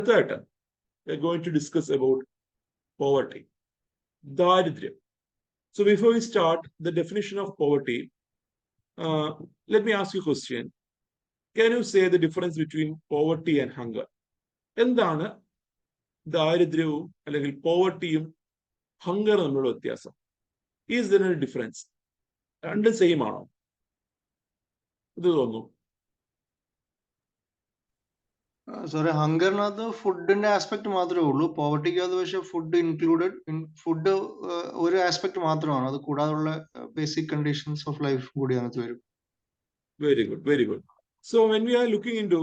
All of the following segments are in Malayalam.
Third, we're going to discuss about poverty, Daridrya. So before we start the definition of poverty, let me ask you a question. Can you say the difference between poverty and hunger? എന്താണ് ദാരിദ്ര്യവും അല്ലെങ്കിൽ പോവർട്ടിയും ഹങ്കർ തമ്മിലുള്ള വ്യത്യാസം? Is there A difference? രണ്ടും സെയിം ആണോ? ഇത് തോന്നുന്നു. സോറി, ഹങ്കറിനകത്ത് ഫുഡിന്റെ ആസ്പെക്ട് മാത്രമേ ഉള്ളൂ. പോവർട്ടിക്കകത്ത് പക്ഷെ ഫുഡ് ഇൻക്ലൂഡഡ്, ഫുഡ് ഒരു ആസ്പെക്ട് മാത്രമാണ്. അത് കൂടാതെയുള്ള ബേസിക് കണ്ടീഷൻസ് ഓഫ് ലൈഫ് കൂടി അതിനകത്ത് വരും. Very good, very good. So when we are looking into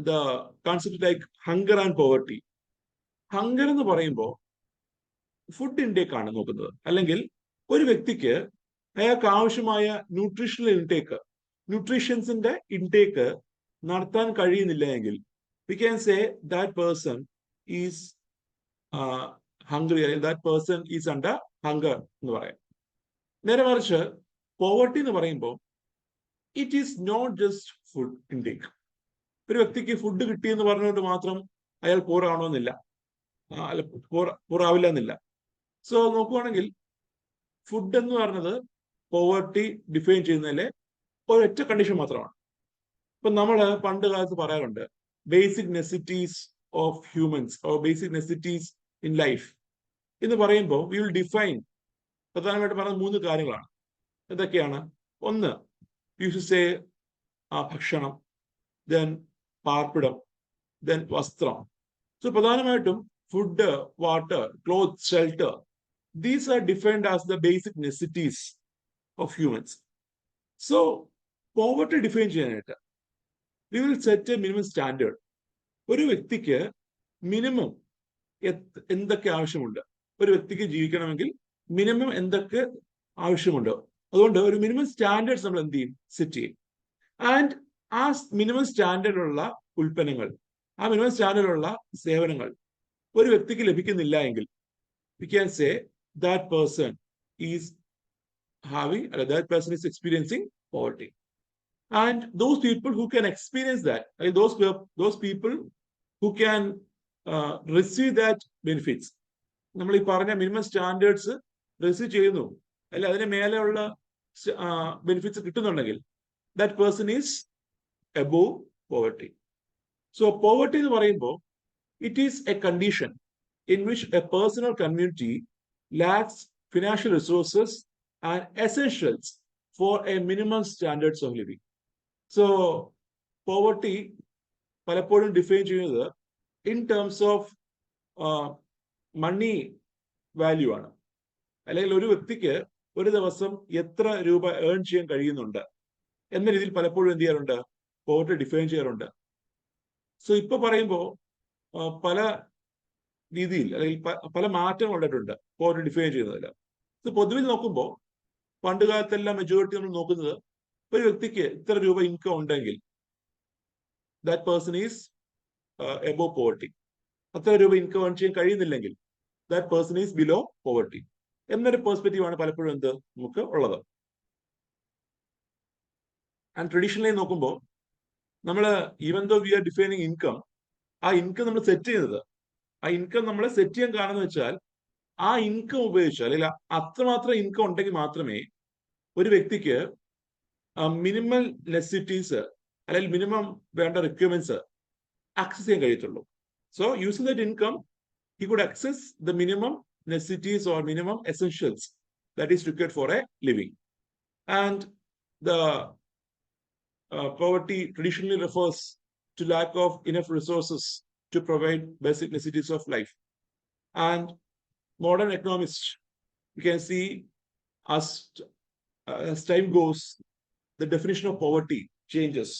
the concept like hunger and poverty, hunger എന്ന് പറയുമ്പോൾ ഫുഡ് ഇൻടേക്ക് ആണ് നോക്കുന്നത്. അല്ലെങ്കിൽ ഒരു വ്യക്തിക്ക് അയാൾക്ക് ആവശ്യമായ ന്യൂട്രീഷൻസിന്റെ ഇൻടേക്ക് നടത്താൻ കഴിയുന്നില്ല എങ്കിൽ we can say that person is hungry, that person is under hunger എന്ന് പറയാം. നേരെ മറിച്ച് പോവർട്ടി എന്ന് പറയുമ്പോൾ it is not just food intake. ഒരു വ്യക്തിക്ക് ഫുഡ് കിട്ടിയെന്ന് പറഞ്ഞുകൊണ്ട് മാത്രം അയാൾ പോറാവണമെന്നില്ല, അല്ല പോറാവില്ല എന്നില്ല. സോ നോക്കുവാണെങ്കിൽ ഫുഡ് എന്ന് പറഞ്ഞത് പോവർട്ടി ഡിഫൈൻ ചെയ്യുന്നതിലെ ഒരൊറ്റ കണ്ടീഷൻ മാത്രമാണ്. ഇപ്പൊ നമ്മൾ പണ്ട് കാലത്ത് പറയാറുണ്ട് basic necessities of humans or basic necessities in life എന്ന് പറയുമ്പോൾ വി വിൽ ഡിഫൈൻ പ്രധാനമായിട്ട് പറയുന്ന 3 കാര്യങ്ങളാണ്. എന്തൊക്കെയാണ്? ഒന്ന്, യൂസേ ഭക്ഷണം, ദെൻ പാർപ്പിടം, ദെൻ വസ്ത്രം. സോ പ്രധാനമായിട്ടും food, water, cloth, shelter, these are defined as the basic necessities of humans. So poverty define ചെയ്യാനായിട്ട് we will set a minimum standard. ഒരു വ്യക്തിക്ക് മിനിമം എന്തൊക്കെ ആവശ്യമുണ്ട്? ഒരു വ്യക്തിക്ക് ജീവിക്കണമെങ്കിൽ മിനിമം എന്തൊക്കെ ആവശ്യമുണ്ട്? അതുകൊണ്ട് ഒരു മിനിമം സ്റ്റാൻഡേർഡ്സ് നമ്മൾ എന്ത് ചെയ്യും? സെറ്റ് ചെയ്യും. ആൻഡ് ആ മിനിമം സ്റ്റാൻഡേർഡുള്ള ഉൽപ്പന്നങ്ങൾ, ആ മിനിമം സ്റ്റാൻഡേർഡുള്ള സേവനങ്ങൾ ഒരു വ്യക്തിക്ക് ലഭിക്കുന്നില്ല എങ്കിൽ we can say that person is experiencing poverty. And those people who can experience that, those people who can receive that benefits, നമ്മൾ ഈ പറഞ്ഞ മിനിമം സ്റ്റാൻഡേർഡ്സ് റിസീവ് ചെയ്യുന്നു, അല്ല അതിന് മേലെയുള്ള benefits കിട്ടുന്നുണ്ടെങ്കിൽ that person is above poverty. So poverty എന്ന് പറയുമ്പോൾ it is a condition in which a person or community lacks financial resources and essentials for a minimum standards of living. So poverty പലപ്പോഴും ഡിഫൈൻ ചെയ്യുന്നത് in terms of money value ആണ്. അല്ലെങ്കിൽ ഒരു വ്യക്തിക്ക് ഒരു ദിവസം എത്ര രൂപ ഏൺ ചെയ്യാൻ കഴിയുന്നുണ്ട് എന്ന രീതിയിൽ പലപ്പോഴും എന്ത് ചെയ്യാറുണ്ട്? പോവർട്ടി ഡിഫൈൻ ചെയ്യാറുണ്ട്. സോ ഇപ്പൊ പറയുമ്പോൾ പല രീതിയിൽ അല്ലെങ്കിൽ പല മാറ്റങ്ങൾ ഉണ്ടായിട്ടുണ്ട് പോവർട്ടി ഡിഫൈൻ ചെയ്യുന്നതിൽ. സോ പൊതുവിൽ നോക്കുമ്പോൾ പണ്ട് കാലത്തെല്ലാം മെജോറിറ്റി നമ്മൾ നോക്കുന്നത് ഒരു വ്യക്തിക്ക് ഇത്ര രൂപ ഇൻകം ഉണ്ടെങ്കിൽ that person is above poverty. അത്ര രൂപ ഇൻകം ഏൺ ചെയ്യാൻ കഴിയുന്നില്ലെങ്കിൽ that person is below poverty എന്നൊരു പെർസ്പെക്റ്റീവ് ആണ് പലപ്പോഴും എന്ത് നമുക്ക് ഉള്ളത്. ആൻഡ് ട്രഡീഷണലി നോക്കുമ്പോൾ നമ്മൾ even though we are defining income, ആ ഇൻകം നമ്മൾ സെറ്റ് ചെയ്യുന്നത്, ആ ഇൻകം നമ്മൾ സെറ്റ് ചെയ്യാൻ കാരണം വെച്ചാൽ ആ ഇൻകം ഉപയോഗിച്ച് അല്ലെങ്കിൽ അത്രമാത്രം ഇൻകം ഉണ്ടെങ്കിൽ മാത്രമേ ഒരു വ്യക്തിക്ക് മിനിമം നെസസിറ്റീസ് അല്ലെങ്കിൽ മിനിമം വേണ്ട റിക്വയർമെന്റ്സ് ആക്സസ് ചെയ്യാൻ കഴിയത്തുള്ളൂ. So using that income he could access the minimum necessities or minimum essentials that is required for a living. And the poverty traditionally refers to lack of enough resources to provide basic necessities of life. And modern economists, you can see as time goes, the definition of poverty changes.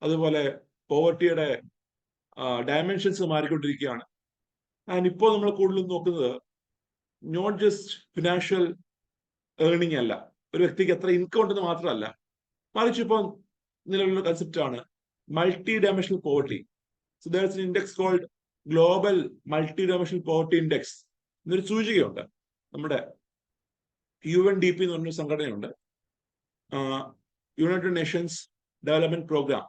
അതുപോലെ പോവർട്ടിയുടെ ഡയമെൻഷൻസ് മാറിക്കൊണ്ടിരിക്കുകയാണ്. ആൻഡ് ഇപ്പോൾ നമ്മൾ കൂടുതലും നോക്കുന്നത് നോട്ട് ജസ്റ്റ് ഫിനാൻഷ്യൽ ഏർണിംഗ് അല്ല, ഒരു വ്യക്തിക്ക് എത്ര ഇൻകം ഉണ്ടെന്ന് മാത്രമല്ല, മറിച്ച് ഇപ്പോൾ നിലവിലുള്ള കൺസെപ്റ്റ് ആണ് multidimensional poverty. So there is an index called global multidimensional poverty index എന്നൊരു സൂചികയുണ്ട്. നമ്മുടെ UNDP എന്ന് പറഞ്ഞൊരു സംഘടനയുണ്ട്, യുണൈറ്റഡ് നേഷൻസ് ഡെവലപ്മെന്റ് പ്രോഗ്രാം.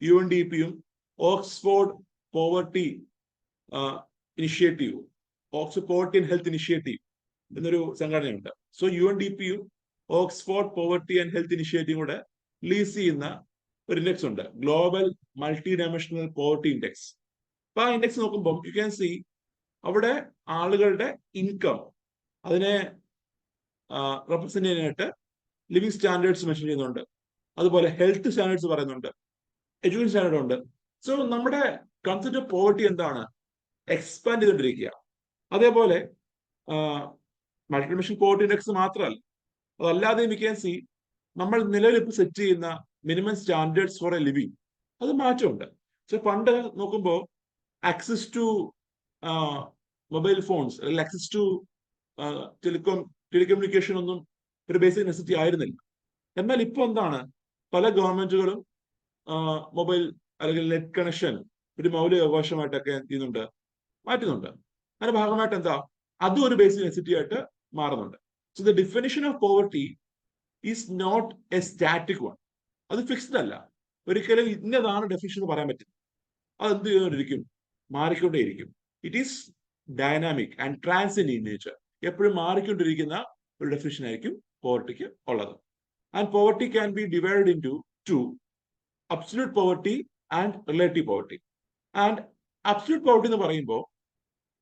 UNDPയും Oxford poverty initiative, Oxford poverty and health initiative എന്നൊരു സംഘടനയുണ്ട്. സോ UNDP-യും ഓക്സ്ഫോർഡ് പോവർട്ടി ആൻഡ് ഹെൽത്ത് ഇനിഷ്യേറ്റീവും കൂടെ റിലീസ് ചെയ്യുന്ന ഒരു ഇൻഡെക്സ് ഉണ്ട്, global multidimensional poverty index. അപ്പൊ ആ ഇൻഡെക്സ് നോക്കുമ്പോൾ യു ക്യാൻ സി അവിടെ ആളുകളുടെ ഇൻകം അതിനെ റെപ്രസെന്റ് ചെയ്യാനായിട്ട് ലിവിങ് സ്റ്റാൻഡേർഡ്സ് മെൻഷൻ ചെയ്യുന്നുണ്ട്, അതുപോലെ ഹെൽത്ത് സ്റ്റാൻഡേർഡ്സ് പറയുന്നുണ്ട്, എഡ്യൂക്കേഷൻ സ്റ്റാൻഡേർഡ് ഉണ്ട്. സോ നമ്മുടെ കൺസെപ്റ്റ് ഓഫ് പോവർട്ടി എന്താണ്, എക്സ്പാൻഡ് ചെയ്തുകൊണ്ടിരിക്കുക. അതേപോലെ മൾട്ടി ഡയമെൻഷണൽ പോവർട്ടി ഇൻഡെക്സ് മാത്രമല്ല, അതല്ലാതെ വി ക്യാൻ സി നമ്മൾ നിലവിൽ ഇപ്പോൾ സെറ്റ് ചെയ്യുന്ന minimum standards four A living അത് മാറ്റമുണ്ട്. പക്ഷെ പണ്ട് നോക്കുമ്പോൾ ആക്സസ് ടു മൊബൈൽ ഫോൺസ് അല്ലെങ്കിൽ ആക്സസ് ടു ടെലികമ്മ്യൂണിക്കേഷൻ ഒന്നും ഒരു ബേസിക് നെസസിറ്റി ആയിരുന്നില്ല. എന്നാൽ ഇപ്പോൾ എന്താണ്, പല ഗവൺമെന്റുകളും മൊബൈൽ അല്ലെങ്കിൽ നെറ്റ് കണക്ഷൻ ഒരു മൗലിക അവകാശമായിട്ടൊക്കെ ചെയ്യുന്നുണ്ട്, മാറ്റുന്നുണ്ട്. അതിന്റെ ഭാഗമായിട്ട് എന്താ, അതും ഒരു ബേസിക് നെസസിറ്റി ആയിട്ട് മാറുന്നുണ്ട്. So the definition of poverty is not a static one. അത് ഫിക്സ്ഡ് അല്ല, ഒരിക്കലും ഇന്നതാണ് ഡെഫിനിഷൻ എന്ന് പറയാൻ പറ്റില്ല. അത് എന്ത് ചെയ്തുകൊണ്ടിരിക്കും, മാറിക്കൊണ്ടേയിരിക്കും. It is dynamic and transient in nature. എപ്പോഴും മാറിക്കൊണ്ടിരിക്കുന്ന ഒരു ഡെഫിനിഷൻ ആയിരിക്കും പോവർട്ടിക്ക് ഉള്ളത്. And poverty can be divided into absolute poverty and relative poverty. And absolute poverty എന്ന് പറയുമ്പോൾ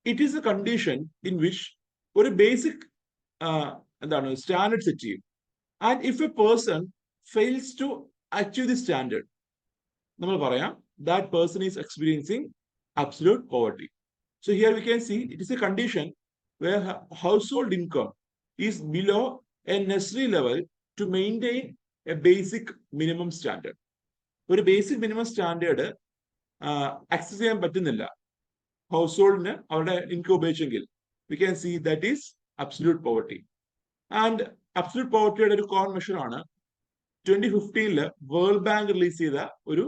it is a condition in which ഒരു ബേസിക് എന്താണ് സ്റ്റാൻഡേർഡ് സെറ്റ് ചെയ്യും. And if a person fails to achieve the standard, നമ്മൾ പറയാം that person is experiencing absolute poverty. So here we can see it is a condition where household income is below a necessary level to maintain a basic minimum standard. ഒരു ബേസിക് മിനിമം സ്റ്റാൻഡേർഡ് ആക്സസ് ചെയ്യാൻ പറ്റുന്നില്ല ഹൗസ് അവരുടെ ഇൻകം ഉപയോഗിച്ചെങ്കിൽ we can see that is absolute poverty. And absolute പോവർട്ടിയുടെ ഒരു കോമൺ മെഷർ ആണ് 2015 വേൾഡ് ബാങ്ക് റിലീസ് ചെയ്ത ഒരു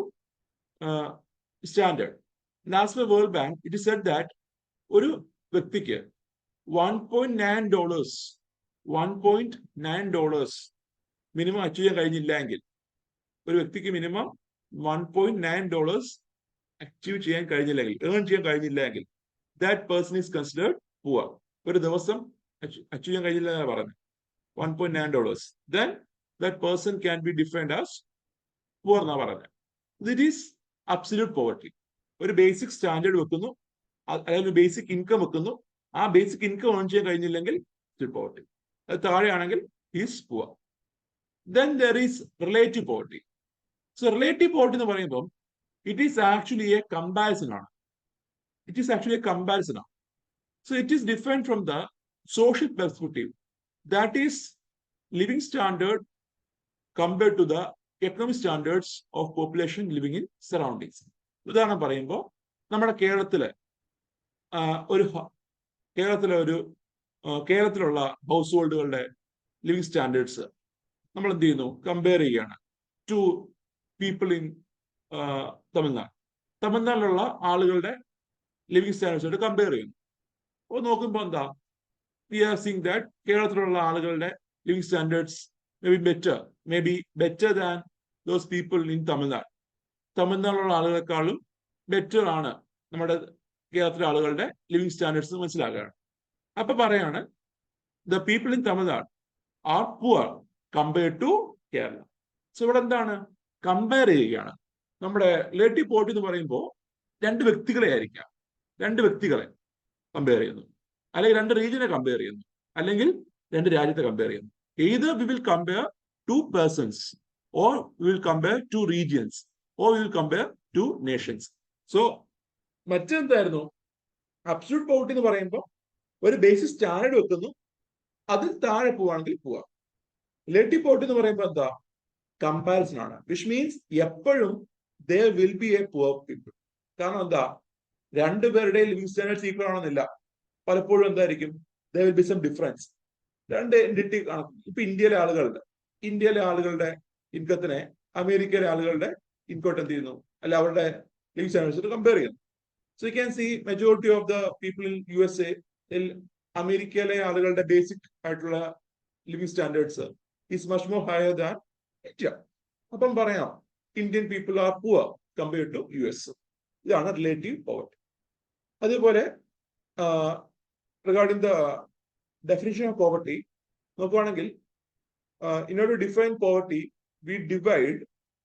standard. As per world bank it is said that ഒരു വ്യക്തിക്ക് $1.9 മിനിമം അച്ചീവ് ചെയ്യാൻ കഴിഞ്ഞില്ല എങ്കിൽ, ഒരു വ്യക്തിക്ക് മിനിമം $1.9 അച്ചീവ് ചെയ്യാൻ കഴിഞ്ഞില്ലെങ്കിൽ, ഏൺ ചെയ്യാൻ കഴിഞ്ഞില്ല എങ്കിൽ, that person is considered poor. ഒരു ദിവസം അച്ചീവ് ചെയ്യാൻ കഴിഞ്ഞില്ല എന്നാണ് പറഞ്ഞത്, $1.9, then that person can be defined as poor എന്നാ പറഞ്ഞത്. This is absolute poverty. ഒരു ബേസിക് സ്റ്റാൻഡേർഡ് വെക്കുന്നു, അല്ലെങ്കിൽ ബേസിക് ഇൻകം വെക്കുന്നു, ആ ബേസിക് ഇൻകം ഏൺ ചെയ്യാൻ കഴിഞ്ഞില്ലെങ്കിൽ പോവർട്ടി, അത് താഴെയാണെങ്കിൽ is poor. Then there is relative poverty. So relative poverty എന്ന് പറയുമ്പോൾ it is actually a comparison ആണ്. It is actually a comparison ആണ്. So it is different from the social perspective, that is living standard compared to the economic standards of population living in surroundings. ഉദാഹരണം പറയുമ്പോൾ നമ്മുടെ കേരളത്തിലുള്ള ഹൗസ് ഹോൾഡുകളുടെ ലിവിങ് സ്റ്റാൻഡേർഡ്സ് നമ്മൾ എന്ത് ചെയ്യുന്നു, കമ്പയർ ചെയ്യുകയാണ് ടു പീപ്പിൾ ഇൻ തമിഴ്നാട്ടിലുള്ള ആളുകളുടെ ലിവിങ് സ്റ്റാൻഡേർഡ്സ് കമ്പയർ ചെയ്യുന്നു. അപ്പോൾ നോക്കുമ്പോൾ എന്താ, വി ആർ സീയിങ് ദാറ്റ് കേരളത്തിലുള്ള ആളുകളുടെ living standards may be better than those people in Tamil Nadu. തമിഴ്നാട്ടിലുള്ള ആളുകളെക്കാളും ബെറ്റർ ആണ് നമ്മുടെ കേരളത്തിലെ ആളുകളുടെ ലിവിങ് സ്റ്റാൻഡേർഡ്സ് മനസ്സിലാക്കുകയാണ്. അപ്പൊ പറയാണ് the people in Tamil Nadu are poor compared to Kerala. So ഇവിടെ എന്താണ്, കമ്പയർ ചെയ്യുകയാണ്. നമ്മുടെ റിലേറ്റീവ് പോവർട്ടി എന്ന് പറയുമ്പോൾ രണ്ട് വ്യക്തികളെ കമ്പയർ ചെയ്യുന്നു, അല്ലെങ്കിൽ രണ്ട് റീജിയനെ കമ്പയർ ചെയ്യുന്നു, അല്ലെങ്കിൽ രണ്ട് രാജ്യത്തെ കമ്പയർ ചെയ്യുന്നു. Either we will compare two persons, or we will compare two regions, or we will compare two nations. So മറ്റെന്തായിരുന്നു, അബ്സല്യൂട്ട് പോവർട്ടി എന്ന് പറയുമ്പോൾ ഒരു ബേസിക് സ്റ്റാൻഡേർഡ് വെക്കുന്നു, അതിൽ താഴെ പോവാണെങ്കിൽ പോവാം. റിലേറ്റീവ് പോവർട്ടി എന്ന് പറയുമ്പോൾ എന്താ, കമ്പാരിസൺ ആണ്. വിച്ച് മീൻസ് എപ്പോഴും there will be a poor people. കാരണം എന്താ, രണ്ടുപേരുടെ ലിവിങ് സ്റ്റാൻഡേർഡ്സ് ഈക്വൽ ആണെന്നില്ല, പലപ്പോഴും എന്തായിരിക്കും, there will be some difference. രണ്ട് എൻറ്റിറ്റി കാണും. ഇപ്പൊ ഇന്ത്യയിലെ ആളുകളുടെ ഇൻകത്തിനെ അമേരിക്കയിലെ ആളുകളുടെ ഇൻകോട്ട് എന്ത് ചെയ്യുന്നു, അല്ല അവരുടെ ലിവിങ് സ്റ്റാൻഡേർഡ്സ് കമ്പയർ ചെയ്യുന്നു. So you can see majority of the people in USA, അമേരിക്കയിലെ ആളുകളുടെ ബേസിക് ആയിട്ടുള്ള living standards is much more higher than India. അപ്പം പറയാം Indian people are poor compared to US. ഇതാണ് റിലേറ്റീവ് പോവർട്ടി. അതേപോലെ regarding the definition of poverty നോക്കുവാണെങ്കിൽ in order to define poverty, we divide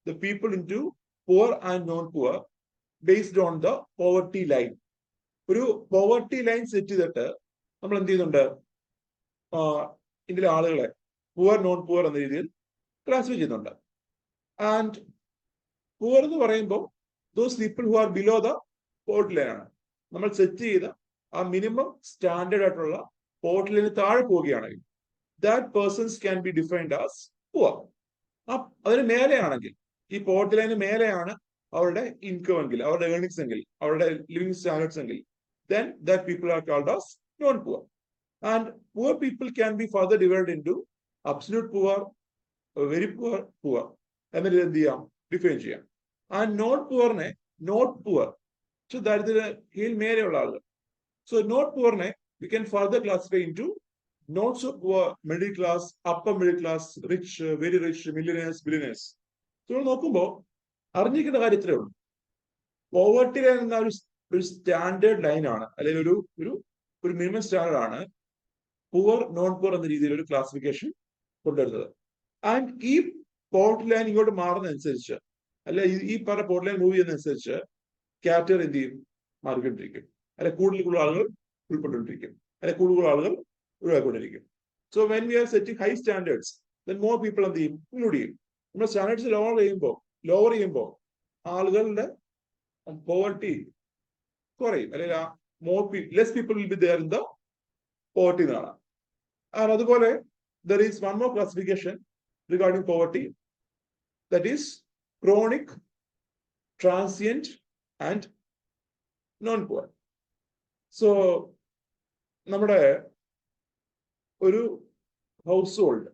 the people into poor and non-poor based on the poverty line. ഒരു പോവർട്ടി ലൈൻ സെറ്റ് ചെയ്തിട്ട് നമ്മൾ എന്ത് ചെയ്യുന്നുണ്ട്, ഇതിലെ ആളുകളെ പുവർ നോൺ പുവർ എന്ന രീതിയിൽ ക്ലാസിഫൈ ചെയ്യുന്നുണ്ട്. ആൻഡ് പുവർ എന്ന് പറയുമ്പോൾ those people who are below the poverty line ആണ്. നമ്മൾ സെറ്റ് ചെയ്ത ആ മിനിമം സ്റ്റാൻഡേർഡ് ആയിട്ടുള്ള പോവർട്ടി ലൈന് താഴെ പോവുകയാണെങ്കിൽ that persons can be defined as poor. അതിന് മേലെയാണെങ്കിൽ, ഈ പോവർട്ടി ലൈന് മേലെയാണ് അവരുടെ ഇൻകം എങ്കിൽ, അവരുടെ ഏർണിങ്സ് എങ്കിൽ, അവരുടെ ലിവിംഗ് സ്റ്റാൻഡേർഡ്സ് എങ്കിൽ, then that people are called as non-poor. And poor people can be further divided into absolute poor, very poor, poor എന്നിട്ട് എന്ത് ചെയ്യാം, ഡിഫൈൻ ചെയ്യാം. ആൻഡ് നോട്ട് പുവറിനെ നോട്ട് പുവർ, ദാരിദ്ര്യയിൽ മേലെയുള്ള ആളുകൾ. സോ നോട്ട് പുവറിനെ we can further classify into not so poor, middle class, upper middle class, rich, very rich, millionaires, billionaires. So നോക്കുമ്പോൾ അറിഞ്ഞിരിക്കുന്ന കാര്യം ഇത്രയേ ഉള്ളൂ. പോവർട്ടി ലൈൻ എന്ന ഒരു സ്റ്റാൻഡേർഡ് ലൈൻ ആണ്, അല്ലെങ്കിൽ ഒരു മിനിമം സ്റ്റാൻഡേർഡ് ആണ് പുവർ നോൺ പുവർ എന്ന രീതിയിൽ ഒരു ക്ലാസിഫിക്കേഷൻ കൊണ്ടുവരുന്നത്. ആൻഡ് ഈ പോവർട്ടി ലൈൻ ഇങ്ങോട്ട് മാറുന്നതനുസരിച്ച്, അല്ലെ ഈ പറഞ്ഞ പോവർട്ടി ലൈൻ മൂവ് ചെയ്യുന്നതനുസരിച്ച് കാറ്റഗറി എന്ത് ചെയ്യും, മാറിക്കൊണ്ടിരിക്കും. അല്ലെ കൂടുതൽ ആളുകൾ ഉൾപ്പെട്ടുകൊണ്ടിരിക്കും, അല്ലെ കൂടുതൽ ആളുകൾ ഒഴിവാക്കിക്കൊണ്ടിരിക്കും. So when we are setting high standards, then more people എന്ത് ചെയ്യും, ഇൻക്ലൂഡ് ചെയ്യും. നമ്മൾ സ്റ്റാൻഡേർഡ്സ് ലോവർ ചെയ്യുമ്പോൾ ആളുകളുടെ പോവർട്ടി കുറയും, അല്ലെങ്കിൽ less people will be there in the poverty എന്നാണ്. അതുപോലെ there is one more classification regarding poverty, that is chronic, transient and non poor. So നമ്മുടെ ഒരു ഹൗസ് ഹോൾഡ്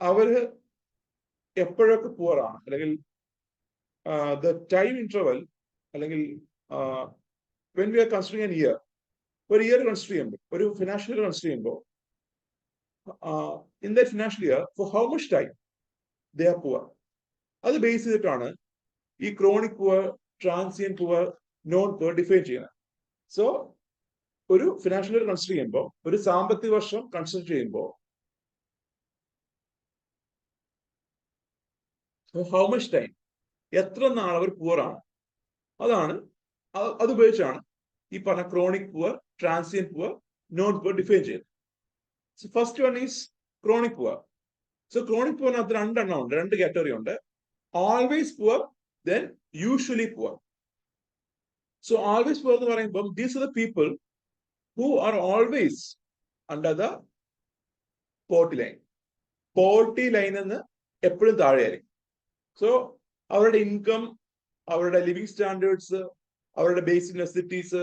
അവര് എപ്പോഴൊക്കെ പുവറാണ്, അല്ലെങ്കിൽ ദ ടൈം ഇന്റർവൽ, അല്ലെങ്കിൽ when we are considering an year, ഒരു ഇയർ കൺസിഡർ ചെയ്യുമ്പോൾ, ഒരു ഫിനാൻഷ്യൽ ഇയർ കൺസിഡർ ചെയ്യുമ്പോൾ, in that financial year for how much time they are poor, അത് ബേസ് ചെയ്തിട്ടാണ് ഈ chronic poor, transient poor, non poor define ചെയ്യുന്നത്. സോ ഒരു ഫിനാൻഷ്യൽ ഇയർ കൺസിഡർ ചെയ്യുമ്പോൾ, ഒരു സാമ്പത്തിക വർഷം കൺസിഡർ ചെയ്യുമ്പോൾ, ഹൗ മച്ച് ടൈം, എത്ര നാൾ അവർ പുവറാണ്, അത് ഉപയോഗിച്ചാണ് ഈ പറഞ്ഞ chronic poor, transient poor, non poor define ചെയ്യുന്നത്. So first one is chronic poor. So chronic പുവറിനകത്ത് രണ്ടെണ്ണം ഉണ്ട്, രണ്ട് കാറ്റഗറി ഉണ്ട്. Always poor, then usually poor. So always poor എന്ന് പറയുമ്പോൾ these are the people who are always under the poverty line. Poverty line എന്ന് എപ്പോഴും താഴെയായിരിക്കും. സോ അവരുടെ ഇൻകം, അവരുടെ ലിവിങ് സ്റ്റാൻഡേർഡ്സ്, അവരുടെ ബേസിക് നെസസിറ്റീസ്,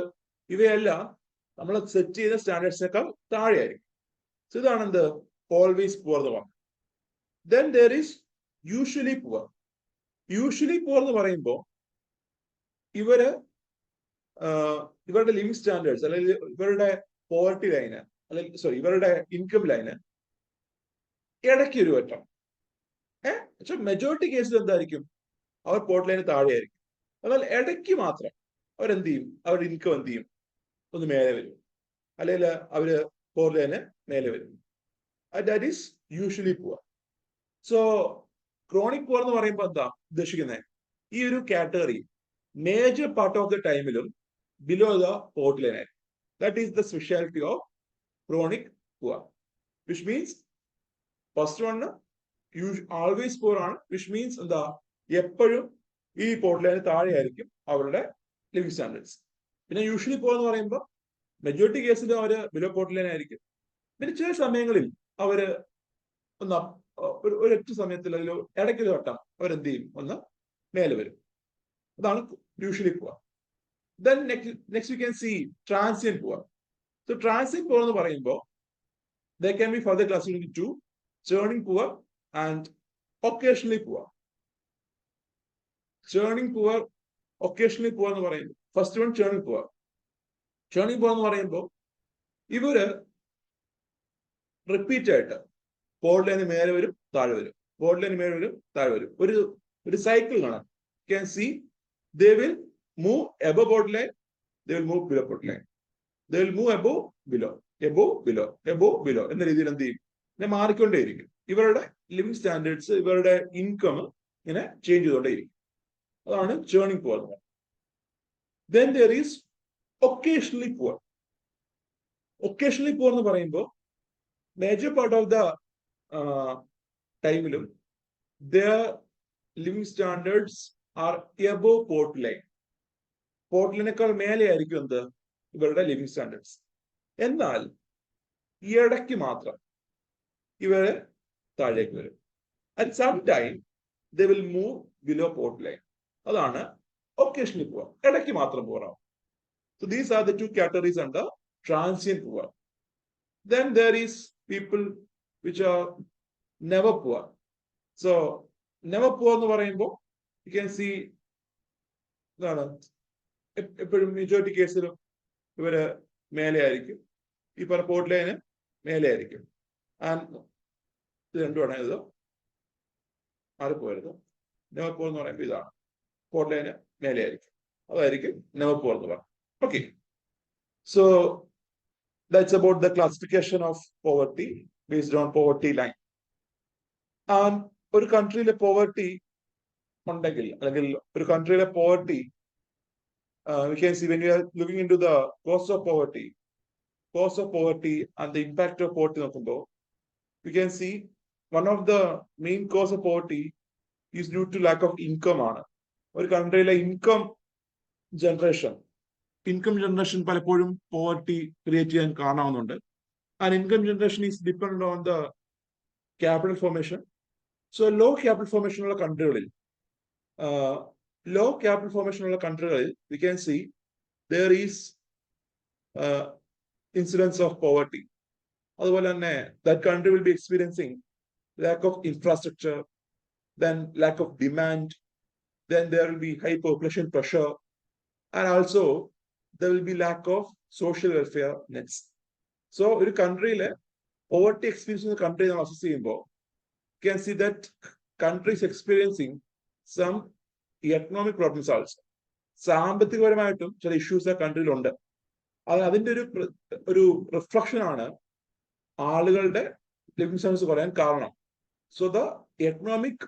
ഇവയെല്ലാം നമ്മൾ സെറ്റ് ചെയ്ത സ്റ്റാൻഡേർഡ്സിനേക്കാൾ താഴെയായിരിക്കും. സോ ഇതാണ് എന്ത്, ഓൾവേസ് പുവർ എന്ന് പറയുന്നത്. Then there is usually poor. Usually poor എന്ന് പറയുമ്പോൾ ഇവരുടെ ലിവിങ് സ്റ്റാൻഡേർഡ്സ്, അല്ലെങ്കിൽ ഇവരുടെ പോവർട്ടി ലൈന്, അല്ലെങ്കിൽ ഇവരുടെ ഇൻകം ലൈന് ഇടയ്ക്ക് ഒരു വട്ടം, പക്ഷെ മെജോറിറ്റി കേസിൽ എന്തായിരിക്കും, അവർ പോവർട്ടി ലൈന് താഴെയായിരിക്കും. എന്നാൽ ഇടയ്ക്ക് മാത്രം അവരെന്ത് ചെയ്യും, അവരുടെ ഇൻകം എന്ത് ചെയ്യും, ഒന്ന് മേലെ വരും, അല്ലെങ്കിൽ അവര് പോവർട്ടി ലൈന് മേലെ വരും. That is usually poor. So chronic poor എന്ന് പറയുമ്പോൾ എന്താ ഉദ്ദേശിക്കുന്നത്, ഈ ഒരു category major part of the ടൈമിലും below the poverty line. That is the specialty of chronic poor, which means first one always poor ആണ്, which means എന്താ, എപ്പോഴും ഈ പോവർട്ടി ലൈന് താഴെയായിരിക്കും അവരുടെ ലിവിംഗ് സ്റ്റാൻഡേർഡ്സ്. പിന്നെ യൂഷ്വലി poor എന്ന് പറയുമ്പോൾ മെജോറിറ്റി കേസിൽ അവര് ബിലോ പോവർട്ടി ലൈൻ ആയിരിക്കും. പിന്നെ ചില സമയങ്ങളിൽ അവര് ഒരൊറ്റ സമയത്തിൽ അതിൽ ഇടയ്ക്കൊരു വട്ടം അവരെന്ത് ചെയ്യും, ഒന്ന് മേലെ വരും. അതാണ് usually poor. Then next we can see transient poor. So transient poor എന്ന് പറയുമ്പോൾ they can be further classified into churning poor and occasionally poor. Churning poor, occasionally poor എന്ന് പറയുമ്പോൾ first one churning poor. Churning poor എന്ന് പറയുമ്പോൾ ഇവര് റിപ്പീറ്റ് ആയിട്ട് പോവർട്ടി ലൈന് മേലെ വരും, താഴെ വരും, പോവർട്ടി ലൈന് മേലെ വരും, താഴെ വരും, ഒരു സൈക്കിൾ കാണാം. You can see they will move above poverty line, they will move below poverty line. They will move above, below, above, below, above, below എന്ന രീതിയിൽ എന്ത് ചെയ്യും? ഇങ്ങനെ മാറിക്കൊണ്ടേയിരിക്കും. ഇവരുടെ ലിവിങ് സ്റ്റാൻഡേർഡ്സ്, ഇവരുടെ ഇൻകം ഇങ്ങനെ ചേഞ്ച് ചെയ്തുകൊണ്ടേയിരിക്കും. അതാണ് churning poor. Then there is occasionally poor. Occasionally poor എന്ന് പറയുമ്പോൾ മേജർ പാർട്ട് ഓഫ് ദ ടൈമിലും their living standards are above poverty line. Poverty ലൈനേക്കാൾ മേലെ ആയിരിക്കും എന്ത് ഇവരുടെ ലിവിങ് സ്റ്റാൻഡേർഡ്സ്. എന്നാൽ ഈ ഇടയ്ക്ക് മാത്രം ഇവര് താഴേക്ക് വരും. At some time they will move below poverty line. അതാണ് ഒക്കേഷണലി പുവർ, ഇടയ്ക്ക് മാത്രം പുവർ ആവും. So these are the two categories under transient poor. Then there is people which are never poor. So never poor എന്ന് പറയുമ്പോൾ you can see എന്താണ് എപ്പോഴും മെജോറിറ്റി കേസിലും ഇവര് മേലെ ആയിരിക്കും. ഈ പറഞ്ഞ പോവർട്ടി ലൈന് മേലെ ആയിരിക്കും. ആൻഡ് ഇത് രണ്ടുമാണ് ഇത് മാറിപ്പോയത്. നെവർ പോർ എന്ന് പറയുമ്പോൾ ഇതാണ് പോവർട്ടി ലൈന് മേലെ ആയിരിക്കും. അതായിരിക്കും നെവർ പോർ എന്ന് പറയുന്നത്. Okay, so that's about the classification of poverty based on poverty line. And ഒരു കൺട്രിയിലെ പോവർട്ടി ഉണ്ടെങ്കിൽ, അല്ലെങ്കിൽ ഒരു കൺട്രിയിലെ poverty we can see when we are looking into the cost of poverty and the impact of poverty നോക്കുമ്പോൾ we can see one of the main cause of poverty is due to lack of income ആണ്. ഒരു കൺട്രിയിലെ ഇൻകം ജനറേഷൻ പലപ്പോഴും പോവർട്ടി ക്രിയേറ്റ് ചെയ്യാൻ കാണാവുന്നുണ്ട്. And income generation is depend on the capital formation. So low capital formation ഉള്ള കൺട്രികളിൽ we can see there is incidence of poverty. അതുപോലെ തന്നെ that country will be experiencing lack of infrastructure, then lack of demand, then there will be high population pressure, and also there will be lack of social welfare nets. So ഒരു കൺട്രിയിലെ poverty experience in the country നമ്മൾ അസസ് ചെയ്യുമ്പോൾ you can see that country is experiencing some economic problems also. സാമ്പത്തികപരമായിട്ടും ചില ഇഷ്യൂസ് ആ കൺട്രിയിലുണ്ട്. അതിന്റെ ഒരു റിഫ്ലക്ഷൻ ആണ് ആളുകളുടെ ലിവിംഗ് സ്റ്റാൻഡേർഡ്സ് കുറയാൻ കാരണം. സോ ദ എക്കണോമിക്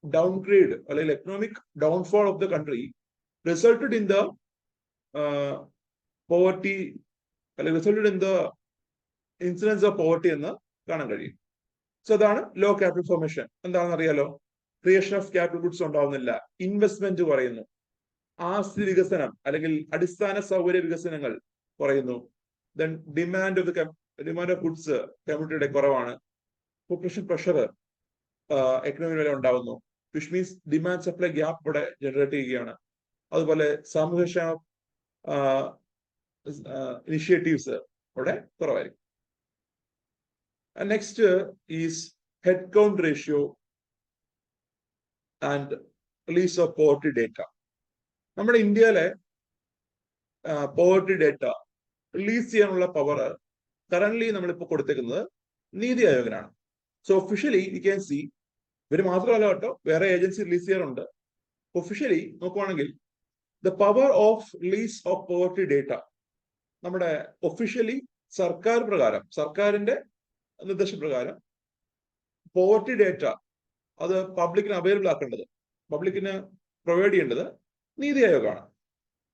ഡൗൺഗ്രേഡ് അല്ലെങ്കിൽ economic downfall of the country resulted in the poverty, അല്ലെങ്കിൽ resulted in the incidence of poverty എന്ന് കാണാൻ കഴിയും. സോ അതാണ് ലോ ക്യാപിറ്റൽ ഫോർമേഷൻ. എന്താണെന്ന് അറിയാലോ? ക്രിയേഷൻ ഓഫ് ക്യാപിറ്റൽ ഗുഡ്സ് ഉണ്ടാവുന്നില്ല, ഇൻവെസ്റ്റ്മെന്റ് കുറയുന്നു, ആസ്തി വികസനം അല്ലെങ്കിൽ അടിസ്ഥാന സൗകര്യ വികസനങ്ങൾ കുറയുന്നു. ദെൻ ഡിമാൻഡ് ഓഫ് ഗുഡ്സ് കമ്മ്യൂണിറ്റിയുടെ കുറവാണ്. പോപ്പുലേഷൻ പ്രഷർ എക്കണോമി വരെ ഉണ്ടാവുന്നു, which means demand supply gap ഇവിടെ ജനറേറ്റ് ചെയ്യുകയാണ്. അതുപോലെ സാമൂഹ്യക്ഷേമ ഇനിഷ്യേറ്റീവ്സ് ഇവിടെ കുറവായിരിക്കും. Next is head count ratio and release of poverty data. നമ്മുടെ ഇന്ത്യയിലെ പോവർട്ടി ഡേറ്റ റിലീസ് ചെയ്യാനുള്ള പവർ കറന്റ്ലി നമ്മളിപ്പോൾ കൊടുത്തേക്കുന്നത് നീതി ആയോഗിനാണ്. So officially we can see, ഇവര് മാത്രമല്ല കേട്ടോ, വേറെ ഏജൻസി റിലീസ് ചെയ്യാറുണ്ട്. ഒഫീഷ്യലി നോക്കുവാണെങ്കിൽ the power of release of poverty data നമ്മുടെ ഒഫീഷ്യലി സർക്കാർ പ്രകാരം, സർക്കാരിന്റെ നിർദ്ദേശപ്രകാരം പോവർട്ടി ഡേറ്റ അത് പബ്ലിക്കിന് അവൈലബിൾ ആക്കേണ്ടത്, പബ്ലിക്കിന് പ്രൊവൈഡ് ചെയ്യേണ്ടത് നീതി ആയോഗാണ്.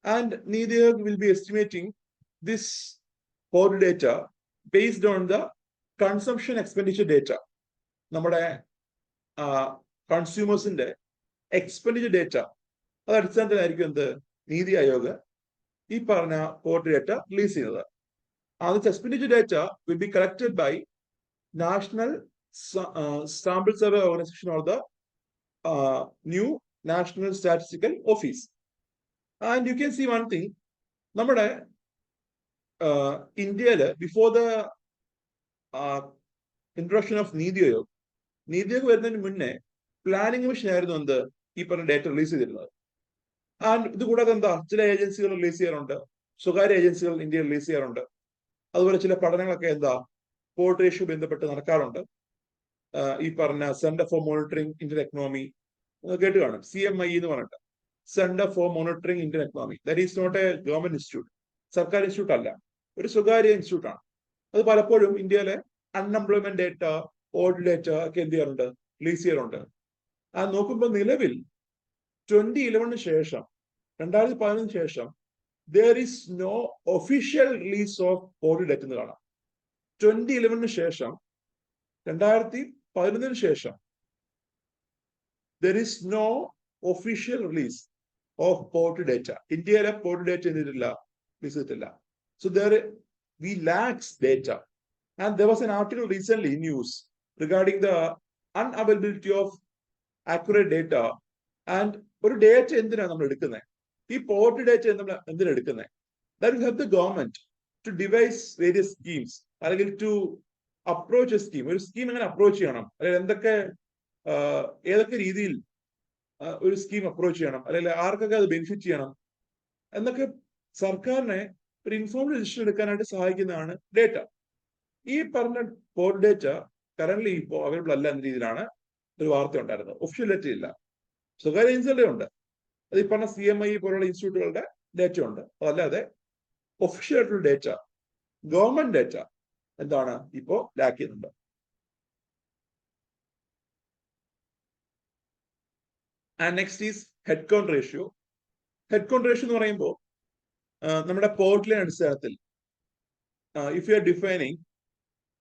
And NITI Aayog will be estimating this poverty data based on the consumption expenditure data. നമ്മുടെ കൺസ്യൂമേഴ്സിന്റെ എക്സ്പെൻഡിച്ചർ ഡേറ്റ അത് അടിസ്ഥാനത്തിലായിരിക്കും എന്ത് നീതി ആയോഗ് ഈ പറഞ്ഞ പോവർട്ടി ഡേറ്റ റിലീസ് ചെയ്യുന്നത്. This expenditure data will be collected by National Sample Survey Organization or the new National Statistical Office. And you can see one thing, നമ്മുടെ ഇന്ത്യയില് before the introduction of NITI Aayog വരുന്നതിന് മുന്നേ പ്ലാനിംഗ് മിഷൻ ആയിരുന്നു എന്ത് ഈ പറഞ്ഞ ഡേറ്റ റിലീസ് ചെയ്തിരുന്നത്. ആൻഡ് ഇത് കൂടാതെ എന്താ ചില ഏജൻസികൾ റിലീസ് ചെയ്യാറുണ്ട്, സ്വകാര്യ ഏജൻസികൾ ഇന്ത്യയിൽ റിലീസ് ചെയ്യാറുണ്ട്. അതുപോലെ ചില പഠനങ്ങളൊക്കെ എന്താ പോവർട്ടി റേഷ്യോ ബന്ധപ്പെട്ട് നടക്കാറുണ്ട്. ഈ പറഞ്ഞ centre for monitoring Indian economy കേട്ട് കാണും, CMI എന്ന് പറഞ്ഞിട്ട്, centre for monitoring Indian economy. That is not a government institute, സർക്കാർ ഇൻസ്റ്റിറ്റ്യൂട്ട് അല്ല, ഒരു സ്വകാര്യ ഇൻസ്റ്റിറ്റ്യൂട്ട് ആണ്. അത് പലപ്പോഴും ഇന്ത്യയിലെ അൺഎംപ്ലോയ്മെന്റ് ഡേറ്റ, ഓൾഡ് ഡേറ്റ ഒക്കെ എന്ത് ചെയ്യാറുണ്ട്, റിലീസ് ചെയ്യാറുണ്ട്. ആ നോക്കുമ്പോൾ നിലവിൽ 2011 ശേഷം, 2011 ശേഷം there is no official release of poverty data എന്ന് കാണാം. 2011 ശേഷം, 2011 ശേഷം there is no official release of poverty data. ഇന്ത്യയിലെ പോവർട്ടി ഡേറ്റ ചെയ്തിട്ടില്ല, റിലീസ് ചെയ്തിട്ടില്ല. So we lacks data. And there was an article recently in news regarding the unavailability of accurate data. And ഒരു ഡേറ്റ എന്തിനാണ് നമ്മൾ എടുക്കുന്നത്, ഈ പോവർട്ടി ഡേറ്റ എന്തിനാണ് എടുക്കുന്നത്? That will help the government to devise various schemes, അല്ലെങ്കിൽ to approach a scheme. ഒരു സ്കീം എങ്ങനെ അപ്രോച്ച് ചെയ്യണം, അല്ലെങ്കിൽ ഏതൊക്കെ രീതിയിൽ ഒരു സ്കീം അപ്രോച്ച് ചെയ്യണം, അല്ലെങ്കിൽ ആർക്കൊക്കെ അത് ബെനിഫിറ്റ് ചെയ്യണം എന്നൊക്കെ സർക്കാരിനെ ഒരു ഇൻഫോംഡ് ഡിസിഷൻ എടുക്കാനായിട്ട് സഹായിക്കുന്നതാണ് ഡേറ്റ. ഈ പറഞ്ഞ പോവർട്ടി ഡേറ്റ കറന്റ് ഇപ്പോൾ അവൈലബിൾ അല്ല എന്ന രീതിയിലാണ് ഒരു വാർത്ത ഉണ്ടായിരുന്നത്. ഒഫീഷ്യൽ ഡേറ്റ ഇല്ല, സ്വകാര്യ ഏജൻസികളുടെ ഉണ്ട്. അത് ഈ പറഞ്ഞ CMI പോലുള്ള ഇൻസ്റ്റിറ്റ്യൂട്ടുകളുടെ ഡേറ്റ ഉണ്ട്. അതല്ലാതെ ഒഫീഷ്യൽ ആയിട്ടുള്ള ഡേറ്റ, ഗവൺമെന്റ് ഡേറ്റ എന്താണ് ഇപ്പോ ലാക്ക് ചെയ്യുന്നുണ്ട്. And next is head count ratio. Head count ratio എന്ന് പറയുമ്പോൾ നമ്മുടെ പോവർട്ടിയുടെ അടിസ്ഥാനത്തിൽ if you are defining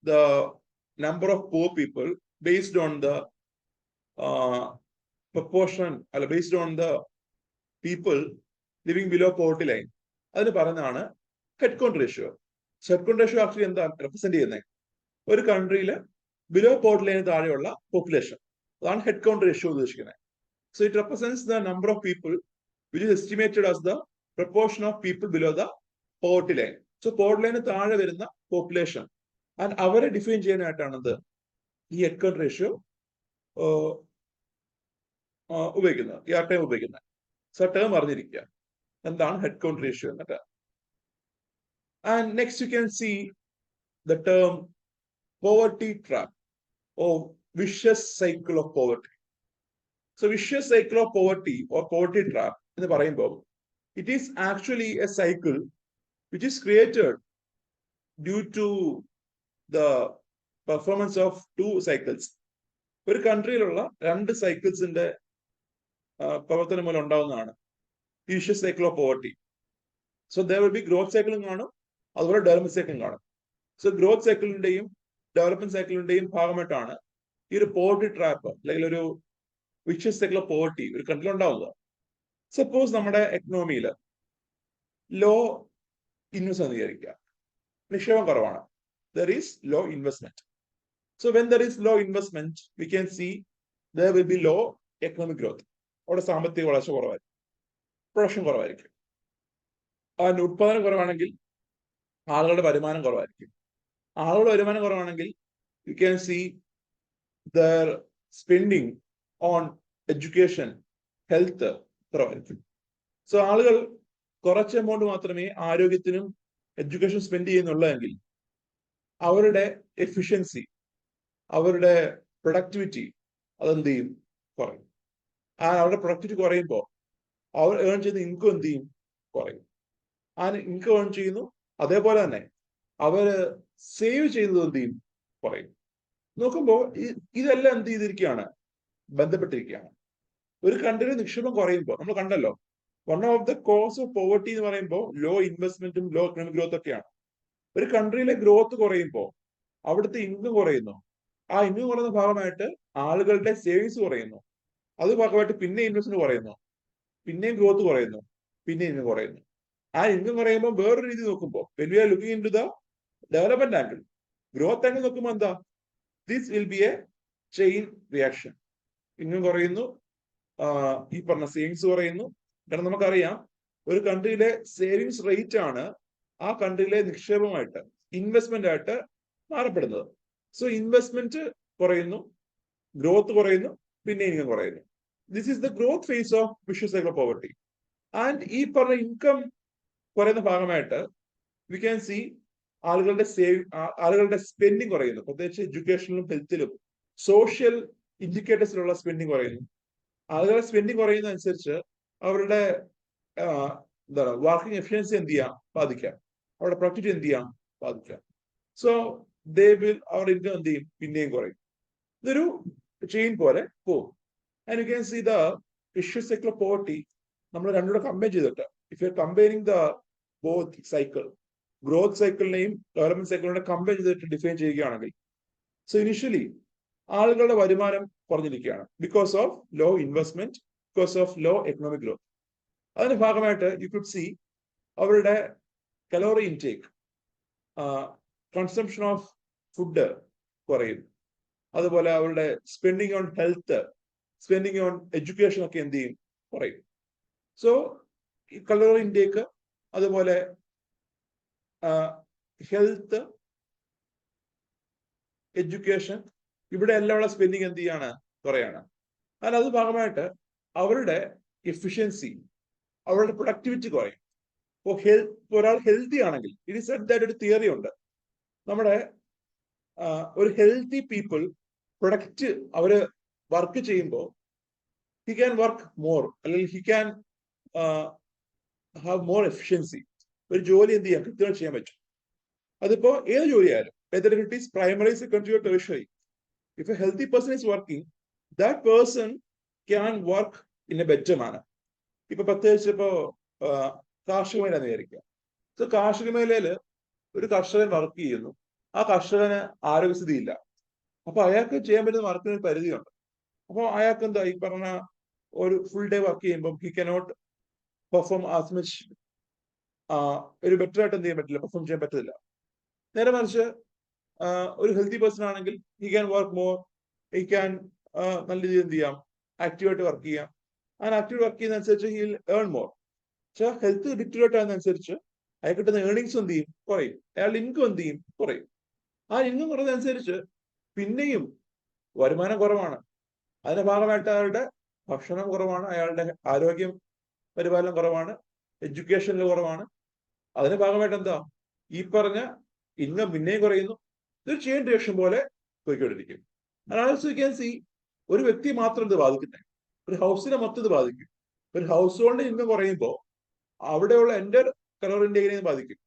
the number of poor people based on the proportion, based on the people living below poverty line, അതിന് പറയുന്നതാണ് head count ratio. Head count ratio actually എന്താ റെപ്രസെന്റ് ചെയ്യുന്നത്? ഒരു കൺട്രിയിൽ ബിലോ പോവർട്ടി ലൈന് താഴെയുള്ള പോപ്പുലേഷൻ, അതാണ് ഹെഡ് കൗണ്ട് റേഷ്യോ ഉദ്ദേശിക്കുന്നത്. So it represents the number of people which is estimated as the proportion of people below the poverty line. So poverty line താഴെ വരുന്ന പോപ്പുലേഷൻ, ആൻഡ് അവരെ ഡിഫൈൻ ചെയ്യാനായിട്ടാണ് ഈ ഹെഡ് കൗണ്ട് റേഷ്യോ ഉപയോഗിക്കുന്നത്, ഈ ടേം ഉപയോഗിക്കുന്നത്. സോ ടേം അറിഞ്ഞിരിക്കുക എന്താണ് ഹെഡ് കൗണ്ട് റേഷ്യോ എന്നിട്ട്. And next U can see the term poverty trap or vicious cycle of poverty. So vicious cycle of poverty or poverty trap എന്ന് പറയുമ്പോൾ it is actually a cycle which is created due to the performance of two cycles. ഒരു കൺട്രിയിലുള്ള രണ്ട് സൈക്കിൾസിന്റെ പ്രവർത്തനം മൂലം ഉണ്ടാവുന്നതാണ് vicious cycle of poverty. So there will be growth cycle കാണും, അതുപോലെ ഡെവലപ്മെന്റ് സൈക്കിളും കാണും. സോ ഗ്രോത്ത് സൈക്കിളിന്റെയും ഡെവലപ്മെന്റ് സൈക്കിളിന്റെയും ഭാഗമായിട്ടാണ് ഈ ഒരു പോവർട്ടി ട്രാപ്പ് അല്ലെങ്കിൽ ഒരു വിഷ്യസ് സൈക്കിൾ ഓഫ് പോവർട്ടി ഒരു കൺട്രിയിൽ ഉണ്ടാവുന്നത്. സപ്പോസ് നമ്മുടെ എക്കണോമിയിൽ ലോ ഇൻവെസ്റ്റ്മെന്റ് വിചാരിക്കുക, നിക്ഷേപം കുറവാണ്, there is low investment. So when there is low investment we can see there will be low economic growth. അവിടെ സാമ്പത്തിക വളർച്ച കുറവായിരിക്കും, പ്രൊഡക്ഷൻ കുറവായിരിക്കും. അതിന്റെ ഉത്പാദനം കുറവാണെങ്കിൽ ആളുകളുടെ വരുമാനം കുറവായിരിക്കും. ആളുകളുടെ വരുമാനം കുറവാണെങ്കിൽ U can see there spending on education, health കുറവായിരിക്കും. സോ ആളുകൾ കുറച്ച് എമൗണ്ട് മാത്രമേ ആരോഗ്യത്തിനും എഡ്യൂക്കേഷൻ സ്പെൻഡ് ചെയ്യുന്നുള്ളതെങ്കിൽ അവരുടെ എഫിഷ്യൻസി, അവരുടെ പ്രൊഡക്ടിവിറ്റി അതെന്ത് ചെയ്യും, കുറയും. അവരുടെ പ്രൊഡക്ടിവിറ്റി കുറയുമ്പോൾ അവർ ഏൺ ചെയ്യുന്ന ഇൻകം എന്ത് ചെയ്യും, കുറയും. ആ ഇൻകം ഏൺ ചെയ്യുന്നു, അതേപോലെ തന്നെ അവര് സേവ് ചെയ്യുന്നത് എന്ത് ചെയ്യും, കുറയും. നോക്കുമ്പോൾ ഇതെല്ലാം എന്ത് ചെയ്തിരിക്കുകയാണ്, ബന്ധപ്പെട്ടിരിക്കുകയാണ്. ഒരു കൺട്രിയിൽ നിക്ഷേപം കുറയുമ്പോൾ നമ്മൾ കണ്ടല്ലോ, one of the cause of poverty എന്ന് പറയുമ്പോൾ ലോ ഇൻവെസ്റ്റ്മെന്റും ലോ എക്കണോമിക് ഗ്രോത്ത് ഒക്കെയാണ്. ഒരു കൺട്രിയിലെ ഗ്രോത്ത് കുറയുമ്പോൾ അവിടുത്തെ ഇൻകം കുറയുന്നു. ആ ഇൻകം കുറയുന്ന ഭാഗമായിട്ട് ആളുകളുടെ സേവിങ്സ് കുറയുന്നു. അത് ഭാഗമായിട്ട് പിന്നെ ഇൻവെസ്റ്റ്മെന്റ് കുറയുന്നു, പിന്നെയും ഗ്രോത്ത് കുറയുന്നു, പിന്നെ ഇൻകം കുറയുന്നു. ആ ഇൻകം കുറയുമ്പോൾ വേറൊരു രീതി നോക്കുമ്പോൾ when we are looking into the development angle, growth angle നോക്കുമ്പോൾ എന്താ, this will be a chain reaction. Income കുറയുന്നു, ഈ പറഞ്ഞ സേവിങ്സ് കുറയുന്നു. കാരണം നമുക്കറിയാം ഒരു കൺട്രിയിലെ സേവിങ്സ് റേറ്റ് ആണ് ആ കൺട്രിയിലെ നിക്ഷേപമായിട്ട്, ഇൻവെസ്റ്റ്മെന്റ് ആയിട്ട് മാറപ്പെടുന്നത്. സോ ഇൻവെസ്റ്റ്മെന്റ് കുറയുന്നു, ഗ്രോത്ത് കുറയുന്നു, പിന്നെ ഇൻകം കുറയുന്നു. This is the growth phase of vicious cycle of poverty. And ഈ പറഞ്ഞ ഇൻകം കുറയുന്ന ഭാഗമായിട്ട് വി ക്യാൻ സി ആളുകളുടെ സ്പെൻഡിങ് കുറയുന്നു. പ്രത്യേകിച്ച് എഡ്യൂക്കേഷനിലും ഹെൽത്തിലും സോഷ്യൽ ഇൻഡിക്കേറ്റേഴ്സിലുള്ള സ്പെൻഡിങ് കുറയുന്നു. ആളുകളുടെ സ്പെൻഡിങ് കുറയുന്നതനുസരിച്ച് അവരുടെ എന്താണ് വർക്കിംഗ് എഫിഷ്യൻസി എന്ത് ചെയ്യാം, ബാധിക്കാം, അവരുടെ പ്രൊഡക്ടിവിറ്റി എന്ത് ചെയ്യാം, ബാധിക്കാം. സോ ദേ വിൽ, അവരുടെ ഇൻകം എന്ത് ചെയ്യും, പിന്നെയും കുറയും. ഇതൊരു ചെയിൻ പോലെ പോകും. And you can see the vicious cycle of poverty നമ്മൾ രണ്ടുകൂടെ കമ്പയർ ചെയ്തിട്ട്, if you are comparing the both cycle, growth സൈക്കിളിനെയും ഡെവലപ്മെന്റ് സൈക്കിളിനെയും കമ്പയർ ചെയ്തിട്ട് ഡിഫൈൻ ചെയ്യുകയാണെങ്കിൽ, സോ ഇനിഷ്യലി ആളുകളുടെ വരുമാനം കുറഞ്ഞിരിക്കുകയാണ് because of low investment, because of low economic growth. അതിന്റെ ഭാഗമായിട്ട് യു കുഡ് സി അവരുടെ calorie intake, consumption of food കുറയും. അതുപോലെ അവരുടെ spending on health, spending on education ഒക്കെ എന്ത് ചെയ്യും, കുറയും. സോ കലോറി ഇൻടേക്ക്, അതുപോലെ ഹെൽത്ത്, എഡ്യൂക്കേഷൻ, ഇവിടെ എല്ലാം ഉള്ള സ്പെൻഡിങ് എന്ത് ചെയ്യാണ്, കുറയാണ്. എന്നാൽ അത് ഭാഗമായിട്ട് അവരുടെ എഫിഷ്യൻസി, അവരുടെ പ്രൊഡക്ടിവിറ്റി കുറയും. ഇപ്പോൾ ഒരാൾ ഹെൽത്തി ആണെങ്കിൽ, ഇറ്റ് ഈസ് സെഡ് ദാറ്റ് ഒരു തിയറി ഉണ്ട്, നമ്മുടെ ഒരു ഹെൽത്തി പീപ്പിൾ പ്രൊഡക്റ്റ് അവര് വർക്ക് ചെയ്യുമ്പോൾ ഹി ക്യാൻ വർക്ക് മോർ, അല്ലെങ്കിൽ he can have more efficiency. ഒരു ജോലി എന്ത് ചെയ്യാം, കൃത്യമായി ചെയ്യാൻ പറ്റും. അതിപ്പോ ഏത് ജോലിയായാലും, whether it is primary, secondary or tertiary, if a healthy person is working, that person can work in a better manner. ഇപ്പൊ പ്രത്യേകിച്ച് ഇപ്പോ കാർഷിക മേഖല വിചാരിക്കുക. സോ കാർഷിക മേഖലയിൽ ഒരു കർഷകൻ വർക്ക് ചെയ്യുന്നു, ആ കർഷകന് ആരോഗ്യസ്ഥിതി ഇല്ല, അപ്പൊ അയാൾക്ക് ചെയ്യാൻ പറ്റുന്ന വർക്കിന് ഒരു പരിധിയുണ്ട്. അപ്പൊ അയാൾക്ക് എന്താ, ഈ പറഞ്ഞ ഒരു ഫുൾ ഡേ വർക്ക് ചെയ്യുമ്പോൾ he cannot perform as much, ഒരു ബെറ്റർ ആയിട്ട് എന്ത് ചെയ്യാൻ പറ്റില്ല, പെർഫോം ചെയ്യാൻ പറ്റത്തില്ല. നേരെ മറിച്ച് ഒരു ഹെൽത്തി പേഴ്സൺ ആണെങ്കിൽ he can work more, he can നല്ല രീതിയിൽ എന്ത് ചെയ്യാം, ആക്റ്റീവായിട്ട് വർക്ക് ചെയ്യാം. ആ ആക്റ്റീവ് വർക്ക് ചെയ്യുന്നതനുസരിച്ച് ഹി വിൽ ഏൺ മോർ. പക്ഷെ ഹെൽത്ത് ഡിറ്ററേറ്റ് ആകുന്നതനുസരിച്ച് അയാൾ കിട്ടുന്ന ഏർണിങ്സ് എന്ത് ചെയ്യും, കുറയും. അയാളുടെ ഇൻകം എന്ത് ചെയ്യും, കുറയും. ആ ഇൻകം കുറയുന്നതനുസരിച്ച് പിന്നെയും വരുമാനം കുറവാണ്. അതിന്റെ ഭാഗമായിട്ട് അയാളുടെ ഭക്ഷണം കുറവാണ്, അയാളുടെ ആരോഗ്യം പരിപാലനം കുറവാണ്, എഡ്യൂക്കേഷനിൽ കുറവാണ്. അതിന്റെ ഭാഗമായിട്ട് എന്താ, ഈ പറഞ്ഞ ഇൻകം പിന്നെയും കുറയുന്നു. ഇതൊരു ചെയിൻ റിയാക്ഷൻ പോലെ പോയിക്കൊണ്ടിരിക്കും. ആൾസോ യു ക്യാൻ സി, ഒരു വ്യക്തി മാത്രം ഇത് ബാധിക്കുന്നത്, ഒരു ഹൗസിനെ മൊത്തം ഇത് ബാധിക്കും. ഒരു ഹൗസ് ഹോൾഡിന്റെ ഇൻകം കുറയുമ്പോൾ അവിടെയുള്ള എൻ്റെ കലോറി ഇൻടേക്കിനെ ബാധിക്കും,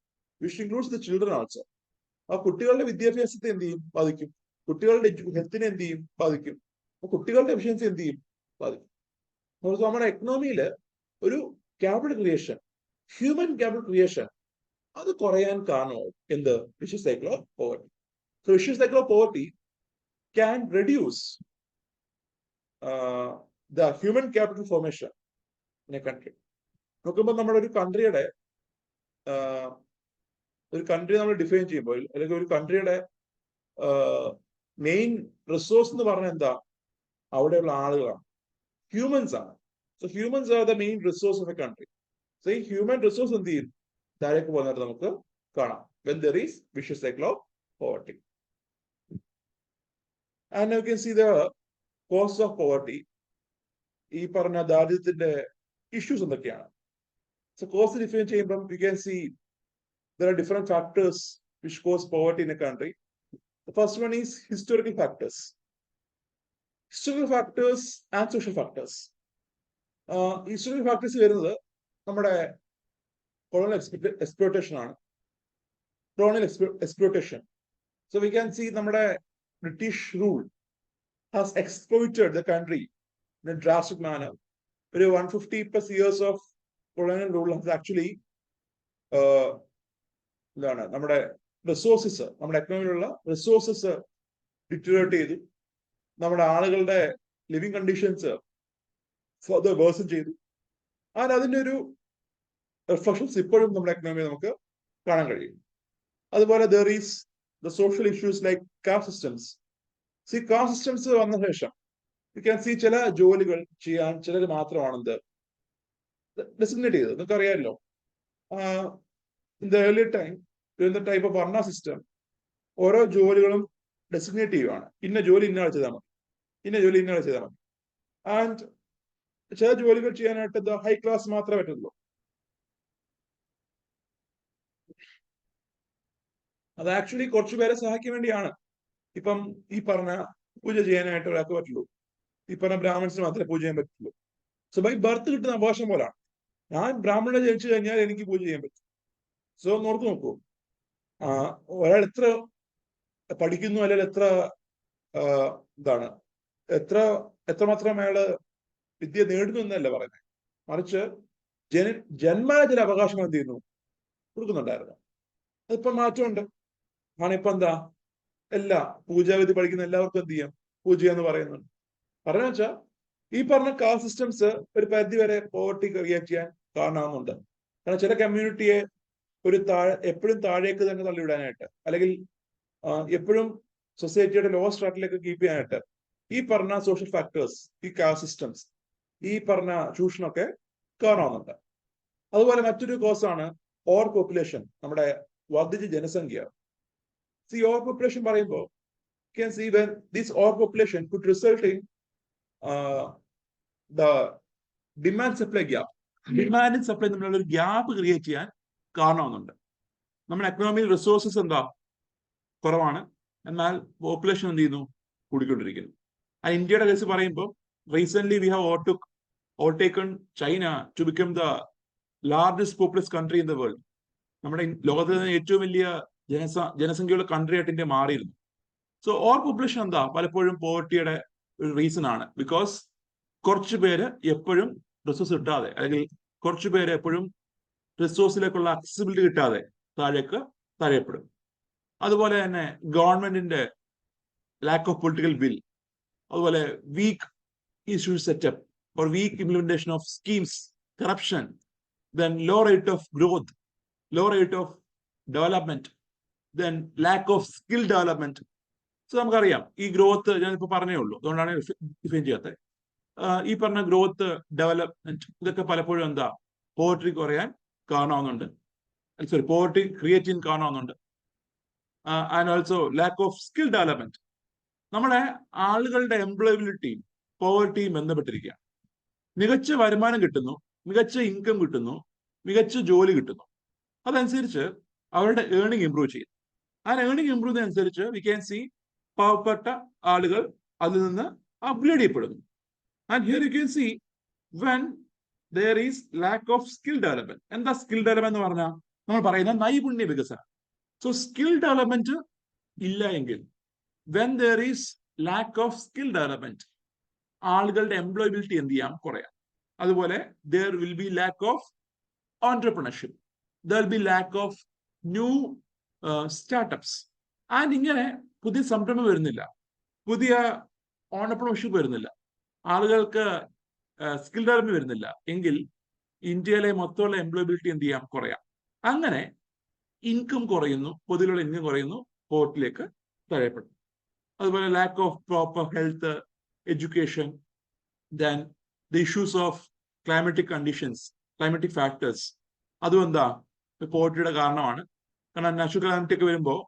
which includes the children also. ആ കുട്ടികളുടെ വിദ്യാഭ്യാസത്തെ എന്ത് ചെയ്യും, ബാധിക്കും. കുട്ടികളുടെ ഹെൽത്തിനെ എന്ത് ചെയ്യും, ബാധിക്കും. അപ്പൊ കുട്ടികളുടെ എഫിഷ്യൻസി എന്ത് ചെയ്യും, ബാധിക്കും. നമ്മുടെ എക്കണോമിയിൽ ഒരു capital creation, human capital creation, അത് കുറയാൻ കാരണമാവും എന്ത്, vicious cycle of poverty. So vicious cycle of poverty can reduce the human capital formation in A country. നോക്കുമ്പോൾ നമ്മുടെ ഒരു കൺട്രിയുടെ നമ്മൾ ഡിഫൈൻ ചെയ്യുമ്പോൾ, അല്ലെങ്കിൽ ഒരു കൺട്രിയുടെ മെയിൻ റിസോഴ്സ് എന്ന് പറഞ്ഞാൽ എന്താ, അവിടെയുള്ള ആളുകളാണ്, ഹ്യൂമൻസ് ആണ്. So humans are the main resource of A country. So ഈ ഹ്യൂമൻ റിസോഴ്സ് എന്ത് ചെയ്യും, താഴേക്ക് പോകുന്നതായിട്ട് നമുക്ക് കാണാം when there is vicious cycle of poverty. And you can see the cause of poverty. ഈ പറഞ്ഞ ദാരിദ്ര്യത്തിന്റെ ഇഷ്യൂസ് എന്തൊക്കെയാണ്. സോ കോസ് ഡിഫൈൻ ചെയ്യുമ്പോൾ you can see there are different factors which cause poverty in a country. The first one is historical factors. Historical factors and social factors. Historical factors വരുന്നത് നമ്മുടെ colonial exploitation ആണ്. Colonial exploitation. So we can see നമ്മുടെ British rule has exploited the country in a drastic manner. ഒരു 150+ years of colonial rule has actually എന്താണ്, നമ്മുടെ റിസോഴ്സസ്, നമ്മുടെ എക്കണോമിയിലുള്ള റിസോഴ്സസ് ഡിറ്ററേറ്റ് ചെയ്തു. നമ്മുടെ ആളുകളുടെ ലിവിങ് കണ്ടീഷൻസ് ഫർദർ വേഴ്സൺ ചെയ്തു. ആൻഡ് അതിൻ്റെ ഒരു റിഫ്ലക്ഷൻസ് ഇപ്പോഴും നമ്മുടെ എക്കണോമിയിൽ നമുക്ക് കാണാൻ കഴിയും. അതുപോലെ there is the social issues like caste systems. See, caste systems വന്ന ശേഷം you can see ചില ജോലികൾ ചെയ്യാൻ ചിലർ മാത്രമാണെന്ത് ഡെസിഗ്നേറ്റ് ചെയ്തത്. നിങ്ങൾക്ക് അറിയാമല്ലോ, in the early time, during the type of Varna system, ഓരോ ജോലികളും ഡെസിഗ്നേറ്റ് ചെയ്യുവാണ്. ഇന്ന ജോലി ഇന്നയാൾ ചെയ്താൽ മതി, ഇന്ന ജോലി ഇന്നയാൾ ചെയ്താൽ മതി. ആൻഡ് ചില ജോലികൾ ചെയ്യാനായിട്ട് ഹൈ ക്ലാസ് മാത്രമേ പറ്റുള്ളൂ. അത് ആക്ച്വലി കുറച്ചു പേരെ സഹായിക്കാൻ വേണ്ടിയാണ്. ഇപ്പം ഈ പറഞ്ഞ പൂജ ചെയ്യാനായിട്ട് ഒരാൾക്ക് പറ്റുള്ളൂ, ഈ പറഞ്ഞ ബ്രാഹ്മൺസിന് മാത്രമേ പൂജ ചെയ്യാൻ പറ്റുള്ളൂ. സോ ബൈ ബർത്ത് കിട്ടുന്ന അവകാശം പോലാണ്. ഞാൻ ബ്രാഹ്മണനെ ജനിച്ചു കഴിഞ്ഞാൽ എനിക്ക് പൂജ ചെയ്യാൻ പറ്റും. സോ നോർത്ത് നോക്കൂ, ഒരാൾ എത്ര പഠിക്കുന്നു, അല്ലെങ്കിൽ എത്ര എന്താണ് എത്രമാത്രം അയാള് വിദ്യ നേടുന്നു എന്നല്ല പറയുന്നത്, മറിച്ച് ജന്മന ചില അവകാശങ്ങൾ എന്ത് ചെയ്യുന്നു, കൊടുക്കുന്നുണ്ടായിരുന്നു. അതിപ്പോ മാറ്റമുണ്ട്. ആണിപ്പോ എന്താ, എല്ലാ പൂജാവിധി പഠിക്കുന്ന എല്ലാവർക്കും എന്ത് ചെയ്യാം, പൂജ എന്ന് പറയുന്നുണ്ട്. പറഞ്ഞു വെച്ചാൽ ഈ പറഞ്ഞ കാസ്റ്റ് സിസ്റ്റംസ് ഒരു പരിധി വരെ പോവർട്ടി ക്രിയേറ്റ് ചെയ്യാൻ കാരണമാകുന്നുണ്ട്. കാരണം ചില കമ്മ്യൂണിറ്റിയെ എപ്പോഴും താഴേക്ക് തന്നെ തള്ളിവിടാനായിട്ട്, അല്ലെങ്കിൽ എപ്പോഴും സൊസൈറ്റിയുടെ ലോ സ്ട്രാറ്റിലേക്ക് കീപ്പ് ചെയ്യാനായിട്ട് ഈ പറഞ്ഞ സോഷ്യൽ ഫാക്ടേഴ്സ്, ഈ കാസ്റ്റ് സിസ്റ്റംസ്, ഈ പറഞ്ഞ ചൂഷണമൊക്കെ കാരണമാകുന്നുണ്ട്. അതുപോലെ മറ്റൊരു കോസാണ് ഓവർ പോപ്പുലേഷൻ, നമ്മുടെ വർദ്ധിച്ച ജനസംഖ്യ. ഈ ഓവർ പോപ്പുലേഷൻ പറയുമ്പോൾ can see when this overpopulation could result in the demand supply gap. Demand and supply തമ്മിലുള്ള ഒരു ഗ്യാപ്പ് ക്രിയേറ്റ് ചെയ്യാൻ കാരണമാകുന്നുണ്ട്. നമ്മുടെ എക്കണോമിയിൽ റിസോഴ്സസ് എന്താ കുറവാണ്, എന്നാൽ പോപ്പുലേഷൻ എന്ത് ചെയ്യുന്നു, കൂടിക്കൊണ്ടിരിക്കുന്നു. ഇന്ത്യയുടെ കേസ് പറയുമ്പോൾ recent we have overtaken China to become the largest populous country in the world. നമ്മുടെ ലോകത്തിലെ ഏറ്റവും വലിയ ജനസംഖ്യയുള്ള കൺട്രി ആയിട്ട് ഇന്ത്യ മാറിയിരുന്നു. സോ ഓവർ പോപ്പുലേഷൻ എന്താ പലപ്പോഴും പോവർട്ടിയുടെ ഒരു റീസൺ ആണ്. ബിക്കോസ് കുറച്ചു പേര് എപ്പോഴും റിസോഴ്സ് കിട്ടാതെ, അല്ലെങ്കിൽ കുറച്ചു പേര് എപ്പോഴും റിസോഴ്സിലേക്കുള്ള അക്സസിബിലിറ്റി കിട്ടാതെ താഴെപ്പെടും. അതുപോലെ തന്നെ ഗവൺമെന്റിന്റെ ലാക്ക് ഓഫ് പൊളിറ്റിക്കൽ വിൽ, അതുപോലെ weak issue setup or weak implementation of schemes, corruption, then low rate of growth, low rate of development, then lack of skill development. So നമുക്കറിയാം ഈ ഗ്രോത്ത്, ഞാനിപ്പോ പറഞ്ഞേ ഉള്ളൂ, അതുകൊണ്ടാണ് ഡിഫൈൻ ചെയ്യാത്തത്. ഈ പറഞ്ഞ ഗ്രോത്ത്, ഡെവലപ്മെന്റ്, ഇതൊക്കെ പലപ്പോഴും എന്താ പോവർട്ടി കുറയാൻ കാരണമാകുന്നുണ്ട്, പോവർട്ടി ക്രിയേറ്റ് ചെയ്യാൻ കാരണമാകുന്നുണ്ട്. And also lakh of skill development. നമ്മുടെ ആളുകളുടെ എംപ്ലോയബിലിറ്റിയും പോവർട്ടിയും ബന്ധപ്പെട്ടിരിക്കുകയാണ്. മികച്ച വരുമാനം കിട്ടുന്നു, മികച്ച ഇൻകം കിട്ടുന്നു, മികച്ച ജോലി കിട്ടുന്നു, അതനുസരിച്ച് അവരുടെ ഏർണിംഗ് ഇംപ്രൂവ് ചെയ്യും. ആ ഏർണിംഗ് ഇംപ്രൂവ് ചെയ്യുന്നതനുസരിച്ച് വി ക്യാൻ സി പാവപ്പെട്ട ആളുകൾ അതിൽ നിന്ന് അപ്ഗ്രേഡ് ചെയ്യപ്പെടുന്നു. And here you can see when there is lack of skill development. എന്താ സ്കിൽ ഡെവലപ്മെന്റ് എന്ന് പറഞ്ഞാൽ നമ്മൾ പറയുന്ന നൈപുണ്യ വികസനം. സോ സ്കിൽ ഡെവലപ്മെന്റ് ഇല്ല എങ്കിൽ, when there is lack of skill development, ആളുകളുടെ എംപ്ലോയബിലിറ്റി എന്ത് ചെയ്യാം, കുറയാം. അതുപോലെ there will be lack of entrepreneurship, there will be lack of new startups. And ഇങ്ങനെ പുതിയ സംരംഭം വരുന്നില്ല, പുതിയ ഓണ്ടർപ്രണർഷിപ്പ് വരുന്നില്ല, ആളുകൾക്ക് സ്കിൽ ഡെവലപ്മെന്റ് വരുന്നില്ല എങ്കിൽ ഇന്ത്യയിലെ മൊത്തമുള്ള എംപ്ലോയബിലിറ്റി എന്ത് ചെയ്യാം, കുറയാം. അങ്ങനെ ഇൻകം കുറയുന്നു, പൊതുവിലുള്ള ഇൻകം കുറയുന്നു, പോവർട്ടിയിലേക്ക് തഴയപ്പെടും. അതുപോലെ lack of proper health, education, then the issues of climatic conditions, climatic factors, അതും എന്താ പോവർട്ടിയുടെ കാരണമാണ്. കാരണം നാച്ചുറൽ കലാമിറ്റി ഒക്കെ വരുമ്പോൾ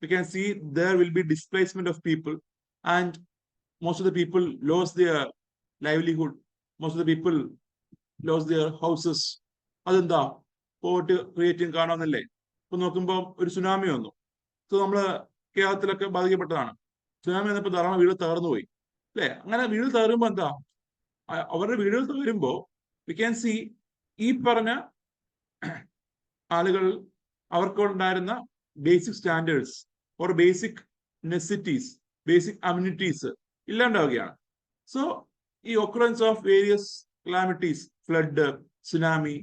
we can see there will be displacement of people, and most of the people lost their livelihood, most of the people lost their houses. അതെന്താ പോവർട്ടി ക്രിയേറ്റിംഗ് കാണാമെന്നല്ലേ. ഇപ്പൊ നോക്കുമ്പോൾ ഒരു സുനാമി വന്നു, സോ നമ്മള് കേരളത്തിലൊക്കെ ബാധിക്കപ്പെട്ടതാണ്. സുനാമി വന്നപ്പോൾ ധാരാളം വീട് തകർന്നു പോയി, അല്ലെ? അങ്ങനെ വീട് തകരുമ്പോ എന്താ, അവരുടെ വീടുകൾ തകരുമ്പോ വി ക്യാൻ സി ഈ പറഞ്ഞ ആളുകൾ അവർക്കുണ്ടായിരുന്ന basic standards or basic necessities, basic amenities ഇല്ലാണ്ടാവുകയാണ്. സോ ഈ occurrence of various calamities, flood, tsunami,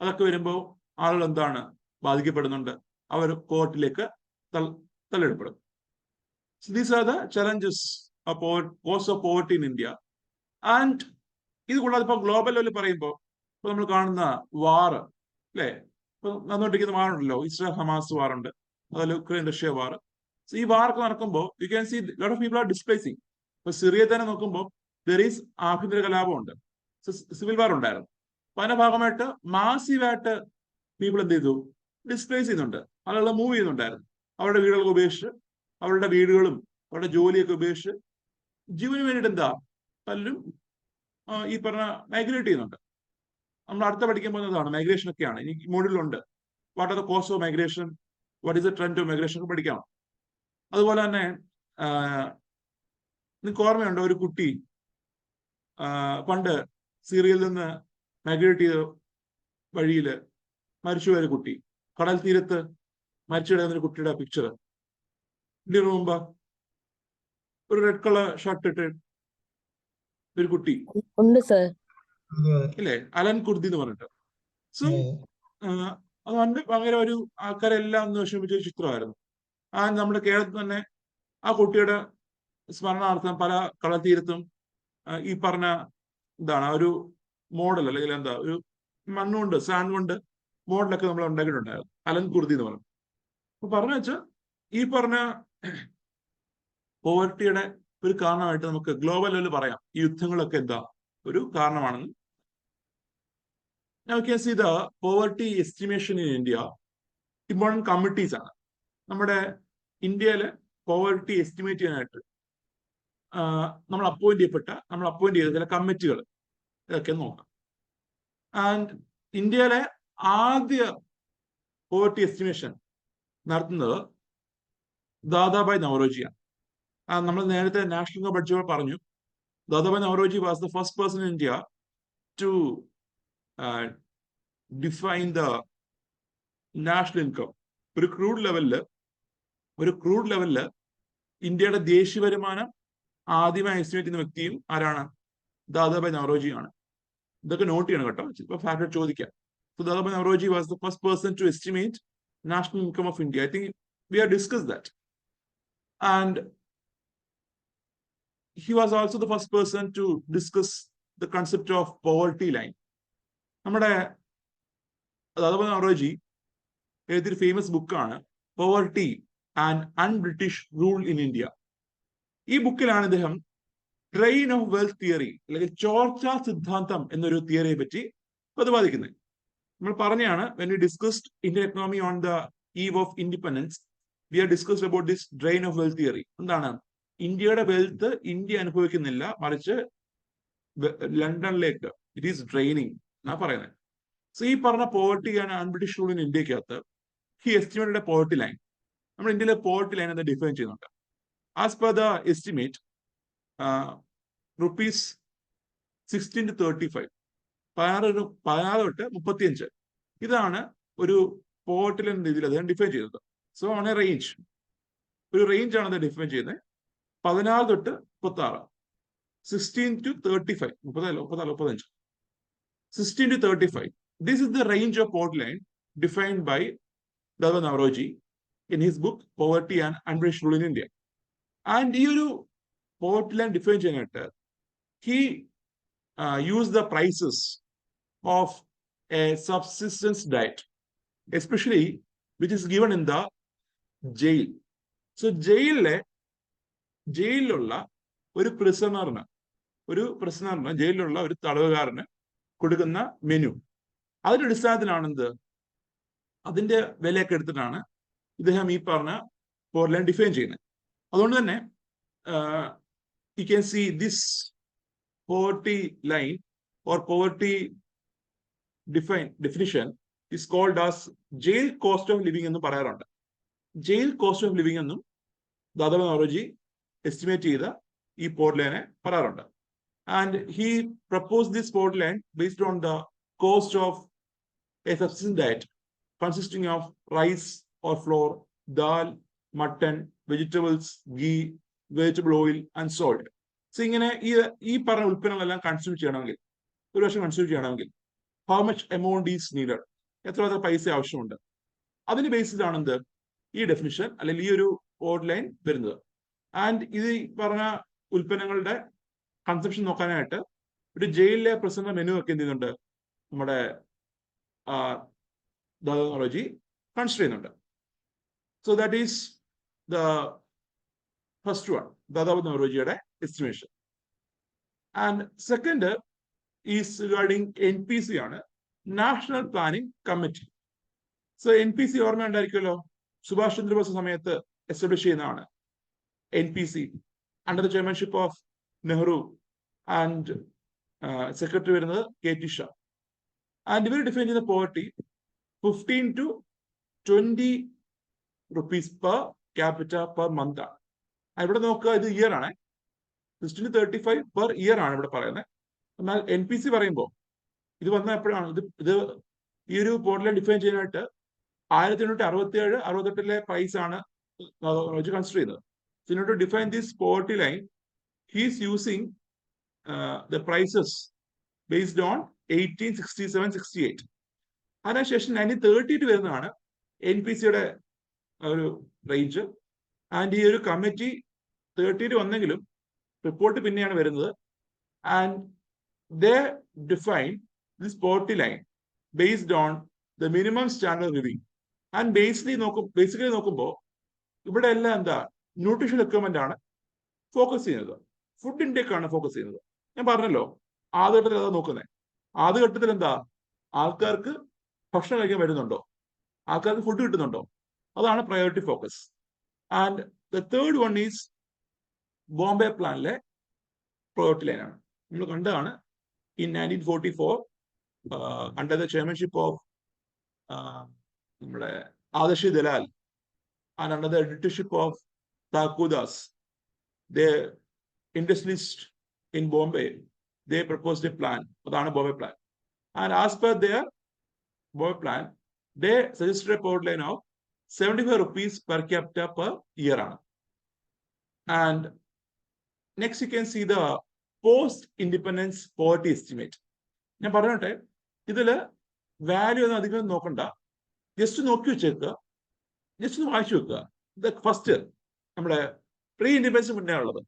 അതൊക്കെ വരുമ്പോൾ ആളുകൾ എന്താണ് ബാധിക്കപ്പെടുന്നുണ്ട്, അവർ പോവർട്ടിയിലേക്ക് തള്ളിയിടപ്പെടും. These are the challenges cause of poverty in India. And ഇത് കൂടാതെ ഇപ്പൊ ഗ്ലോബൽ ലെവലിൽ പറയുമ്പോൾ ഇപ്പൊ നമ്മൾ കാണുന്ന വാർ, അല്ലെ? ഇപ്പൊ നടന്നുകൊണ്ടിരിക്കുന്ന വാറുണ്ടല്ലോ, ഇസ്രായേൽ ഹമാസ് വാറുണ്ട്, അതുപോലെ യുക്രൈൻ റഷ്യ വാർ. ഈ വാറൊക്കെ നടക്കുമ്പോൾ U can C lot of people are displacing. ഇപ്പൊ സിറിയയിൽ തന്നെ നോക്കുമ്പോൾ ദർ ഈസ് ആഭ്യന്തര കലാപമുണ്ട്, സിവിൽ വാർ ഉണ്ടായിരുന്നു. അപ്പൊ അതിന്റെ ഭാഗമായിട്ട് മാസീവായിട്ട് പീപ്പിൾ എന്ത് ചെയ്തു, ഡിസ്പ്ലേസ് ചെയ്യുന്നുണ്ട്, ആളുകൾ മൂവ് ചെയ്യുന്നുണ്ടായിരുന്നു. അവരുടെ വീടുകളൊക്കെ ഉപേക്ഷിച്ച്, അവരുടെ വീടുകളും അവരുടെ ജോലിയൊക്കെ ഉപേക്ഷിച്ച് ജീവന് വേണ്ടിയിട്ട് എന്താ പലരും ഈ പറഞ്ഞ മൈഗ്രേറ്റ് ചെയ്യുന്നുണ്ട്. നമ്മൾ അടുത്ത പഠിക്കാൻ പോകുന്നതാണ് മൈഗ്രേഷൻ ഒക്കെയാണ്, ഇനി മോഡ്യൂളിലുണ്ട്. What are the cause of migration, what is the trend of migration ഒക്കെ പഠിക്കണം. അതുപോലെ തന്നെ നിങ്ങൾക്ക് ഓർമ്മയുണ്ടോ, ഒരു കുട്ടി പണ്ട് സിറിയയിൽ നിന്ന് മൈഗ്രേറ്റ് ചെയ്ത വഴിയിൽ മരിച്ചുപോയ കുട്ടി, കടൽ തീരത്ത് മരിച്ചു കിടക്കുന്ന ഒരു കുട്ടിയുടെ പിക്ചർ ഇതിനു മുമ്പ് ഒരു റെഡ് കളർ ഷർട്ട് ഇട്ട് ഒരു കുട്ടി ഉണ്ട് സർ. ഇല്ലേ, അലൻ കുർദി എന്ന് പറഞ്ഞിട്ട്. സോ അത് ഭയങ്കര ഒരു ആൾക്കാരെല്ലാം ഒന്ന് വിഷമിച്ച ഒരു ചിത്രമായിരുന്നു. നമ്മുടെ കേരളത്തിൽ തന്നെ ആ കുട്ടിയുടെ സ്മരണാർത്ഥം പല കടൽ തീരത്തും ഈ പറഞ്ഞ എന്താണ് ഒരു മോഡൽ അല്ലെങ്കിൽ എന്താ ഒരു മണ്ണുകൊണ്ട് സാൻഡ് കൊണ്ട് മോഡലൊക്കെ നമ്മൾ ഉണ്ടാക്കിയിട്ടുണ്ടായിരുന്നു, അലൻ കുർദി എന്ന് പറഞ്ഞു. അപ്പൊ പറഞ്ഞു വെച്ചാൽ ഈ പറഞ്ഞ പോവർട്ടിയുടെ ഒരു കാരണമായിട്ട് നമുക്ക് ഗ്ലോബൽ ലെവലിൽ പറയാം ഈ യുദ്ധങ്ങളൊക്കെ എന്താ ഒരു കാരണമാണെന്ന്. Now you can see the poverty estimation in India. Important committees ആണ് നമ്മുടെ ഇന്ത്യയിലെ പോവർട്ടി എസ്റ്റിമേറ്റ് ചെയ്യാനായിട്ട് നമ്മൾ അപ്പോയിന്റ് ചെയ്ത ചില കമ്മിറ്റികൾ ഇതൊക്കെ നോക്കാം. ആൻഡ് ഇന്ത്യയിലെ ആദ്യ പോവർട്ടി എസ്റ്റിമേഷൻ നടത്തുന്നത് ദാദാഭായ് നവറോജിയാണ്. നമ്മൾ നേരത്തെ നാഷണൽ ഇൻകം ബഡ്ജറ്റ് പറഞ്ഞു. Dadabhai Naoroji was the first person in India to define the national income. ഒരു ക്രൂഡ് ലെവലില് ഇന്ത്യയുടെ ദേശീയ വരുമാനം ആദ്യമായി എസ്റ്റിമേറ്റ് ചെയ്യുന്ന വ്യക്തിയും ആരാണ്? ദാദാഭായ് നവറോജിയാണ്. ഇതൊക്കെ നോട്ട് ചെയ്യണം കേട്ടോ, ഇപ്പൊ ഫാക്ടർ ചോദിക്കാം. So Dadabhai Naoroji was the first person to estimate national income of India. I think we have discussed that. And he was also the first person to discuss the concept of poverty line. നമ്മുടെ ദാദാഭായ് നവറോജി എഴുതിയൊരു ഫേമസ് ബുക്കാണ് poverty and un British rule in India. ഈ ബുക്കിലാണ് ഇദ്ദേഹം ഡ്രെയിൻ ഓഫ് വെൽത്ത് തിയറി അല്ലെങ്കിൽ ചോർച്ചാ സിദ്ധാന്തം എന്നൊരു തിയറിയെ പറ്റി പ്രതിപാദിക്കുന്നത്. നമ്മൾ പറഞ്ഞാണ് when we discussed Indian economy on the eve of independence, we have discussed about this drain of wealth theory. എന്താണ്? ഇന്ത്യയുടെ വെൽത്ത് ഇന്ത്യ അനുഭവിക്കുന്നില്ല, മറിച്ച് ലണ്ടനിലേക്ക് ഇറ്റ് ഈസ് ഡ്രെയിനിങ് എന്നാ പറയുന്നത്. സോ ഈ പറഞ്ഞ poverty and un British rule in ഇന്ത്യക്കകത്ത് he estimated a poverty line. നമ്മുടെ ഇന്ത്യയിലെ പോവർട്ടി ലൈൻ എന്ന് ഡിഫൈൻ ചെയ്യുന്നുണ്ട്. As per the estimate rupees 16 to 35, 16 തൊട്ട് 35, ഇതാണ് ഒരു പോവർട്ടി ലൈൻ രീതിയിൽ അദ്ദേഹം ഡിഫൈൻ ചെയ്തത്. സോ ഓൺ എ റേഞ്ച്, ഒരു റേഞ്ച് ആണ് അത് ഡിഫൈൻ ചെയ്യുന്നത്. 16 തൊട്ട് 36, 16 to 35, 35, 16 to 35. This is the range of poverty line defined by Dadabhai Naoroji in his book Poverty and Unbritish Rule in India. And ഈ ഒരു പോവർട്ടി ലൈൻ ഡിഫൈൻ ചെയ്യാനായിട്ട് he used the prices of a subsistence diet, especially which is given in the jail. So ജയിലിലുള്ള ഒരു പ്രിസണറിന് ജയിലിലുള്ള ഒരു തടവുകാരന് കൊടുക്കുന്ന മെനു, അതിന്റെ അടിസ്ഥാനത്തിലാണെന്ത് അതിന്റെ വിലയൊക്കെ എടുത്തിട്ടാണ് ഇദ്ദേഹം ഈ പറഞ്ഞ പോവർട്ടി ലൈൻ ഡിഫൈൻ ചെയ്യുന്നത്. അതുകൊണ്ട് തന്നെ you can see this poverty line or poverty definition is called as jail cost of living എന്ന് പറയാറുണ്ട്. ജയിൽ കോസ്റ്റ് ഓഫ് ലിവിംഗ് എന്നും ദാദാഭായ് നവറോജി എസ്റ്റിമേറ്റ് ചെയ്ത ഈ പോവർട്ടി ലൈനെ പറയാറുണ്ട്. And he propose this poverty line based on the cost of a subsistence diet consisting of rice or flour, dal, mutton, vegetables, ghee, vegetable oil and salt. So ഇങ്ങനെ ഈ പറഞ്ഞ ഉൽപ്പന്നങ്ങളെല്ലാം കൺസ്യൂം ചെയ്യണമെങ്കിൽ, ഒരു വർഷം കൺസ്യൂം ചെയ്യണമെങ്കിൽ how much amount is needed, എത്ര പൈസ ആവശ്യമുണ്ട്, അതിന് ബേസിലാണ് എന്ത് ഈ ഡെഫിനിഷൻ അല്ലെങ്കിൽ ഈ ഒരു പോവർട്ടി ലൈൻ വരുന്നത്. ആൻഡ് ഇത് പറഞ്ഞ ഉൽപ്പന്നങ്ങളുടെ കൺസംഷൻ നോക്കാനായിട്ട് ഒരു ജയിലിലെ പ്രസന്റ് മെനു ഒക്കെ എന്ത് ചെയ്യുന്നുണ്ട് നമ്മുടെ ദാദാഭായ് നവറോജി കൺസിഡർ ചെയ്യുന്നുണ്ട്. So that is the first one, Dadabhai നവറോജിയുടെ എസ്റ്റിമേഷൻ. And second is regarding NPC ആണ്, national planning committee. So NPC ഓർമ്മ ഉണ്ടായിരിക്കുമല്ലോ, സുഭാഷ് ചന്ദ്രബോസ് സമയത്ത് എസ്റ്റാബ്ലിഷ് ചെയ്യുന്നതാണ് NPC under the chairmanship of Nehru and secretary വരുന്നത് KT ഷാ. ആൻഡ് ഇവർ ഡിഫൈൻ ചെയ്യുന്ന poverty 15 to 20 rupees per capita per month ആണ്. ഇവിടെ നോക്കുക, ഇത് ഇയർ ആണ്, 16 to 35 per ഇയർ ആണ് ഇവിടെ പറയുന്നത്. എന്നാൽ NPC പറയുമ്പോൾ ഇത് വന്ന എപ്പോഴാണ്, ഇത് ഈ ഒരു പോർട്ടൽ ഡിഫൈൻ ചെയ്യാനായിട്ട് 1867-68 പ്രൈസ് ആണ് വെച്ച് കൺസിഡർ ചെയ്യുന്നത്. So in order to define this poverty line, he is using the prices based on 1867-68. അതിനുശേഷം 1930 വരുന്നതാണ് NPCയുടെ ഒരു റേഞ്ച്. ആൻഡ് ഈ ഒരു കമ്മിറ്റി 30 വന്നെങ്കിലും റിപ്പോർട്ട് പിന്നെയാണ് വരുന്നത്. And they define this poverty line based on the minimum standard living. And basically നോക്കുമ്പോൾ ഇവിടെ എല്ലാം എന്താ, ന്യൂട്രീഷൻ റിക്വയർമെന്റ് ആണ് ഫോക്കസ് ചെയ്യുന്നത്, ഫുഡ് ഇൻടേക്ക് ആണ് ഫോക്കസ് ചെയ്യുന്നത്. ഞാൻ പറഞ്ഞല്ലോ ആദ്യഘട്ടത്തിൽ അതാ നോക്കുന്നത്. ആദ്യഘട്ടത്തിൽ എന്താ, ആൾക്കാർക്ക് ഭക്ഷണം കഴിക്കാൻ വരുന്നുണ്ടോ, ആൾക്കാർക്ക് ഫുഡ് കിട്ടുന്നുണ്ടോ, അതാണ് priority focus. And the third one is Bombay പ്ലാനിലെ പ്രയോറിറ്റി ലൈനാണ്. നമ്മൾ കണ്ടതാണ് in 1944 under the chairmanship of Adarshi Dalal and under the editorship of Thakur Das, the industrialists in Bombay, they proposed a plan, Adana Bombay plan. And as per their Bombay plan, they suggested a poverty line of 75 rupees per capita per year. And next you can see the post independence poverty estimate. ഞാൻ പറഞ്ഞോട്ടെ, ഇതില് വാല്യൂ ഒന്നും അധികം നോക്കണ്ട, ജസ്റ്റ് നോക്കി വെച്ചേക്കുക, ജസ്റ്റ് ഒന്ന് വായിച്ചു വെക്കുക. ഇത് ഫസ്റ്റ് നമ്മുടെ പ്രീ ഇൻഡിപെൻഡൻസ് മുന്നേ ഉള്ളത്.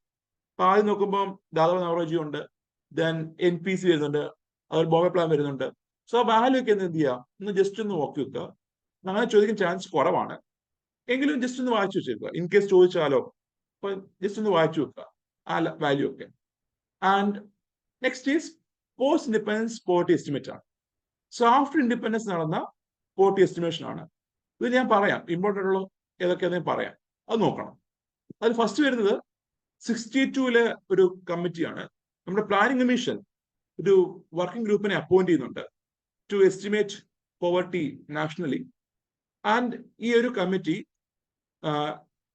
അപ്പൊ ആദ്യം നോക്കുമ്പോൾ ദാദാ നവറോജി ഉണ്ട്, ദെൻ NPC വരുന്നുണ്ട്, അതുപോലെ ബോംബെ പ്ലാൻ വരുന്നുണ്ട്. സോ വാല്യൂ ഒക്കെ എന്ത് ചെയ്യുക, ഒന്ന് ജസ്റ്റ് ഒന്ന് നോക്കി വെക്കുക. അങ്ങനെ ചോദിക്കാൻ ചാൻസ് കുറവാണ്, എങ്കിലും ജസ്റ്റ് ഒന്ന് വായിച്ചു വെച്ചേക്കുക. ഇൻ കേസ് ചോദിച്ചാലോ, അപ്പൊ ജസ്റ്റ് ഒന്ന് വായിച്ചു വെക്കുക ആ വാല്യൂ ഒക്കെ. And next is post-independence poverty estimate ആണ്. So after independence നടന്ന poverty estimation ആണ്. ഇത് ഞാൻ പറയാം, ഇമ്പോർട്ടൻ്റ് ഉള്ള ഏതൊക്കെയാണെന്ന് ഞാൻ പറയാം, അത് നോക്കണം. അതിൽ ഫസ്റ്റ് വരുന്നത് 62 ഒരു കമ്മിറ്റിയാണ്. നമ്മുടെ പ്ലാനിംഗ് കമ്മീഷൻ ഒരു വർക്കിംഗ് ഗ്രൂപ്പിനെ അപ്പോയിന്റ് ചെയ്യുന്നുണ്ട് to estimate poverty nationally. And ഈ ഒരു കമ്മിറ്റി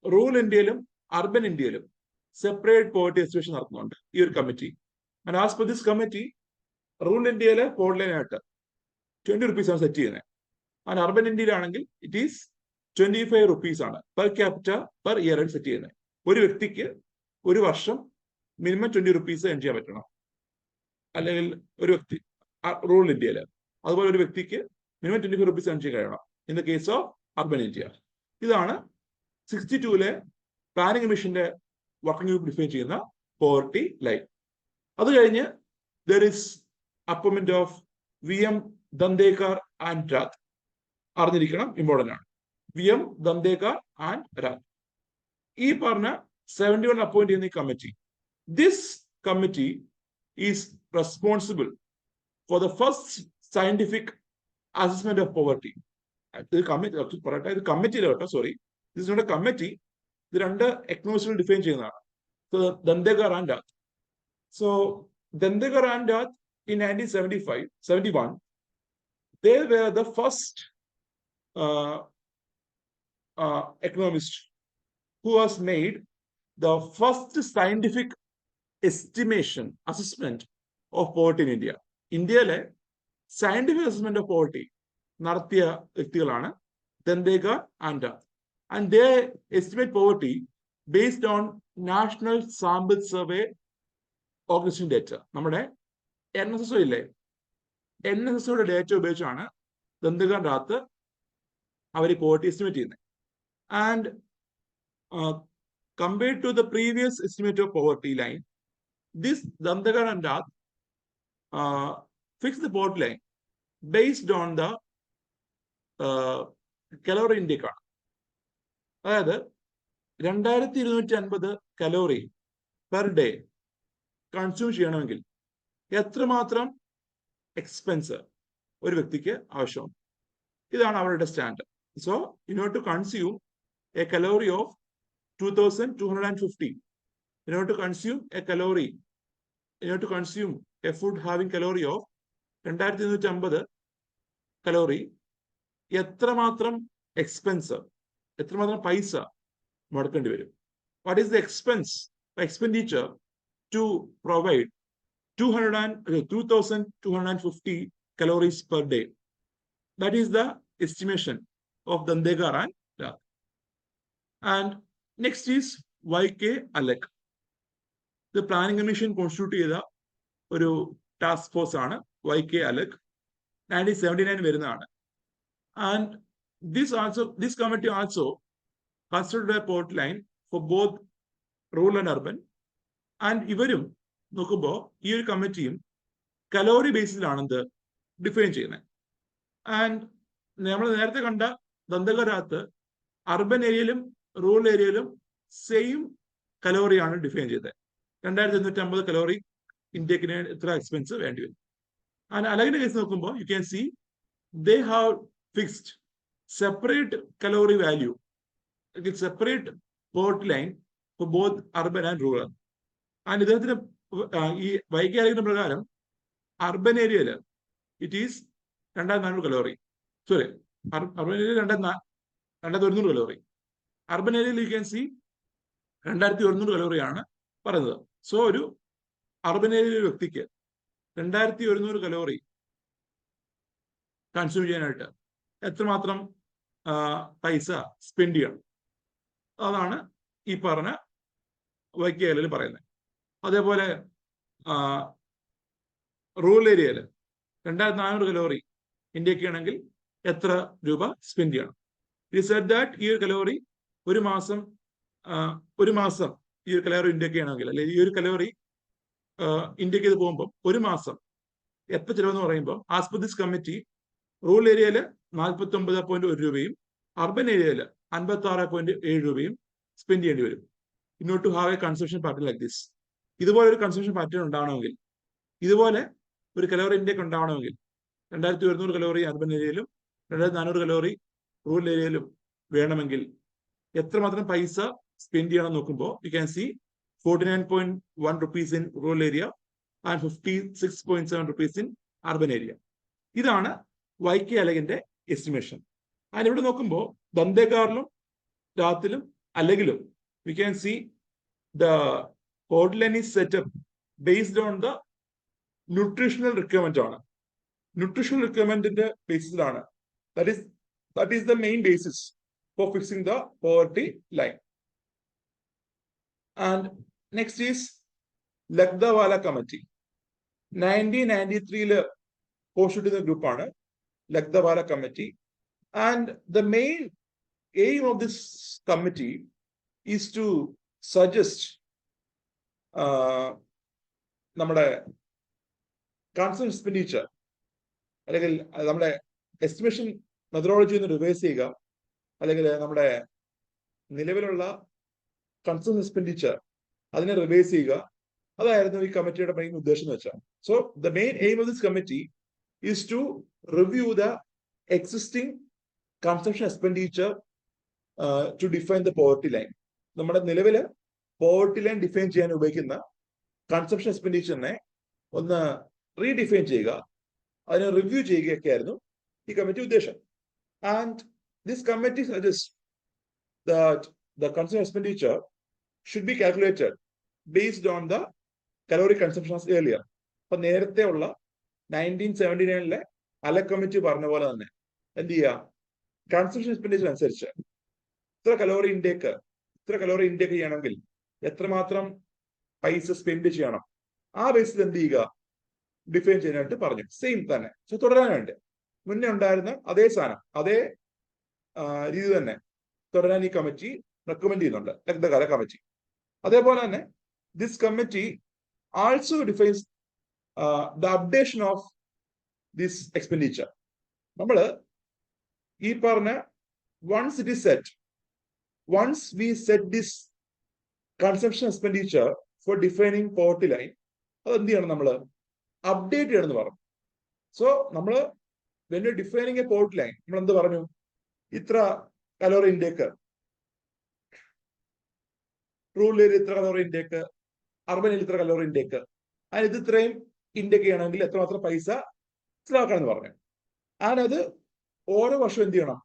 റൂറൽ ഇന്ത്യയിലും അർബൻ ഇന്ത്യയിലും സെപ്പറേറ്റ് പോവർട്ടി എസ്റ്റിമേഷൻ നടത്തുന്നുണ്ട് ഈ ഒരു committee. And as per this committee rural ഇന്ത്യയിലെ പോവർട്ടി ലൈൻ ആയിട്ട് 20 rupees ആണ് സെറ്റ് ചെയ്യുന്നത്. ആൻഡ് അർബൻ ഇന്ത്യയിലാണെങ്കിൽ ഇറ്റ് ഈസ് 25 rupees ആണ് പെർ ക്യാപിറ്റ പെർ ഇയർ ആയിട്ട് സെറ്റ് ചെയ്യുന്നത്. ഒരു വ്യക്തിക്ക് ഒരു വർഷം മിനിമം 20 rupees earn ചെയ്യാൻ പറ്റണം, അല്ലെങ്കിൽ ഒരു വ്യക്തി റൂറൽ ഇന്ത്യയിൽ. അതുപോലെ ഒരു വ്യക്തിക്ക് മിനിമം 25 rupees earn ചെയ്യാൻ കഴിയണം in the case of urban India. ഇതാണ് 62 പ്ലാനിംഗ് കമ്മീഷന്റെ വർക്കിംഗ് ഗ്രൂപ്പ് ഡിഫൈൻ ചെയ്യുന്ന പോവർട്ടി ലൈൻ. അത് കഴിഞ്ഞ് there is appointment of VM Dandekar and Rath. അറിഞ്ഞിരിക്കണം, ഇമ്പോർട്ടന്റ് ആണ്. VM ദന്തേക്കർ ആൻഡ് രാത് ഈ പറഞ്ഞ 71 അപ്പോയിന്റ് ചെയ്യുന്ന ഈ committee, this committee is responsible for the first scientific assessment of poverty. ഇത് കമ്മിറ്റി പറയട്ടെ, ഇത് കമ്മിറ്റിയിലെ കേട്ടോ, sorry, this not a committee. ഇത് രണ്ട് എക്കണോമിസ്റ്റുകൾ ഡിഫൈൻ ചെയ്യുന്നതാണ്. Dandekar and Rath. So Dandekar and Rath in 1971 they were the first economist who has made the first scientific estimation assessment of poverty in India. ഇന്ത്യയിലെ സയന്റിഫിക് അസസ്മെന്റ് ഓഫ് പോവർട്ടി നടത്തിയ വ്യക്തികളാണ് ദന്തേക്കർ and Raat. And they estimate poverty based on National Sample Survey Organization data. നമ്മുടെ NSSO ഇല്ലേ, NSSOയുടെ ഡേറ്റ ഉപയോഗിച്ചാണ് ദന്തേക്കർ രാത്ത് അവർ പോവർട്ടി എസ്റ്റിമേറ്റ് ചെയ്യുന്നത്. And compared to the previous estimate of poverty line, this Dandekar and Rath fix the poverty line based on the calorie intake ആണ്. അതായത് 2250 കലോറി പെർ ഡേ കൺസ്യൂം ചെയ്യണമെങ്കിൽ എത്രമാത്രം എക്സ്പെൻസ് ഒരു വ്യക്തിക്ക് ആവശ്യമാണ്. ഇതാണ് അവരുടെ standard. So in order to consume a calorie of 2250, in order to consume a calorie, in order to consume a food having calorie of 2250 calorie, എത്രമാത്രം എക്സ്പെൻസ്, എത്രമാത്രം പൈസ മുടക്കേണ്ടി വരും? What is the expenditure to provide 2250 calories per day? That is the estimation of Dandekar and Rath. And next is YK Alec. The Planning Commission constitute ചെയ്ത ഒരു ടാസ്ക് ഫോഴ്സ് ആണ് YK Alec. 1979 വരുന്നതാണ്. And this committee also considered a port line for both rural and urban. And ഇവരും നോക്കുമ്പോൾ ഈ ഒരു കമ്മിറ്റിയും കലോറി ബേസിലാണ് എന്ത് ഡിഫൈൻ ചെയ്യുന്നത്. ആൻഡ് നമ്മൾ നേരത്തെ കണ്ട ദന്തകരാത്ത് അർബൻ ഏരിയയിലും റൂറൽ ഏരിയയിലും സെയിം കലോറിയാണ് ഡിഫൈൻ ചെയ്തത്. 2250 കലോറി ഇന്ത്യക്കിന് ഇത്ര എക്സ്പെൻസ് വേണ്ടി വരും. ആൻഡ് അലകിന്റെ കേസ് നോക്കുമ്പോൾ U can C they have fixed separate calorie value, separate port line for both urban and rural. And ഇദ്ദേഹത്തിന് ഈ YK Alecന്റെ പ്രകാരം അർബൻ ഏരിയയിൽ it is 2400 calorie. Sorry, urban ഏരിയയിൽ 2100 കലോറി. അർബൻ ഏരിയയിൽ യു ക്യാൻ സി 2100 കലോറിയാണ് പറയുന്നത്. സോ ഒരു അർബൻ ഏരിയയിലെ വ്യക്തിക്ക് 2100 കലോറി കൺസ്യൂം ചെയ്യാനായിട്ട് എത്രമാത്രം പൈസ സ്പെൻഡ് ചെയ്യണം, അതാണ് ഈ പറഞ്ഞ YK Alec പറയുന്നത്. അതേപോലെ റൂറൽ ഏരിയയിൽ 2400 കലോറി ഇന്ത്യക്ക് ആണെങ്കിൽ എത്ര രൂപ സ്പെൻഡ് ചെയ്യണം. ഇറ്റ് സെഡ് ദാറ്റ് ഈ ഒരു കലോറി ഒരു മാസം ഈ ഒരു കലോറി ഇന്ത്യക്ക് ആണെങ്കിൽ, അല്ലെങ്കിൽ ഈ ഒരു കലോറി ഇന്ത്യക്ക് ഇത് പോകുമ്പോൾ ഒരു മാസം എത്ര ചിലവെന്ന് പറയുമ്പോൾ as per this committee rural ഏരിയയിൽ 49.1 രൂപയും അർബൻ ഏരിയയിൽ 56.7 രൂപയും സ്പെൻഡ് ചെയ്യേണ്ടി വരും in order to have a consumption pattern like this. ഇതുപോലെ ഒരു കൺസംഷൻ പാറ്റേൺ ഉണ്ടാവണമെങ്കിൽ, ഇതുപോലെ ഒരു കലോറി ഇന്ത്യക്ക് ഉണ്ടാവണമെങ്കിൽ 2200 കലോറി അർബൻ ഏരിയയിലും 2400 കലോറി റൂറൽ ഏരിയയിലും വേണമെങ്കിൽ എത്രമാത്രം പൈസ സ്പെൻഡ് ചെയ്യണം നോക്കുമ്പോൾ U can C 49.1 rupees in rural area and 56.7 rupees in urban area. ഇതാണ് YK Alecന്റെ എസ്റ്റിമേഷൻ. ആൻഡ് ഇവിടെ നോക്കുമ്പോൾ ദന്തേകാറിലും രാത്തിലും അലകിലും we can see the poverty line is set up based on the nutritional requirement ആണ്. ന്യൂട്രീഷണൽ റിക്വയർമെന്റിന്റെ ബേസിസിലാണ്. That is the main basis for fixing the poverty line. And next is Lakdawala committee. 1993 constitute ചെയ്ത ഗ്രൂപ്പാണ് Lakdawala committee. And the main aim of this committee is to suggest നമ്മുടെ കൺസേൺ എക്സ്പെൻഡിച്ചർ അല്ലെങ്കിൽ നമ്മുടെ എസ്റ്റിമേഷൻ മെത്തഡോളജി ഒന്ന് റിവൈസ് ചെയ്യുക, അല്ലെങ്കിൽ നമ്മുടെ നിലവിലുള്ള കൺസേൺ എക്സ്പെൻഡിച്ചർ അതിനെ റിവൈസ് ചെയ്യുക. അതായിരുന്നു ഈ കമ്മിറ്റിയുടെ മെയിൻ ഉദ്ദേശം എന്ന് വെച്ചാൽ. So the main aim of this committee is to review the existing consumption expenditure to define the poverty line. നമ്മുടെ നിലവില് പോവർട്ടി ലൈൻ ഡിഫൈൻ ചെയ്യാൻ ഉപയോഗിക്കുന്ന കൺസംഷൻ എക്സ്പെൻഡിച്ചറിനെ ഒന്ന് റീഡിഫൈൻ ചെയ്യുക, അതിനെ റിവ്യൂ ചെയ്യുകയൊക്കെ ആയിരുന്നു ഈ കമ്മിറ്റി ഉദ്ദേശം. And this committee suggest that the consumption expenditure should be calculated based on the calorie consumption as earlier. അപ്പൊ നേരത്തെ ഉള്ള 1979 അലക് കമ്മിറ്റി പറഞ്ഞ പോലെ തന്നെ എന്ത് ചെയ്യുക, കൺസംഷൻ എക്സ്പെൻഡിച്ചർ അനുസരിച്ച് ഇത്ര കലോറി ഇൻടേക്ക് ചെയ്യണമെങ്കിൽ എത്രമാത്രം പൈസ സ്പെൻഡ് ചെയ്യണം, ആ ബേസിൽ എന്ത് ചെയ്യുക, ഡിഫൈൻ ചെയ്യാനായിട്ട് പറഞ്ഞു. സെയിം തന്നെ. സോ തുടരാനായിട്ട് മുന്നേ ഉണ്ടായിരുന്ന അതേ സാധനം, അതേ രീതി തന്നെ തുടരാൻ ഈ കമ്മിറ്റി റെക്കമെൻഡ് ചെയ്യുന്നുണ്ട്, ലക്ദവാല കമ്മിറ്റി. അതേപോലെ തന്നെ this committee also defines the updation of this expenditure. നമ്മൾ ഈ പറഞ്ഞ once we set this consumption expenditure for defining poverty line, അത് എന്ത് ചെയ്യണം, നമ്മൾ അപ്ഡേറ്റ് ചെയ്യണമെന്ന് പറഞ്ഞു. സോ നമ്മൾ when you defining a poverty line നമ്മൾ എന്ത് പറഞ്ഞു, ഇത്ര കലോറി ഇൻടേക്ക് റൂറൽ ഏരിയ, ഇത്ര കലോറി ഇൻടേക്ക് അർബൻ ഏരിയ, ഇത്ര കലോറി ഇൻടേക്ക്, അതിന് ഇത് ഇത്രയും ഇൻടേക്ക് ചെയ്യണമെങ്കിൽ എത്രമാത്രം പൈസ ചിലവാക്കണമെന്ന് പറഞ്ഞു. ആൻഡ് അത് ഓരോ വർഷം എന്ത് ചെയ്യണം,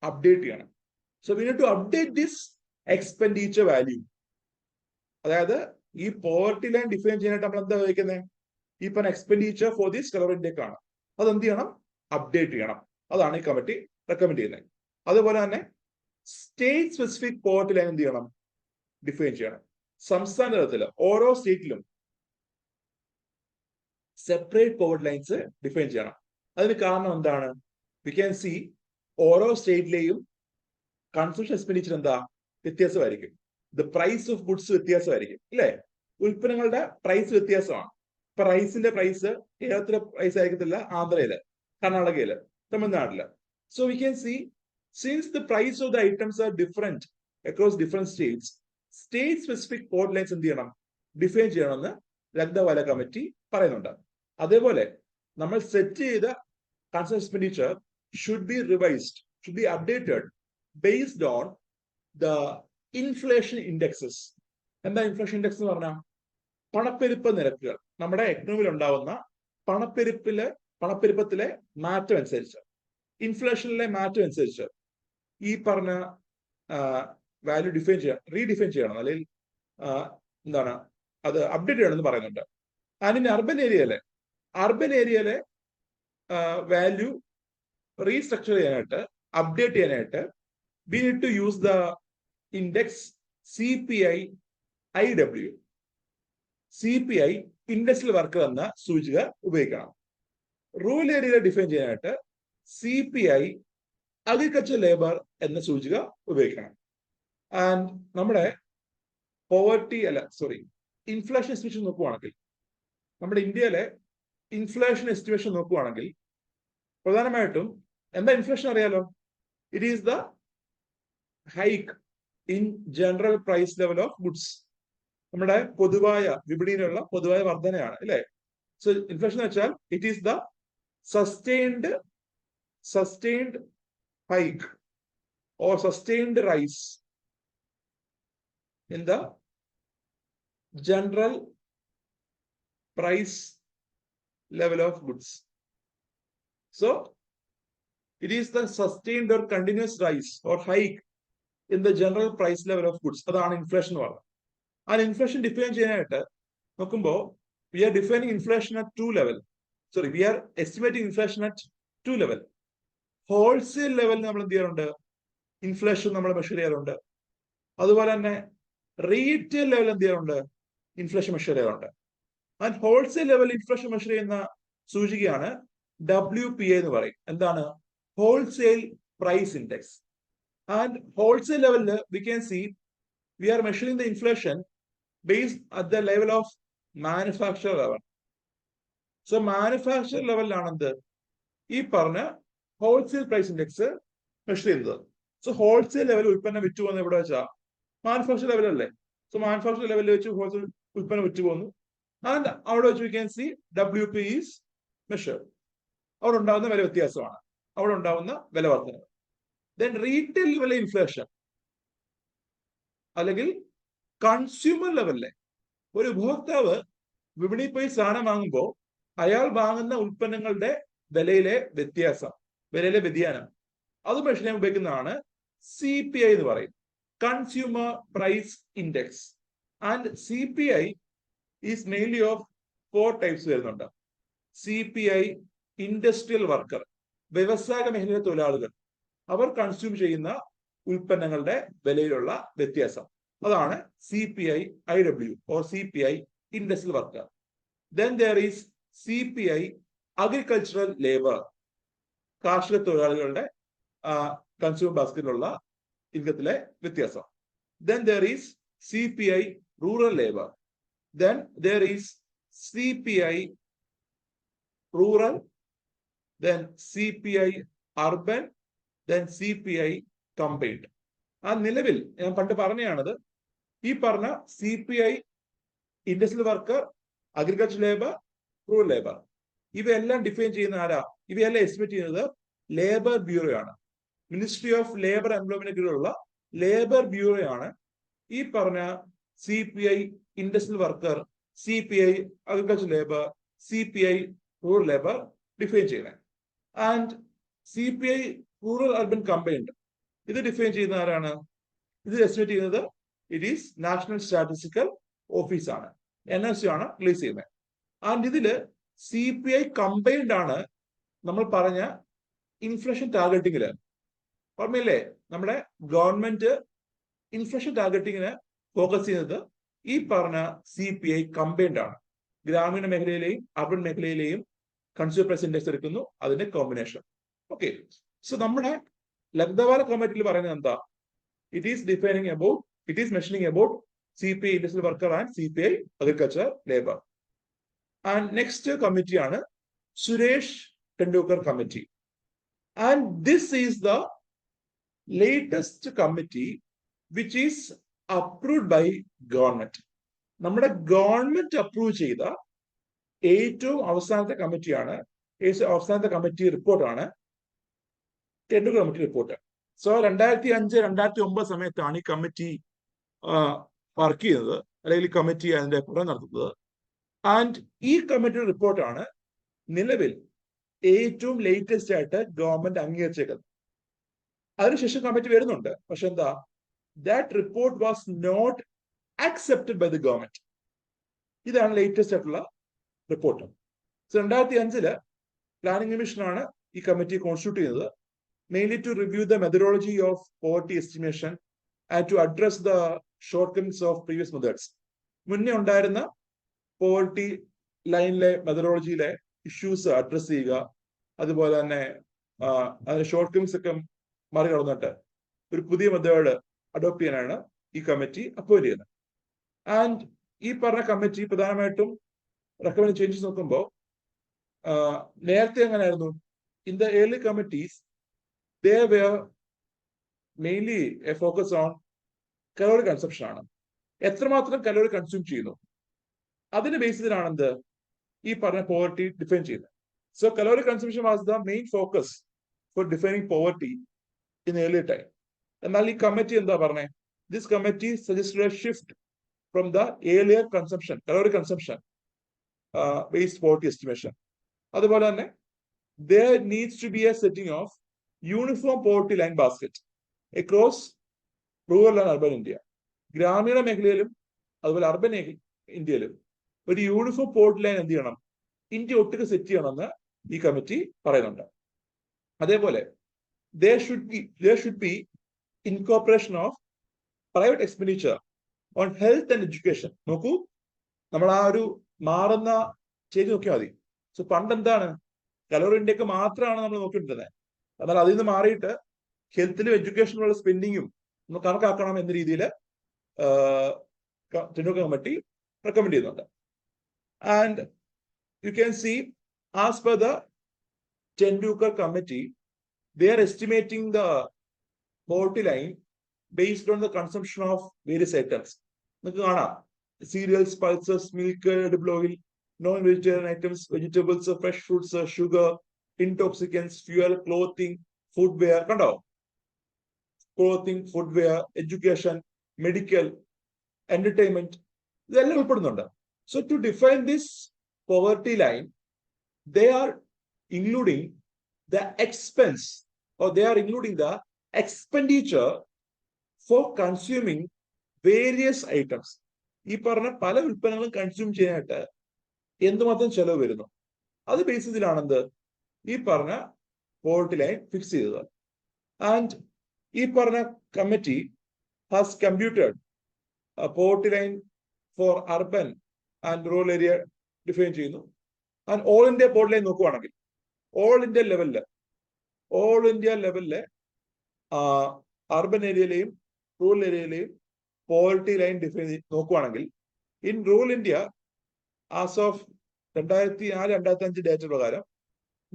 അപ്ഡേറ്റ് ചെയ്യണം. So we need to update this expenditure value. അതായത് ഈ പോവർട്ടി ലൈൻ ഡിഫൈൻ ചെയ്യാനായിട്ട് നമ്മൾ എന്താ ഉപയോഗിക്കുന്നത്, ഈ പറഞ്ഞ expenditure for this calorie intake ആണ്. അത് എന്ത് ചെയ്യണം, അപ്ഡേറ്റ് ചെയ്യണം. അതാണ് ഈ കമ്മിറ്റി റെക്കമെൻഡ് ചെയ്യുന്നത്. അതുപോലെ തന്നെ സ്റ്റേറ്റ് സ്പെസിഫിക് പോവർട്ടി ലൈൻ എന്ത് ചെയ്യണം? ഡിഫൈൻ ചെയ്യണം. സംസ്ഥാന തലത്തിൽ ഓരോ സ്റ്റേറ്റിലും സെപ്പറേറ്റ് പോവർട്ടി ലൈൻസ് ഡിഫൈൻ ചെയ്യണം. അതിന് കാരണം എന്താണ്? വി ക്യാൻ സി ഓരോ സ്റ്റേറ്റിലെയും കൺസംഷൻ എക്സ്പെൻഡിച്ചർ എന്താ വ്യത്യാസമായിരിക്കും. ദ പ്രൈസ് ഓഫ് ഗുഡ്സ് വ്യത്യാസമായിരിക്കും, അല്ലെ? ഉൽപ്പന്നങ്ങളുടെ പ്രൈസ് വ്യത്യാസമാണ്. ഇപ്പൊ റൈസിന്റെ പ്രൈസ് കേരളത്തിലെ പ്രൈസ് ആയിരിക്കത്തില്ല ആന്ധ്രയില്, കർണാടകയില്, തമിഴ്നാട്ടില്. So we can see since the price of the items are different across different states, state specific poverty lines എന്ത് ചെയ്യണം? ഡിഫൈൻ ചെയ്യണമെന്ന് ലഗ്നവാല കമ്മിറ്റി പറയുന്നുണ്ട്. അതേപോലെ നമ്മൾ സെറ്റ് ചെയ്ത consumption expenditure should be revised, should be updated based on the inflation indexes. എന്താ ഇൻഫ്ലേഷൻ ഇൻഡെക്സ് എന്ന് പറഞ്ഞാൽ? പണപ്പെരുപ്പ നിരക്കുകൾ. നമ്മുടെ എക്കണോമിയിൽ ഉണ്ടാവുന്ന പണപ്പെരുപ്പത്തിലെ മാറ്റം അനുസരിച്ച്, ഇൻഫ്ലേഷനിലെ മാറ്റം അനുസരിച്ച് ഈ പറഞ്ഞ വാല്യൂ ഡിഫൈൻ ചെയ്യണം, റീഡിഫൈൻ ചെയ്യണം, അല്ലെങ്കിൽ എന്താണ് അത് അപ്ഡേറ്റ് ചെയ്യണമെന്ന് പറയുന്നുണ്ട്. അതിന് അർബൻ ഏരിയയിലെ വാല്യൂ റീസ്ട്രക്ചർ ചെയ്യാനായിട്ട്, അപ്ഡേറ്റ് ചെയ്യാനായിട്ട് we need to use the index CPI-IW. CPI industrial worker എന്ന സൂചിക ഉപയോഗിക്കണം. റൂറൽ ഏരിയയിലെ ഡിഫൈൻ ചെയ്യാനായിട്ട് CPI അഗ്രികൾച്ചർ ലേബർ എന്ന സൂചിക ഉപയോഗിക്കണം. ആൻഡ് നമ്മുടെ ഇൻഫ്ലേഷൻ എസ്റ്റിമേഷൻ നോക്കുവാണെങ്കിൽ, നമ്മുടെ ഇന്ത്യയിലെ ഇൻഫ്ലേഷൻ എസ്റ്റിമേഷൻ നോക്കുവാണെങ്കിൽ പ്രധാനമായിട്ടും എന്താ ഇൻഫ്ലേഷൻ അറിയാലോ? It is the hike in general price level of goods. നമ്മുടെ പൊതുവായ വിപണിയിലുള്ള പൊതുവായ വർധനയാണ്, അല്ലെ? സോ ഇൻഫ്ലേഷൻ എന്ന് വെച്ചാൽ it is the sustained hike or sustained rise in the general price level of goods. So it is the sustained or continuous rise or hike in the general price level of goods. അതാണ് ഇൻഫ്ലേഷൻ എന്ന് പറയുന്നത്. ആ ഇൻഫ്ലേഷൻ ഡിഫൈൻ ചെയ്യാനായിട്ട് നോക്കുമ്പോൾ we are defining inflation at two level. We are estimating inflation at two level. Wholesale ലെവലിൽ നമ്മൾ എന്ത് ചെയ്യാറുണ്ട്? ഇൻഫ്ലേഷൻ നമ്മൾ മെഷർ ചെയ്യാറുണ്ട്. അതുപോലെ തന്നെ റീറ്റെയിൽ ലെവൽ എന്ത് ചെയ്യാറുണ്ട്? ഇൻഫ്ലേഷൻ മെഷർ ചെയ്യാറുണ്ട്. ആൻഡ് ഹോൾസെയിൽ ലെവലിൽ ഇൻഫ്ലേഷൻ മെഷർ ചെയ്യുന്ന സൂചികയാണ് WPI എന്ന് പറയും. എന്താണ്? Wholesale price index. And wholesale level, we can see we are measuring the inflation based at the level of manufacturer level. So manufacturer level ആണെന്ത് ഈ പറഞ്ഞ ഹോൾസെയിൽ പ്രൈസ് ഇൻഡെക്സ് മെഷർ ചെയ്യുന്നത്. സോ ഹോൾസെയിൽ ലെവൽ ഉൽപ്പന്നം വിറ്റു പോകുന്നത് എവിടെ വെച്ചാ? മാനുഫാക്ചർ ലെവൽ അല്ലേ? സോ മാനുഫാക്ചർ ലെവലിൽ വെച്ച് ഹോൾസെയിൽ ഉൽപ്പന്നം വിറ്റു പോകുന്നു. ആൻഡ് അവിടെ വെച്ച് we can see WPI is measured. അവിടെ ഉണ്ടാകുന്ന വില വ്യത്യാസമാണ്, അവിടെ ഉണ്ടാകുന്ന വില വർധന. Then retail level ഇൻഫ്ലേഷൻ അല്ലെങ്കിൽ കൺസ്യൂമർ ലെവലിലെ ഒരു ഉപഭോക്താവ് വിപണിയിൽ പോയി സാധനം വാങ്ങുമ്പോൾ അയാൾ വാങ്ങുന്ന ഉൽപ്പന്നങ്ങളുടെ വിലയിലെ വ്യതിയാനം, അത് മെഷർ ചെയ്യാൻ ഉപയോഗിക്കുന്നതാണ് CPI എന്ന് പറയും, consumer price index. And CPI is mainly of 4 types വരുന്നുണ്ട്. CPI ഇൻഡസ്ട്രിയൽ വർക്കർ, വ്യവസായ മേഖലയിലെ തൊഴിലാളികൾ, അവർ കൺസ്യൂം ചെയ്യുന്ന ഉൽപ്പന്നങ്ങളുടെ വിലയിലുള്ള വ്യത്യാസം, അതാണ് CPI-IW or CPI industrial worker. Then there is CPI agricultural labour, കാർഷിക തൊഴിലാളികളുടെ കൺസ്യൂമർ ബാസ്കറ്റിലുള്ള ഇൻകത്തിലെ വ്യത്യാസം. Then there is CPI rural labor. Then there is CPI rural, then CPI urban, then CPI combined. ആ നിലവിൽ ഞാൻ പണ്ട് പറഞ്ഞാണത്, ഈ പറഞ്ഞ CPI industrial worker, agriculture labour, rural labour, ഇവയെല്ലാം ഡിഫൈൻ ചെയ്യുന്ന ആരാ? ഇവയെല്ലാം എസ്റ്റിമേറ്റ് ചെയ്യുന്നത് ലേബർ ബ്യൂറോ ആണ്. മിനിസ്ട്രി ഓഫ് ലേബർ എംപ്ലോയ്മെന്റ് കീഴിലുള്ള ലേബർ ബ്യൂറോ ആണ് ഈ പറഞ്ഞ CPI industrial worker, CPI agriculture labour, CPI rural labour define ചെയ്യുന്നത്. And CPI rural urban combined, ഇത് ഡിഫൈൻ ചെയ്യുന്ന ആരാണ്? ഇത് എസ്റ്റിമേറ്റ് ചെയ്യുന്നത് it is national statistical office ആണ്, NSC ആണ് റിലീസ് ചെയ്യുന്നത്. ആൻഡ് ഇതില് CPI കമ്പൈൻഡ് ആണ് നമ്മൾ പറഞ്ഞ ഇൻഫ്ലേഷൻ ടാർഗറ്റിങ്ങില് ഓർമ്മയില്ലേ, നമ്മുടെ ഗവൺമെന്റ് ഇൻഫ്ലേഷൻ ടാർഗറ്റിങ്ങിന് ഫോക്കസ് ചെയ്യുന്നത് ഈ പറഞ്ഞ CPI കമ്പൈൻഡ് ആണ്. ഗ്രാമീണ മേഖലയിലെയും അർബൻ മേഖലയിലെയും കൺസ്യൂമർ പ്രൈസ് ഇൻഡെക്സ് എടുക്കുന്നു, അതിന്റെ കോമ്പിനേഷൻ. ഓക്കെ, സോ നമ്മുടെ ലഗ്ദവാല കമ്മിറ്റിയിൽ പറയുന്നത് എന്താ? It is mentioning about CPI industrial worker and CPI agriculture labour. And next കമ്മിറ്റിയാണ് Suresh Tendulkar committee. And this is the latest committee which is approved by government. നമ്മുടെ ഗവൺമെന്റ് അപ്രൂവ് ചെയ്ത ഏറ്റവും അവസാനത്തെ കമ്മിറ്റിയാണ്, അവസാനത്തെ കമ്മിറ്റി റിപ്പോർട്ടാണ് ടെണ്ടുൽക്കർ കമ്മിറ്റി റിപ്പോർട്ട്. സോ 2005-2009 സമയത്താണ് ഈ കമ്മിറ്റി വർക്ക് ചെയ്യുന്നത്, അല്ലെങ്കിൽ കമ്മിറ്റി അതിന്റെ പഠനം നടത്തുന്നത്. ആൻഡ് ഈ കമ്മിറ്റിയുടെ റിപ്പോർട്ടാണ് നിലവിൽ ഏറ്റവും ലേറ്റസ്റ്റ് ആയിട്ട് ഗവൺമെന്റ് അംഗീകരിച്ചേക്കുന്നത്. അതിനുശേഷം കമ്മിറ്റി വരുന്നുണ്ട്, പക്ഷെ എന്താ, that report was not accepted by the government. ഇതാണ് ലേറ്റസ്റ്റ് ആയിട്ടുള്ള റിപ്പോർട്ട്. 2005 പ്ലാനിംഗ് കമ്മീഷനാണ് ഈ കമ്മിറ്റി കോൺസ്റ്റിറ്റ്യൂട്ട് ചെയ്യുന്നത്, mainly to review the methodology of poverty estimation and to address the shortcomings of previous methods. മുന്നേ ഉണ്ടായിരുന്ന പോവർട്ടി ലൈനിലെ മെത്തഡോളജിയിലെ ഇഷ്യൂസ് അഡ്രസ് ചെയ്യുക, അതുപോലെ തന്നെ അതിന്റെ ഷോർട്ട് കമ്മിങ്സ് ഒക്കെ മറികടന്നിട്ട് ഒരു പുതിയ മെത്തേഡ് അഡോപ്റ്റ് ചെയ്യാനാണ് ഈ കമ്മിറ്റി അപ്പോയിന്റ് ചെയ്യുന്നത്. ആൻഡ് ഈ പറഞ്ഞ കമ്മിറ്റി പ്രധാനമായിട്ടും റെക്കമെൻഡ് ചേഞ്ചസ് നോക്കുമ്പോൾ നേരത്തെ എങ്ങനെയായിരുന്നു, in the early committees they were mainly A focus on calorie consumption ആണ്. എത്രമാത്രം കലോറി കൺസ്യൂം ചെയ്യുന്നു അതിന്റെ ബേസിസിലാണ് എന്ത് ഈ പറഞ്ഞ പോവർട്ടി ഡിഫൈൻ ചെയ്യുന്നത്. So calorie consumption was the main focus four defining poverty in early time. എന്നാൽ ഈ കമ്മിറ്റി എന്താ പറഞ്ഞേ? This committee suggested a shift from the earlier consumption, calorie consumption based poverty estimation. അതുപോലെ തന്നെ there needs to be a setting of uniform poverty line basket across rural and urban India. ഗ്രാമീണ മേഖലയിലും അതുപോലെ അർബൻ ഇന്ത്യയിലും ഒരു യൂണിഫോം പോവർട്ടി ലൈൻ എന്ത് ചെയ്യണം, ഇന്ത്യ ഒട്ടുക്ക് സെറ്റ് ചെയ്യണമെന്ന് ഈ കമ്മിറ്റി പറയുന്നുണ്ട്. അതേപോലെ there should be incorporation of private expenditure on health and education. നോക്കൂ, നമ്മൾ ആ ഒരു മാറുന്ന ചെയ്ത് നോക്കിയാൽ മതി. സോ പണ്ട് എന്താണ്, കലോറി ഇൻടേക്ക് മാത്രമാണ് നമ്മൾ നോക്കിയിരുന്നത്. എന്നാൽ അതിൽ നിന്ന് മാറിയിട്ട് ഹെൽത്തിലും എഡ്യൂക്കേഷനിലുള്ള സ്പെൻഡിങ്ങും നമ്മൾ കണക്കാക്കണം എന്ന രീതിയിൽ ടെണ്ടുൽക്കർ കമ്മിറ്റി റെക്കമെൻഡ് ചെയ്യുന്നുണ്ട്. And you can C as per the Tendulkar committee, they are estimating the poverty line based on the consumption of various items. നിങ്ങൾക്ക് കാണാം, cereals, pulses, milk, edible oil, non-vegetarian items, vegetables, fresh fruits, sugar, intoxicants, fuel, clothing, footwear. കണ്ടോ? Clothing, footwear, education, medical, entertainment, ഇതെല്ലാം ഉൾപ്പെടുന്നുണ്ട്. So to define this poverty line, they are including the expense, or they are including the expenditure for consuming various items. ഈ പറഞ്ഞ പല ഉൽപ്പന്നങ്ങളും കൺസ്യൂം ചെയ്യാനായിട്ട് എന്തുമാത്രം ചെലവ് വരുന്നു, അത് ബേസിസിലാണെന്ത് ഈ പറഞ്ഞ പോവർട്ടി ലൈൻ ഫിക്സ് ചെയ്തത്. ആൻഡ് ഈ പറഞ്ഞ committee has computed poverty line for urban and rural area define ചെയ്യുന്നു. And all India poverty line നോക്കുവാണെങ്കിൽ ഓൾ ഇന്ത്യ ലെവലില് അർബൻ ഏരിയയിലെയും റൂറൽ ഏരിയയിലെയും പോവർട്ടി ലൈൻ ഡിഫൈൻ നോക്കുവാണെങ്കിൽ, in rural India as of 2004-2005 data പ്രകാരം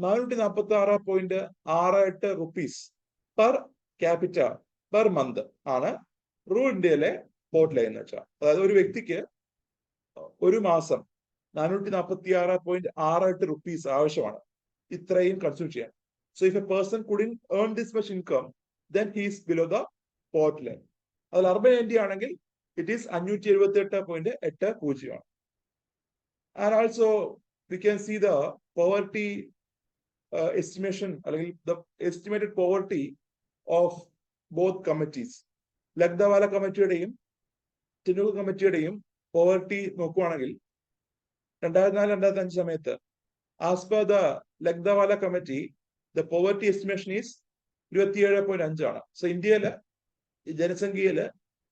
446.68 rupees per capita per month ആണ് റൂറൽ ഇന്ത്യയിലെ പോവർട്ടി ലൈൻ എന്ന് വെച്ചാൽ. അതായത് ഒരു വ്യക്തിക്ക് ഒരു മാസം 446.68 റുപ്പീസ് ആവശ്യമാണ് ഇത്രയും കൺസ്യൂം ചെയ്യാൻ. So if a person couldn't earn this much income, then he is below the poverty line. അതിൽ അർബൻ ഇന്ത്യ ആണെങ്കിൽ it is 578.80 ആണ്. And also we can see the poverty estimation, അല്ലെങ്കിൽ the estimated poverty of both committees. Lakdawala കമ്മിറ്റിയുടെയും ടെണ്ടുൽക്കർ കമ്മിറ്റിയുടെയും പോവർട്ടി നോക്കുവാണെങ്കിൽ 2004-2005 സമയത്ത്, as per the Lagdawala committee, the poverty estimation is 27.5 ആണ്. സോ ഇന്ത്യയില് ജനസംഖ്യയില്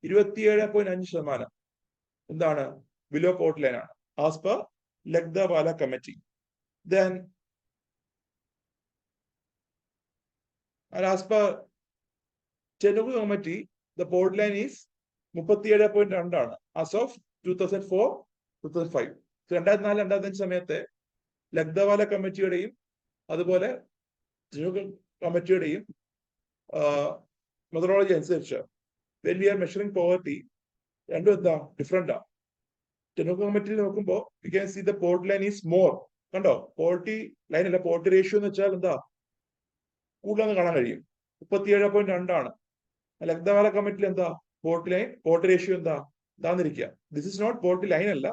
27.5% എന്താണ് ബിലോ പോവർട്ടി ലൈൻ ആണ്, as per Lakdawala committee. Then as per ചെനുക് committee the poverty line is 37.2 ആണ് ആസ് ഓഫ് 2004-2005. 2004-2005 സമയത്തെ ലഗ്ദവാല കമ്മിറ്റിയുടെയും അതുപോലെ ചെനുക് കമ്മിറ്റിയുടെയും മെത്തഡോളജി അനുസരിച്ച് when we are measuring poverty, രണ്ടും എന്താ ഡിഫറെന്റ് ആണ്. ചെനുക് കമ്മിറ്റിയിൽ നോക്കുമ്പോൾ U can see the poverty line is more. കണ്ടോ, പോവർട്ടി ലൈൻ അല്ല, പോവർട്ടി റേഷ്യോ എന്ന് വെച്ചാൽ എന്താ കൂടുതലെന്ന് കാണാൻ കഴിയും. 37.2 ആണ്. ലഗ്ദവാല കമ്മിറ്റിയിൽ എന്താ പോവർട്ടി ലൈൻ, പോവർട്ടി റേഷ്യോ എന്താ ഇതാന്നിരിക്കുക. This is not poverty line അല്ല,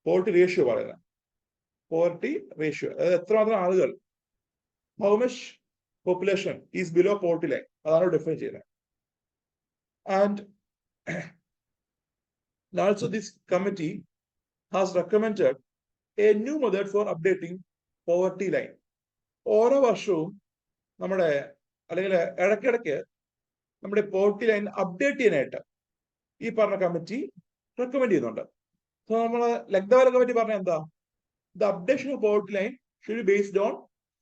പോവർട്ടി റേഷ്യോ പറയുന്നത്. പോവർട്ടി റേഷ്യോ അതായത് എത്രമാത്രം ആളുകൾ, how much population is below poverty line, അതാണ് ഡിഫൈൻ ചെയ്യുന്നത്. And also this committee has recommended a new method for updating poverty line. ഓരോ വർഷവും നമ്മുടെ അല്ലെങ്കിൽ ഇടയ്ക്കിടയ്ക്ക് നമ്മുടെ പോവർട്ടി ലൈൻ അപ്ഡേറ്റ് ചെയ്യാനായിട്ട് ഈ പറഞ്ഞ കമ്മിറ്റി റെക്കമെൻഡ് ചെയ്യുന്നുണ്ട്. സോ നമ്മള് ലഗ്ദവാല കമ്മിറ്റി പറഞ്ഞ എന്താ, the updation of poverty line should be based on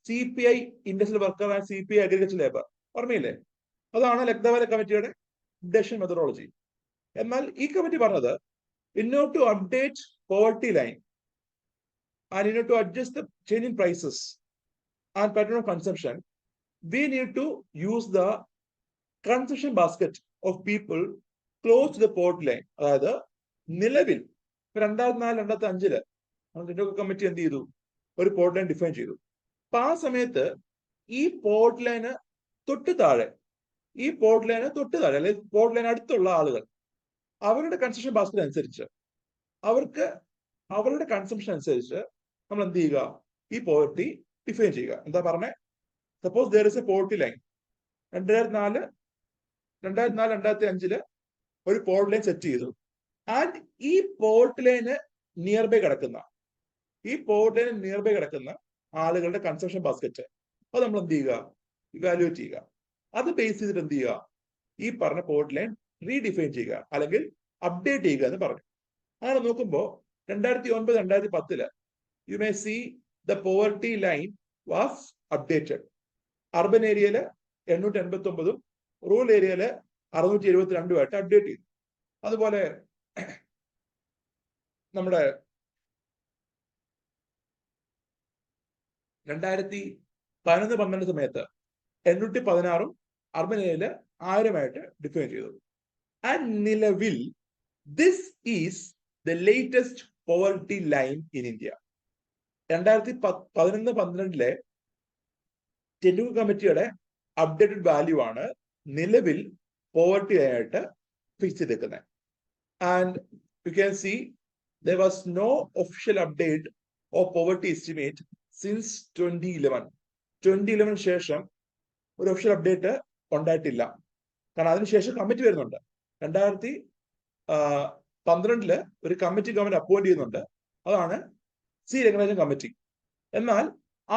CPI industrial worker and CPI agriculture labour. ഓർമ്മയില്ലേ, അതാണ് ലഗ്ദവാല കമ്മിറ്റിയുടെ അപ്ഡേഷൻ മെത്തഡോളജി. എന്നാൽ ഈ കമ്മിറ്റി പറഞ്ഞത് in order to update poverty line and in order to adjust the change in prices and pattern of consumption, we need to use the consumption basket of people close to the poverty line. അതായത് നിലവിൽ 2004-2005 കമ്മിറ്റി എന്ത് ചെയ്തു, ഒരു പോവർട്ടി ലൈൻ ഡിഫൈൻ ചെയ്തു. അപ്പൊ ആ സമയത്ത് ഈ പോവർട്ടി ലൈന് തൊട്ട് താഴെ അല്ലെങ്കിൽ പോവർട്ടി ലൈൻ അടുത്തുള്ള ആളുകൾ അവരുടെ കൺസംഷൻ ബാസ്ക്കറ്റ് അനുസരിച്ച് അവരുടെ കൺസംഷൻ അനുസരിച്ച് നമ്മൾ എന്ത് ചെയ്യുക, ഈ പോവർട്ടി ഡിഫൈൻ ചെയ്യുക. എന്താ പറഞ്ഞേ, suppose there is A poverty line 2004-2005 ഒരു പോവർട്ടി ലൈൻ സെറ്റ് ചെയ്തു. ആൻഡ് ഈ പോവർട്ടി ലൈന് നിയർ ബൈ കിടക്കുന്ന ആളുകളുടെ കൺസംഷൻ ബാസ്ക്കറ്റ് അത് നമ്മൾ എന്ത് ചെയ്യുക, ഇവാലുവേറ്റ് ചെയ്യുക. അത് ബേസ് ചെയ്തിട്ട് എന്ത് ചെയ്യുക, ഈ പറഞ്ഞ പോവർട്ടി ലൈൻ റീഡിഫൈൻ ചെയ്യുക അല്ലെങ്കിൽ അപ്ഡേറ്റ് ചെയ്യുക എന്ന് പറഞ്ഞു. അങ്ങനെ നോക്കുമ്പോൾ 2009-2010 you may see the poverty line was updated. Urban ഏരിയയില് 889 റൂറൽ ഏരിയയില് 672 ആയിട്ട് അപ്ഡേറ്റ് ചെയ്തു. അതുപോലെ നമ്മുടെ 2011-12 സമയത്ത് 816 അർബൻ ഏരിയയില് 1000 ആയിട്ട് ഡിഫൈൻ ചെയ്തു. ആൻഡ് നിലവിൽ this is the latest poverty line in India. 2011-12 ചെനുക് കമ്മിറ്റിയുടെ അപ്ഡേറ്റഡ് വാല്യൂ ആണ് നിലവിൽ പോവർട്ടി ആയിട്ട് ഫിക്സ് ചെയ്തേക്കുന്നത്. And you can see there was no official update of poverty estimate since 2011 ശേഷം ഒരു ഒഫീഷ്യൽ അപ്ഡേറ്റ് ഉണ്ടായിട്ടില്ല. കാരണം അതിനുശേഷം കമ്മിറ്റി വരുന്നുണ്ട്. 2012 ഒരു കമ്മിറ്റി ഗവൺമെന്റ് അപ്പോയിന്റ് ചെയ്യുന്നുണ്ട്, അതാണ് സി രംഗരാജൻ കമ്മിറ്റി. എന്നാൽ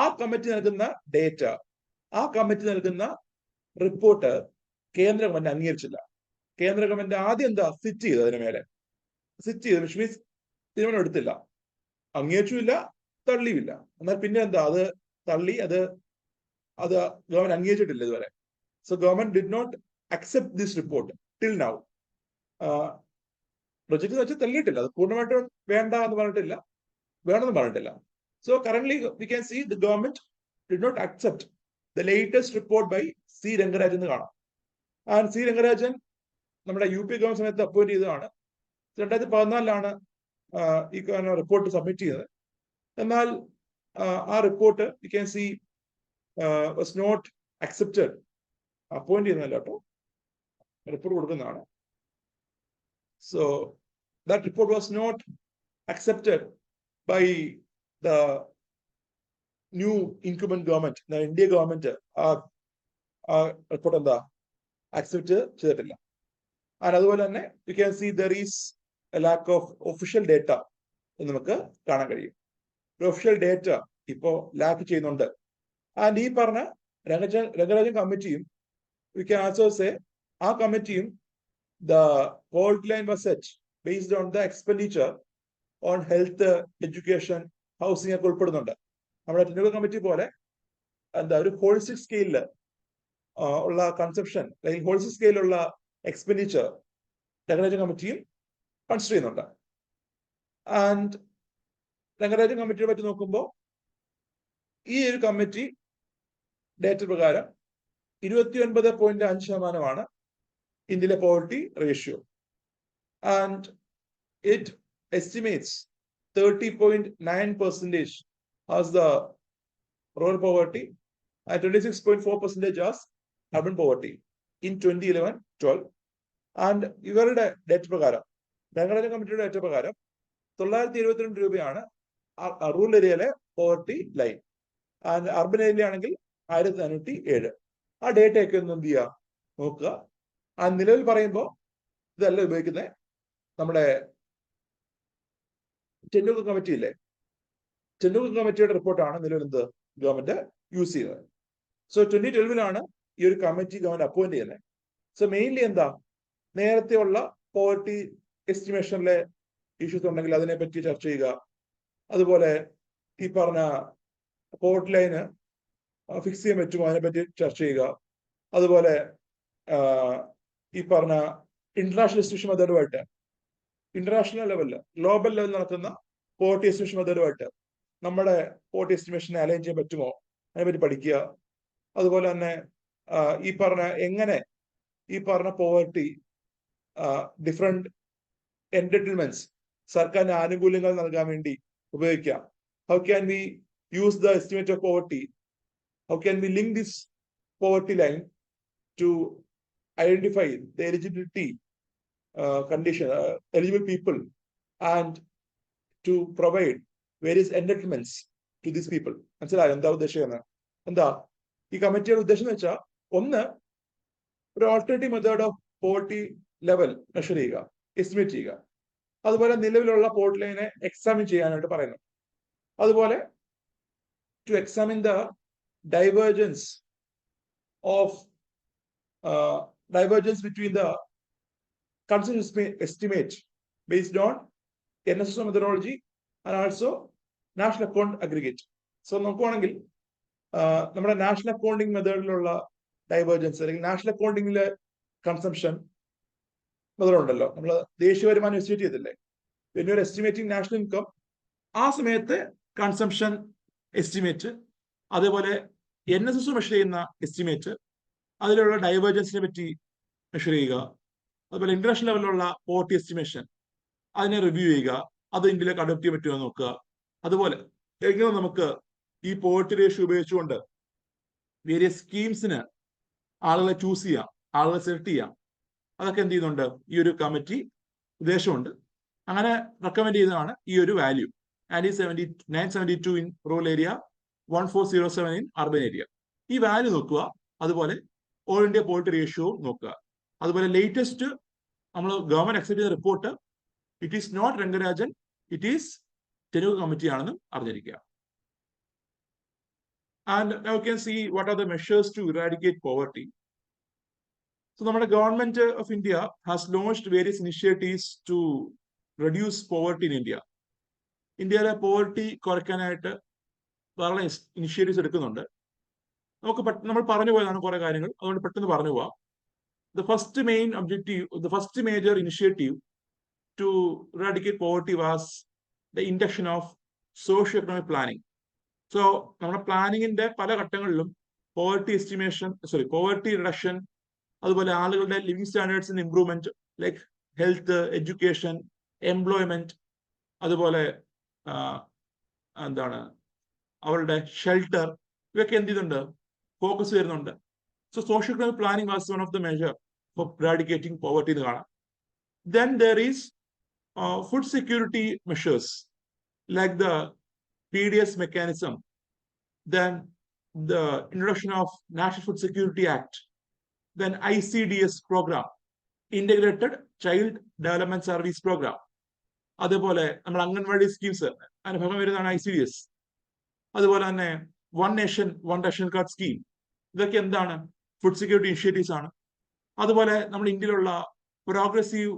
ആ കമ്മിറ്റി നൽകുന്ന ഡേറ്റ, ആ കമ്മിറ്റി നൽകുന്ന റിപ്പോർട്ട് കേന്ദ്ര ഗവൺമെന്റ് അംഗീകരിച്ചില്ല. കേന്ദ്ര ഗവൺമെന്റ് ആദ്യം എന്താ സിറ്റ് ചെയ്തു, അതിന് മേലെ സിറ്റ് ചെയ്തു, വിച്ച് മീൻസ് തീരുമാനം എടുത്തില്ല, അംഗീകരിച്ചുമില്ല തള്ളിയുമില്ല. എന്നാൽ പിന്നെ എന്താ അത് തള്ളി, അത് ഗവൺമെന്റ് അംഗീകരിച്ചിട്ടില്ല ഇതുവരെ. So government did not accept this report till now. Project വെച്ച് തള്ളിയിട്ടില്ല, അത് പൂർണ്ണമായിട്ട് വേണ്ട എന്ന് പറഞ്ഞിട്ടില്ല, വേണമെന്ന് പറഞ്ഞിട്ടില്ല. So currently we can see the government did not accept the latest report by C Rangarajan എന്ന് കാണാം. ആൻഡ് സി രംഗരാജൻ നമ്മുടെ UP ഗവൺമെന്റ് സമയത്ത് അപ്പോയിന്റ് ചെയ്തതാണ്. 2014 ഈ റിപ്പോർട്ട് സബ്മിറ്റ് ചെയ്തത്. എന്നാൽ ആ report you can see was not accepted. Appoint ചെയ്യുന്നതല്ല കേട്ടോ, റിപ്പോർട്ട് കൊടുക്കുന്നതാണ്. So that report was not accepted by the new incumbent government, the India government. Report എന്താ അക്സെപ്റ്റ് ചെയ്തിട്ടില്ല. And അതുപോലെ തന്നെ you can see there is a lack of official data എന്ന് നമുക്ക് കാണാൻ കഴിയും. ഒഫീഷ്യൽ ഡേറ്റ ഇപ്പോ ലാക്ക് ചെയ്യുന്നുണ്ട്. ആൻഡ് ഈ പറഞ്ഞ രംഗരാജൻ കമ്മിറ്റിയും we can also say our committee, the poverty line was set based on the expenditure on health, education, housing ഒക്കെ ഉൾപ്പെടുന്നുണ്ട്. നമ്മുടെ ടെക്നിക്കൽ കമ്മിറ്റി പോലെ എന്താ ഒരു ഹോളിസ്റ്റിക് സ്കെയിലിൽ ഉള്ള കൺസെപ്ഷൻ അല്ലെങ്കിൽ ഹോളിസ്റ്റിക് സ്കെയിലുള്ള എക്സ്പെൻഡിച്ചർ ടെക്നിക്കൽ കമ്മിറ്റിയും കൺസിഡർ ചെയ്യുന്നുണ്ട്. ആൻഡ് ടെക്നിക്കൽ കമ്മിറ്റിയെ പറ്റി നോക്കുമ്പോൾ ഈ ഒരു കമ്മിറ്റി ഡേറ്റ പ്രകാരം 29.5% ഇന്ത്യയിലെ poverty ratio. And it estimates 30.9% as the rural poverty and 26.4% as urban poverty in 2011-12. And ഇവരുടെ ഡേറ്റ പ്രകാരം, ബംഗാളി കമ്മിറ്റിയുടെ ഡേറ്റ പ്രകാരം 972 രൂപയാണ് റൂറൽ ഏരിയയിലെ poverty line. And urban area ആണെങ്കിൽ 1507. ആ ഡേറ്റയൊക്കെ ഒന്ന് എന്ത് ചെയ്യുക, നോക്കുക. ആ നിലവിൽ പറയുമ്പോൾ ഇതല്ല ഉപയോഗിക്കുന്നത്, നമ്മുടെ ടെൻഡുൽക്കർ കമ്മിറ്റി ഇല്ലേ, ടെൻഡുൽക്കർ കമ്മിറ്റിയുടെ റിപ്പോർട്ടാണ് നിലവിൽ എന്ത് ഗവൺമെന്റ് യൂസ് ചെയ്യുന്നത്. സോ 2012 ഈ ഒരു കമ്മിറ്റി ഗവൺമെന്റ് അപ്പോയിന്റ് ചെയ്യുന്നത്. സോ മെയിൻലി എന്താ, നേരത്തെ ഉള്ള പോവർട്ടി എസ്റ്റിമേഷനിലെ ഇഷ്യൂസ് ഉണ്ടെങ്കിൽ അതിനെപ്പറ്റി ചർച്ച ചെയ്യുക. അതുപോലെ ഈ പറഞ്ഞ പോവർട്ടി ലൈന് ഫിക്സ് ചെയ്യാൻ പറ്റുമോ അതിനെപ്പറ്റി ചർച്ച ചെയ്യുക. അതുപോലെ ഈ പറഞ്ഞ ഇന്റർനാഷണൽ എസ്റ്റിമേഷൻ മെത്തേഡുമായിട്ട്, ഇന്റർനാഷണൽ ലെവലിൽ, ഗ്ലോബൽ ലെവലിൽ നടത്തുന്ന പോവർട്ടി എസ്റ്റിമേഷൻ മെത്തേഡുമായിട്ട് നമ്മുടെ പോവർട്ടി എസ്റ്റിമേഷനെ അലൈൻ ചെയ്യാൻ പറ്റുമോ അതിനെപ്പറ്റി പഠിക്കുക. അതുപോലെ തന്നെ ഈ പറഞ്ഞ എങ്ങനെ ഈ പറഞ്ഞ പോവർട്ടി ഡിഫറെന്റ് എന്റർടൈൻമെന്റ്സ് സർക്കാരിന് ആനുകൂല്യങ്ങൾ നൽകാൻ വേണ്ടി ഉപയോഗിക്കാം. How can we use the estimate of poverty, how can we link this poverty line to identify the eligibility condition, eligible people, and to provide various entitlements to these people. മനസ്സിലായോ എന്താ ഉദ്ദേശിക്കുന്നത്? എന്താ ഈ കമ്മിറ്റിയുടെ ഉദ്ദേശം എന്ന് വെച്ചാൽ, ഒന്ന്, ഒരു alternative method of poverty level measure ചെയ്യുക, എസ്റ്റിമേറ്റ് ചെയ്യുക. അതുപോലെ നിലവിലുള്ള പോവർട്ടി ലൈനെ എക്സാമിൻ ചെയ്യാനായിട്ട് പറയുന്നു. അതുപോലെ to examine the divergence between the consensus estimate based on NSSO methodology and also national account aggregate. So നോക്കുവാണെങ്കിൽ നമ്മുടെ നാഷണൽ അക്കൗണ്ടിങ് മെത്തേഡിലുള്ള ഡൈവേർജൻസ് അല്ലെങ്കിൽ നാഷണൽ അക്കൗണ്ടിങ്ങിലെ കൺസംഷൻ മെത്തേഡ് ഉണ്ടല്ലോ, നമ്മൾ ദേശീയ വരുമാനം എസ്റ്റിമേറ്റ് ചെയ്തില്ലേ, പിന്നെ ഒരു എസ്റ്റിമേറ്റിംഗ് നാഷണൽ ഇൻകം, ആ സമയത്ത് കൺസംഷൻ എസ്റ്റിമേറ്റ്, അതേപോലെ NSSO മെഷർ ചെയ്യുന്ന എസ്റ്റിമേറ്റ്, അതിലുള്ള ഡൈവേർജൻസിനെ പറ്റി മെഷർ ചെയ്യുക. അതുപോലെ ഇന്റർനാഷണൽ ലെവലിലുള്ള പോവർട്ടി എസ്റ്റിമേഷൻ, അതിനെ റിവ്യൂ ചെയ്യുക, അത് ഇന്ത്യയിലേക്ക് അഡോപ്റ്റ് ചെയ്യാൻ പറ്റുമോ നോക്കുക. അതുപോലെ എങ്ങനെ നമുക്ക് ഈ പോവർട്ടി റേഷ്യോ ഉപയോഗിച്ചുകൊണ്ട് വേരിയസ് സ്കീംസിന് ആളുകളെ ചൂസ് ചെയ്യാം, ആളുകളെ സെലക്ട് ചെയ്യാം, അതൊക്കെ എന്ത് ചെയ്യുന്നുണ്ട് ഈ ഒരു കമ്മിറ്റി ഉദ്ദേശമുണ്ട്. അങ്ങനെ റെക്കമെൻഡ് ചെയ്തതാണ് ഈ ഒരു value. And 972 in rural area, 1407 in urban area. ഈ വാല്യൂ നോക്കുക. അതുപോലെ ഓൾ ഇന്ത്യ പോവർട്ടി റേഷ്യോ നോക്കുക. അതുപോലെ ലേറ്റസ്റ്റ് നമ്മൾ ഗവൺമെന്റ് അക്സെപ്റ്റ് ചെയ്ത report, it is not Rangarajan, it is Tendulkar committee ആണെന്നും അറിഞ്ഞിരിക്കുക. And now can see what are the measures to eradicate poverty. So നമ്മുടെ government of India has launched various initiatives to reduce poverty in India. ഇന്ത്യയിലെ പോവർട്ടി കുറയ്ക്കാനായിട്ട് വളരെ ഇനിഷ്യേറ്റീവ്സ് എടുക്കുന്നുണ്ട്. നമ്മൾ പറഞ്ഞു പോയതാണ് കുറെ കാര്യങ്ങൾ, അതുകൊണ്ട് പെട്ടെന്ന് പറഞ്ഞു പോവാം. The first main objective, the first major initiative to eradicate poverty was the induction of socio-economic planning. So, നമ്മുടെ പ്ലാനിങ്ങിന്റെ പല ഘട്ടങ്ങളിലും പോവർട്ടി റിഡക്ഷൻ, അതുപോലെ ആളുകളുടെ ലിവിംഗ് സ്റ്റാൻഡേർഡ്സിന്റെ improvement, like health, education, employment, അതുപോലെ എന്താണ് അവരുടെ ഷെൽട്ടർ, ഇവയൊക്കെ എന്ത് ചെയ്യുന്നുണ്ട്, ഫോക്കസ് വരുന്നുണ്ട്. So socio-economic planning was one of the measure for eradicating poverty. Then there is food security measures like the PDS mechanism, then the introduction of National Food Security Act, then ICDS program, Integrated Child Development Service Program. അതുപോലെ നമ്മുടെ അംഗൻവാടി സ്കീംസ് അതിന് ഭാഗം വരുന്നതാണ് ICDS. അതുപോലെ തന്നെ 1 Nation 1 Ration Card സ്കീം. ഇതൊക്കെ എന്താണ്, ഫുഡ് സെക്യൂരിറ്റി ഇനിഷ്യേറ്റീവ്സ് ആണ്. അതുപോലെ നമ്മുടെ ഇന്ത്യയിലുള്ള progressive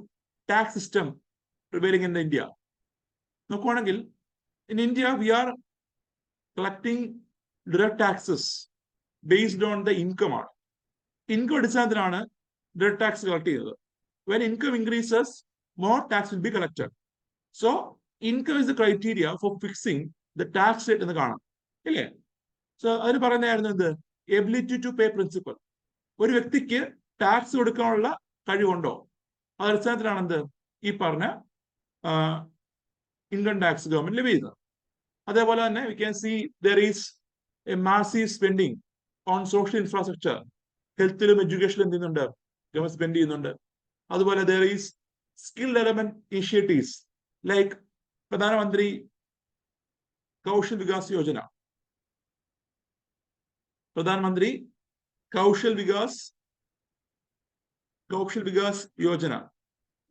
tax system prevailing in India നോക്കുവാണെങ്കിൽ, in India we are collecting direct taxes based on the income ആണ്. ഇൻകം അടിസ്ഥാനത്തിലാണ് ഡയറക്ട് ടാക്സ് കളക്ട് ചെയ്യുന്നത്. When income increases, more tax will be collected. So income is the criteria for fixing the tax rate എന്ന് കാണാം, ഇല്ലേ? സോ അതിന് പറയുന്നതായിരുന്നു എന്ത്? Ability to pay principle. ഒരു വ്യക്തിക്ക് ടാക്സ് കൊടുക്കാനുള്ള കഴിവുണ്ടോ, അത് അടിസ്ഥാനത്തിലാണ് എന്ത് ഈ പറഞ്ഞ ഇൻകം ടാക്സ് ഗവൺമെന്റ് ലഭ്യ ചെയ്യുന്നത്. അതേപോലെ തന്നെ we can see there is a massive spending on social infrastructure. ഹെൽത്തിലും എഡ്യൂക്കേഷനിലും എന്ത് ചെയ്യുന്നുണ്ട്? ഗവൺമെന്റ് സ്പെൻഡ് ചെയ്യുന്നുണ്ട്. അതുപോലെ there is skill development initiatives like Pradhan Mantri Kaushal Vikas Yojana. Pradhan Mantri Kaushal Vikas Yojana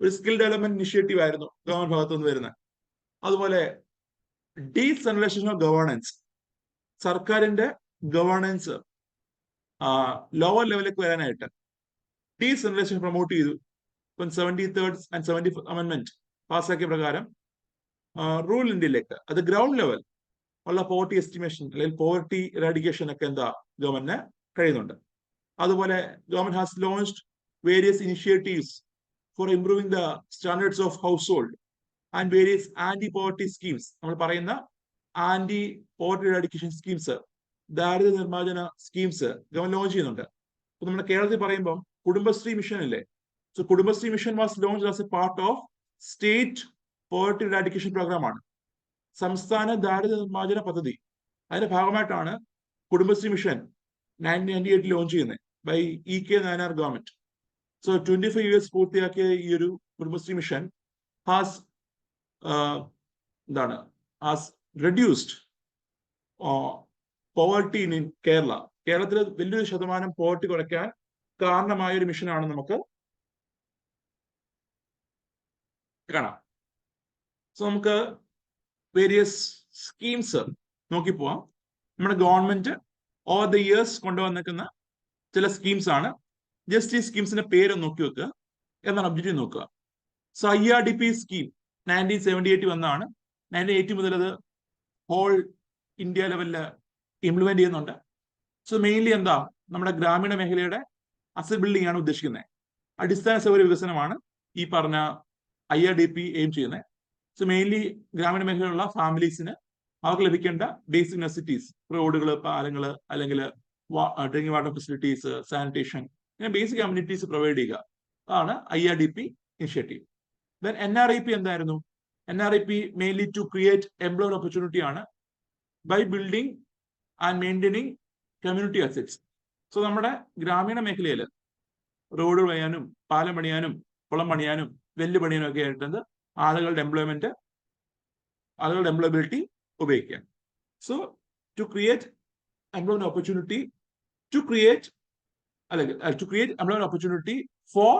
ഒരു സ്കിൽ ഡെവലപ്മെന്റ് ഇനിഷ്യേറ്റീവ് ആയിരുന്നു ഗവൺമെന്റ് ഭാഗത്തു നിന്ന് വരുന്നത്. അതുപോലെ ഡീസെൻട്രലൈസേഷൻ ഓഫ് ഗവേണൻസ്, സർക്കാരിന്റെ ഗവേണൻസ് ലോവർ ലെവലിലേക്ക് വരാനായിട്ട് ഡീസെൻട്രലൈസേഷൻ പ്രൊമോട്ട് ചെയ്തു. ഇപ്പം 73rd and 74th അമെന്റ്മെന്റ് പാസ്സാക്കിയ പ്രകാരം റൂറൽ ഇന്ത്യയിലേക്ക്, അത് ഗ്രൗണ്ട് ലെവൽ ഉള്ള പോവർട്ടി എസ്റ്റിമേഷൻ അല്ലെങ്കിൽ പോവർട്ടി ഇറാഡിക്കേഷൻ ഒക്കെ എന്താ ഗവൺമെന്റിന് കഴിയുന്നുണ്ട്. അതുപോലെ government has launched various initiatives for improving the standards of household and various anti poverty schemes. നമ്മൾ പറയുന്ന ആന്റി പോവർട്ടി ഇറാഡിക്കേഷൻ സ്കീംസ്, ദാരിദ്ര്യ നിർമ്മാർജ്ജന സ്കീംസ് ഗവൺമെന്റ് ലോഞ്ച് ചെയ്യുന്നുണ്ട്. അപ്പൊ നമ്മുടെ കേരളത്തിൽ പറയുമ്പോൾ കുടുംബശ്രീ മിഷൻ ഇല്ലേ? So Kudumbashree mission was launched as a part of state poverty eradication program ആണ്, സംസ്ഥാന ദാരിദ്ര്യ നിർമ്മാർജ്ജന പദ്ധതി. അതിന്റെ ഭാഗമായിട്ടാണ് കുടുംബശ്രീ മിഷൻ 1998 ലോഞ്ച് ചെയ്യുന്നത് by EK Nayanar government. So 25 years പൂർത്തിയാക്കിയ ഈ ഒരു Kudumbashree mission has reduced poverty in Kerala. കേരളത്തിൽ വലിയൊരു ശതമാനം പോവർട്ടി കുറയ്ക്കാൻ കാരണമായ ഒരു മിഷനാണ് നമുക്ക് കാണാം. സോ നമുക്ക് വേരിയസ് സ്കീംസ് നോക്കി പോവാം. നമ്മുടെ ഗവൺമെന്റ് ഓവർ ദ ഇയേഴ്സ് കൊണ്ടുവന്നിരിക്കുന്ന ചില സ്കീംസ് ആണ്. ജസ്റ്റ് ഈ സ്കീംസിന്റെ പേര് നോക്കി വെക്കുക, എന്നാണ് ഒബ്ജക്റ്റീവ് നോക്കുക. സോ IRDP സ്കീം 1978 വന്നാണ്. 1980 മുതൽ അത് ഹോൾ ഇന്ത്യ ലെവലിൽ ഇംപ്ലിമെന്റ് ചെയ്യുന്നുണ്ട്. സോ മെയിൻലി എന്താ, നമ്മുടെ ഗ്രാമീണ മേഖലയുടെ അസറ്റ് ബിൽഡിംഗ് ആണ് ഉദ്ദേശിക്കുന്നത്. അടിസ്ഥാന സൗകര്യ വികസനമാണ് ഈ പറഞ്ഞ IRDP എയിം ചെയ്യുന്നത്. സോ മെയിൻലി ഗ്രാമീണ മേഖലയിലുള്ള ഫാമിലീസിന് അവർക്ക് ലഭിക്കേണ്ട ബേസിക് നെസസിറ്റീസ്, റോഡുകൾ, പാലങ്ങൾ, അല്ലെങ്കിൽ ഡ്രിങ്കിങ് വാട്ടർ ഫെസിലിറ്റീസ്, സാനിറ്റേഷൻ, ഇങ്ങനെ ബേസിക് കമ്മ്യൂണിറ്റീസ് പ്രൊവൈഡ് ചെയ്യുക. അതാണ് IRDP ഇനിഷ്യേറ്റീവ്. ദെൻ NREP എന്തായിരുന്നു? NREP mainly to create employment opportunity ആണ് by building and maintaining community assets. So നമ്മുടെ ഗ്രാമീണ മേഖലയിൽ റോഡ് പണിയാനും പാലം പണിയാനും കുളം പണിയാനും വെല്ല് പണിയാനും ഒക്കെ ആയിട്ടുണ്ട് ആളുകളുടെ എംപ്ലോയബിലിറ്റി ഉപയോഗിക്കുക. So to create employment opportunity employment opportunity for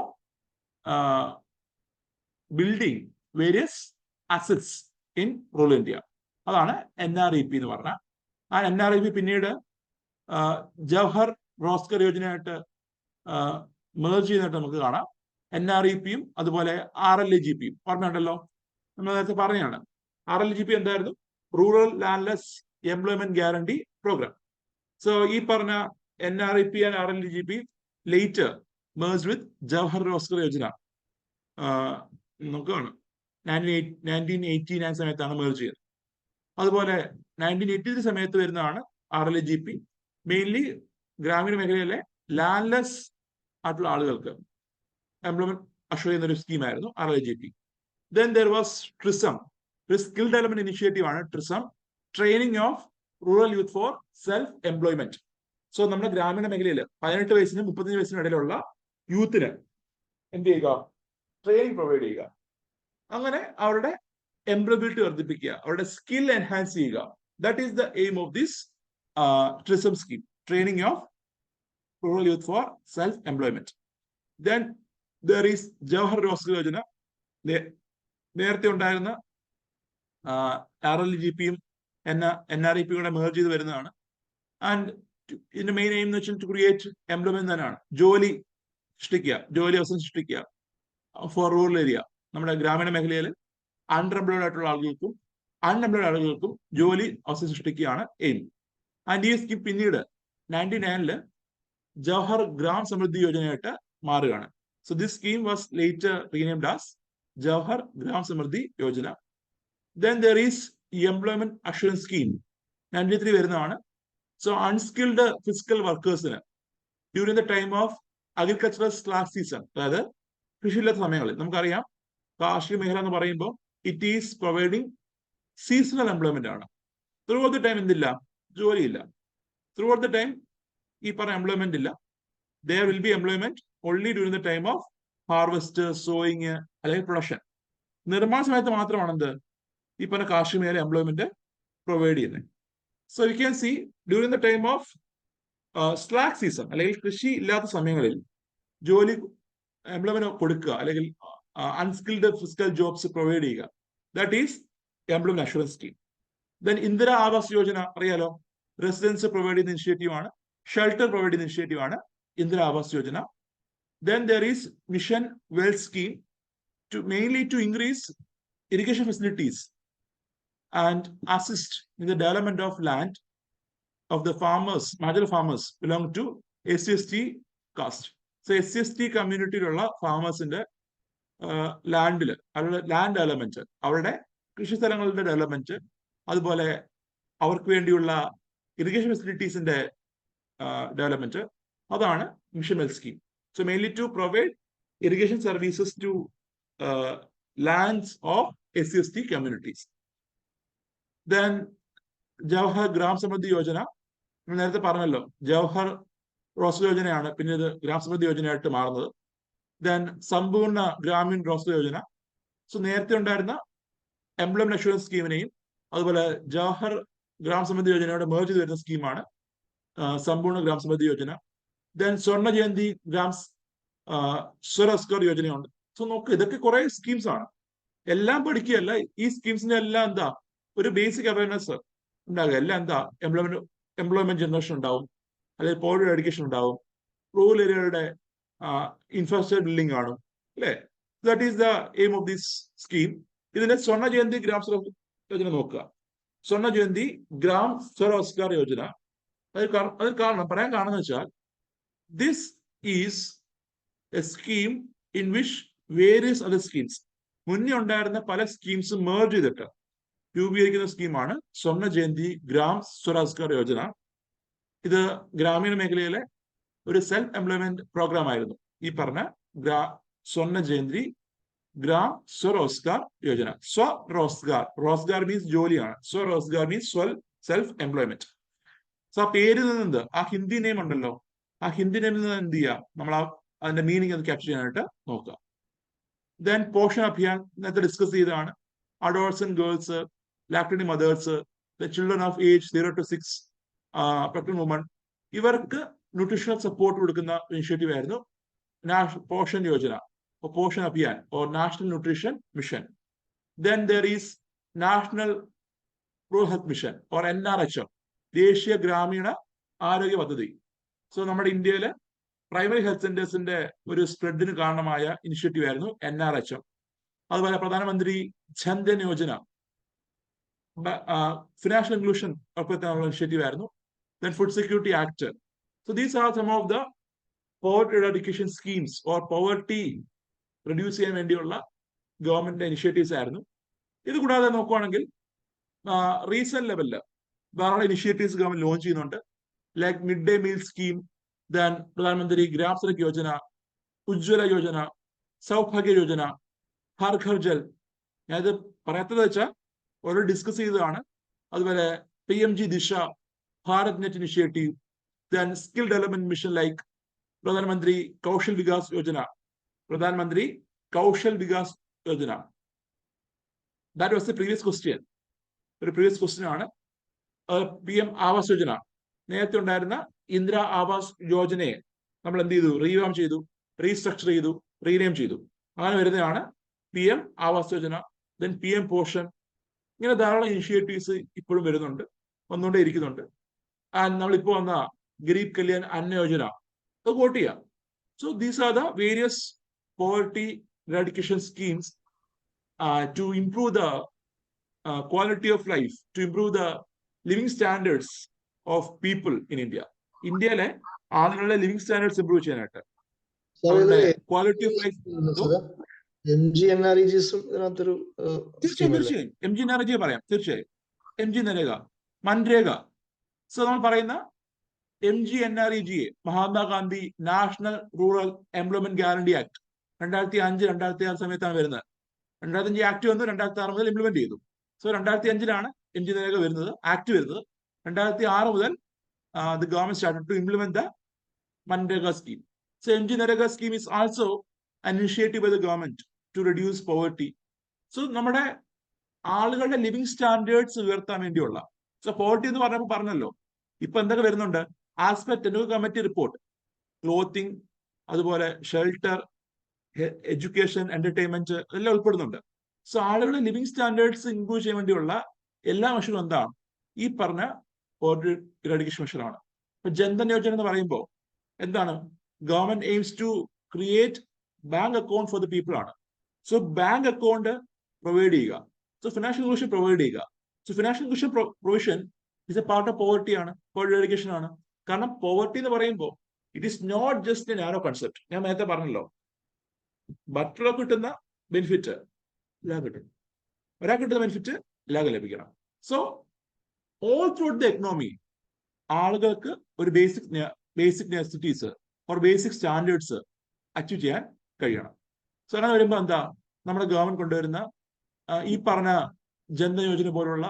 building various assets in rural India. അതാണ് NREP എന്ന് പറഞ്ഞാൽ. ആ NREP പിന്നീട് ജവഹർ റോസ്ഗർ യോജനയായിട്ട് മേർജ് ചെയ്യുന്നതായിട്ട് നമുക്ക് കാണാം. NREPയും അതുപോലെ RLAGPയും ഓർമ്മയുണ്ടല്ലോ, നമ്മൾ നേരത്തെ പറഞ്ഞാണ്. RLAGP എന്തായിരുന്നു? Rural landless employment guarantee program. So ഈ പറഞ്ഞ NREP ആൻഡ് RLAGP later merged with Jawahar Rozgar Yojana. നമുക്ക് കാണാം 1989 സമയത്താണ് മേർജ് ചെയ്തത്. അതുപോലെ 1983 സമയത്ത് വരുന്നതാണ് RLAGP. മെയിൻലി ഗ്രാമീണ മേഖലയിലെ ലാൻഡ്ലെസ് ആയിട്ടുള്ള ആളുകൾക്ക് എംപ്ലോയ്മെന്റ് അഷ്വർ ചെയ്യുന്ന ഒരു സ്കീമായിരുന്നു RLAGP. Then there was TRISM, ഒരു സ്കിൽ ഡെവലപ്മെന്റ് ഇനിഷ്യേറ്റീവ് ആണ് TRISM, training of rural youth for self employment. So നമ്മുടെ ഗ്രാമീണ മേഖലയിൽ 18 വയസ്സിനും 35 വയസ്സിനും ഇടയിലുള്ള യൂത്തിന് എന്ത് ചെയ്യുക? ട്രെയിനിങ് പ്രൊവൈഡ് ചെയ്യുക. അങ്ങനെ അവരുടെ എംപ്ലോയബിലിറ്റി വർദ്ധിപ്പിക്കുക, അവരുടെ സ്കിൽ എൻഹാൻസ് ചെയ്യുക. That is the aim of this TRISM scheme, training of rural youth for self employment. Then there is Jawahar Rozgar Yojana. നേരത്തെ ഉണ്ടായിരുന്ന RLAGPയും NREP കൂടെ മേർജ് ചെയ്ത് വരുന്നതാണ്. ആൻഡ് ഇതിന്റെ മെയിൻ എയിം എന്ന് വെച്ചാൽ ടു ക്രിയേറ്റ് എംപ്ലോയ്മെന്റ് തന്നെയാണ്, ജോലി സൃഷ്ടിക്കുക, ജോലി അവസരം സൃഷ്ടിക്കുക ഫോർ റൂറൽ ഏരിയ. നമ്മുടെ ഗ്രാമീണ മേഖലയിൽ അൺഎംപ്ലോയ്ഡ് ആയിട്ടുള്ള ആളുകൾക്കും അൺഎംപ്ലോയ്ഡ് ആളുകൾക്കും ജോലി അവസരം സൃഷ്ടിക്കുകയാണ് എയിം. ആൻഡ് ഈ സ്കീം പിന്നീട് 99 ജവഹർ ഗ്രാം സമൃദ്ധി യോജനയായിട്ട് മാറുകയാണ്. So this scheme was later renamed as Jawahar Gram Samriddhi Yojana. Then there is employment assurance scheme 93 വരുന്നതാണ്. സോ അൺസ്കിൽഡ് ഫിസിക്കൽ വർക്കേഴ്സിന് during the time of agricultural slash season, അതായത് കൃഷിയില്ലാത്ത സമയങ്ങളിൽ, നമുക്കറിയാം കാർഷിക മേഖല എന്ന് പറയുമ്പോൾ it is providing seasonal employment ആണ്. ത്രൂ ഔട്ട് ദ ടൈം എന്തില്ല, ജോലിയില്ല. ത്രൂ ഔട്ട് ദ ടൈം ഈ പറഞ്ഞ എംപ്ലോയ്മെന്റ് ഇല്ല. there will be employment only during the time of harvest, sowing അല്ലെങ്കിൽ പ്രൊഡക്ഷൻ. നിർമ്മാണ സമയത്ത് മാത്രമാണ് എന്ത് ഈ പറഞ്ഞ കാർഷിക മേഖല എംപ്ലോയ്മെന്റ് പ്രൊവൈഡ് ചെയ്യുന്നത്. So you can see during the time of slack season അല്ലെങ്കിൽ കൃഷി ഇല്ലാത്ത സമയങ്ങളിൽ ജോലി എംപ്ലോയ്മെന്റ് കൊടുക്കുക അല്ലെങ്കിൽ അൺസ്കിൽഡ് ഫിസിക്കൽ ജോബ്സ് പ്രൊവൈഡ് ചെയ്യുക, that is employment assurance scheme. Then Indira Awas Yojana അറിയാലോ, റെസിഡൻസ് പ്രൊവൈഡ് ചെയ്യുന്ന ഇനിഷ്യേറ്റീവ് ആണ്, ഷെൽട്ടർ പ്രൊവൈഡ് ചെയ്യുന്ന ഇനിഷ്യേറ്റീവ് ആണ് Indira Awas Yojana. Then there is Mission Well scheme mainly to increase irrigation facilities and assist in the development of land of the farmers, major farmers belong to SC/ST caste. So SC/ST കമ്മ്യൂണിറ്റിയിലുള്ള ഫാമേഴ്സിന്റെ ലാൻഡിൽ അവരുടെ ലാൻഡ് ഡെവലപ്മെന്റ്, അവരുടെ കൃഷിസ്ഥലങ്ങളുടെ ഡെവലപ്മെന്റ്, അതുപോലെ അവർക്ക് വേണ്ടിയുള്ള ഇറിഗേഷൻ ഫെസിലിറ്റീസിന്റെ ഡെവലപ്മെന്റ്, അതാണ് mission well scheme. So mainly to provide irrigation services to lands of SC/ST communities. Then Jawahar Gram Samriddhi Yojana, നേരത്തെ പറഞ്ഞല്ലോ ജവഹർ റോസ്ഗാർ യോജനയാണ് പിന്നീട് ഗ്രാം സമൃദ്ധി യോജനയായിട്ട് മാറുന്നത്. ദെൻ സമ്പൂർണ്ണ ഗ്രാമീൺ റോസ്ഗാർ യോജന. സോ നേരത്തെ ഉണ്ടായിരുന്ന എംപ്ലോയ്മെന്റ് അഷുറൻസ് സ്കീമിനെയും അതുപോലെ ജവഹർ ഗ്രാം സമൃദ്ധി യോജനയോട് മേർജ് ചെയ്ത് വരുന്ന സ്കീമാണ് സമ്പൂർണ്ണ ഗ്രാം സമൃദ്ധി യോജന. ദെൻ സ്വർണ്ണ ജയന്തി ഗ്രാം സ്വരോസ്ഗാർ യോജനയുണ്ട്. സോ നോക്ക്, ഇതൊക്കെ കുറെ സ്കീംസ് ആണ്. എല്ലാം പഠിക്കുകയല്ല, ഈ സ്കീംസിന്റെ എല്ലാം എന്താ ഒരു ബേസിക് അവയർനെസ് ഉണ്ടാകുക. എല്ലാം എന്താ എംപ്ലോയ്മെന്റ് ജനറേഷൻ ഉണ്ടാവും, അല്ലെങ്കിൽ പോവർട്ടി എഡ്യൂക്കേഷൻ ഉണ്ടാവും, റൂറൽ ഏരിയകളുടെ ഇൻഫ്രാസ്ട്രക്ചർ ബിൽഡിംഗ് കാണും, അല്ലേ? That is the aim of this scheme. ഇതിന്റെ സ്വർണ്ണ ജയന്തി ഗ്രാം സ്വരോസ്ഗാർ യോജന നോക്കുക. സ്വർണ്ണ ജയന്തി ഗ്രാം സ്വരോസ്ഗാർ യോജന, അതിൽ കാരണം പറയാൻ കാരണം വെച്ചാൽ this is a scheme in which various other schemes, മുന്നേ ഉണ്ടായിരുന്ന പല സ്കീംസ് മേർജ് ചെയ്തിട്ട് രൂപീകരിക്കുന്ന സ്കീമാണ് സ്വർണ്ണ ജയന്തി ഗ്രാം സ്വരോസ്ഗാർ യോജന. ഇത് ഗ്രാമീണ മേഖലയിലെ ഒരു സെൽഫ് എംപ്ലോയ്മെന്റ് പ്രോഗ്രാം ആയിരുന്നു ഈ പറഞ്ഞ സ്വർണ്ണ ജയന്തി ഗ്രാം സ്വരോസ്ഗാർ യോജന. സ്വറോസ്ഗാർ, റോസ്ഗാർ മീൻസ് ജോലിയാണ്, സ്വറോസ്ഗാർ മീൻസ് സെൽഫ് എംപ്ലോയ്മെന്റ്. സോ ആ പേരിൽ നിന്ന് ആ ഹിന്ദി നെയിം ഉണ്ടല്ലോ, ആ ഹിന്ദി നെയിമിൽ നിന്ന് എന്ത് ചെയ്യുക, നമ്മൾ അതിന്റെ മീനിങ് അത് ക്യാപ്ചർ ചെയ്യാനായിട്ട് നോക്കുക. ദെൻ പോഷൻ അഭിയാൻ നേരത്തെ ഡിസ്കസ് ചെയ്തതാണ്. Adolescent girls, lactating mothers, the children of age 0 to 6, pregnant woman, ഇവർക്ക് ന്യൂട്രീഷണൽ സപ്പോർട്ട് കൊടുക്കുന്ന ഇനിഷ്യേറ്റീവ് ആയിരുന്നു Poshan Yojana, Poshan Abhiyan or national nutrition mission. Then there is national rural health mission or NRHM, ദേശീയ ഗ്രാമീണ ആരോഗ്യ പദ്ധതി. സോ നമ്മുടെ ഇന്ത്യയിലെ പ്രൈമറി ഹെൽത്ത് സെന്റേഴ്സിന്റെ ഒരു സ്പ്രെഡിന് കാരണമായ ഇനിഷ്യേറ്റീവ് ആയിരുന്നു NRHM. അതുപോലെ പ്രധാനമന്ത്രി ജൻധൻ യോജന, ഫിനാൻഷ്യൽ ഇൻക്ലൂഷൻ ഉൾപ്പെടുത്താനുള്ള ഇനിഷ്യേറ്റീവ് ആയിരുന്നു. Then food security act. So these are some of the poverty education schemes or poverty reduce ചെയ്യാൻ വേണ്ടിയുള്ള ഗവൺമെന്റിന്റെ ഇനിഷ്യേറ്റീവ്സ് ആയിരുന്നു. ഇത് കൂടാതെ നോക്കുവാണെങ്കിൽ റീസൺ ലെവലില് ധാരാളം ഇനിഷ്യേറ്റീവ്സ് ഗവൺമെന്റ് ലോഞ്ച് ചെയ്യുന്നുണ്ട്. like midday meal scheme, then Pradhan Mantri Gram Sadak Yojana, Ujjwala Yojana, Saubhagya Yojana, Har Ghar Jal. ഞാനത് പറയാത്തത് വെച്ചാൽ ഓൾറെഡി ഡിസ്കസ് ചെയ്തതാണ്. അതുപോലെ PMG ദിശ, Bharat net initiative, then skill development mission like Pradhan Mantri Kaushal Vikas Yojana, Pradhan Mantri Kaushal Vikas Yojana. That was the previous question. ഒരു പ്രീവിയസ് ക്വസ്റ്റ്യൻ ആണ്. PM ആവാസ് യോജന, നേരത്തെ ഉണ്ടായിരുന്ന ഇന്ദിര ആവാസ് യോജനയെ നമ്മൾ എന്ത് ചെയ്തു, റീവാം ചെയ്തു, റീസ്ട്രക്ചർ ചെയ്തു, റീനെയിം ചെയ്തു. അങ്ങനെ വരുന്നതാണ് PM Awas Yojana. Then PM Poshan. ഇങ്ങനെ ധാരാളം ഇനിഷ്യേറ്റീവ്സ് ഇപ്പോഴും വരുന്നുണ്ട്, വന്നുകൊണ്ടേ ഇരിക്കുന്നുണ്ട്. ആൻഡ് നമ്മളിപ്പോൾ വന്ന ഗരീബ് കല്യാൺ അന്ന യോജന, അത് വോട്ട് ചെയ്യാം. So these are the various poverty eradication schemes to improve the quality of life, to improve the living standards of people in India. ഇന്ത്യയിലെ ആളുകളുടെ ലിവിംഗ് സ്റ്റാൻഡേർഡ്സ് ഇംപ്രൂവ് ചെയ്യാനായിട്ട് അവരുടെ ക്വാളിറ്റി ഓഫ് ലൈഫ്. തീർച്ചയായും MGNREGA പറയാം, തീർച്ചയായും MGNREGA, മൻരേഗ. സോ നമ്മൾ പറയുന്ന MGNREGA, Mahatma Gandhi national rural employment guarantee act 2005-2006 സമയത്താണ് വരുന്നത്. 2005 ആക്ട് വന്നു, 2006 മുതൽ ഇംപ്ലിമെന്റ് ചെയ്തു. സോ 2005 MGNREGA വരുന്നത്, ആക്ട് വരുന്നത്. 2006 മുതൽ the government started to implement the Manrega scheme. So MGNREGA scheme is also an initiative by the government to reduce poverty. So നമ്മുടെ ആളുകളുടെ ലിവിംഗ് സ്റ്റാൻഡേർഡ്സ് ഉയർത്താൻ വേണ്ടിയുള്ള. സോ പോവർട്ടി എന്ന് പറഞ്ഞപ്പോൾ പറഞ്ഞല്ലോ, ഇപ്പൊ എന്തൊക്കെ വരുന്നുണ്ട്? ആസ്പെക്ട് കമ്മിറ്റി റിപ്പോർട്ട്, ക്ലോത്തിങ്, അതുപോലെ ഷെൽട്ടർ, എഡ്യൂക്കേഷൻ, എന്റർടൈൻമെന്റ് എല്ലാം ഉൾപ്പെടുന്നുണ്ട്. സോ ആളുകളുടെ ലിവിംഗ് സ്റ്റാൻഡേർഡ്സ് ഇംപ്രൂവ് ചെയ്യാൻ വേണ്ടിയുള്ള എല്ലാ മെഷറും എന്താണ്? ഈ പറഞ്ഞ പോവർട്ടി ഇറാഡിക്കേഷൻ മെഷറാണ്. ഇപ്പൊ ജൻധൻ യോജന എന്ന് പറയുമ്പോൾ എന്താണ്? Government aims to create bank account for the people ആണ്. സോ ബാങ്ക് അക്കൗണ്ട് പ്രൊവൈഡ് ചെയ്യുക, സോ ഫിനാൻഷ്യൽ ഇൻക്ലൂഷൻ പ്രൊവൈഡ് ചെയ്യുക. So financial inclusion provision is a part of poverty ആണ്, പോവർട്ടി ഇറാഡിക്കേഷൻ ആണ്. കാരണം പോവർട്ടി എന്ന് പറയുമ്പോൾ it is not just a narrow concept. ഞാൻ നേരത്തെ പറഞ്ഞല്ലോ, മറ്റുള്ള കിട്ടുന്ന ബെനിഫിറ്റ് എല്ലാവർക്കും കിട്ടും, ഒരാൾക്ക് കിട്ടുന്ന ബെനിഫിറ്റ് എല്ലാവർക്കും ലഭിക്കണം. സോ ഓൾ ത്രൂട്ട് ദ എക്കണോമി ആളുകൾക്ക് ഒരു basic necessities or basic standards achieve ചെയ്യാൻ കഴിയണം. സോ അങ്ങനെ വരുമ്പോൾ എന്താ നമ്മുടെ ഗവൺമെന്റ് കൊണ്ടുവരുന്ന ഈ പറഞ്ഞ ജൻധൻ യോജന പോലുള്ള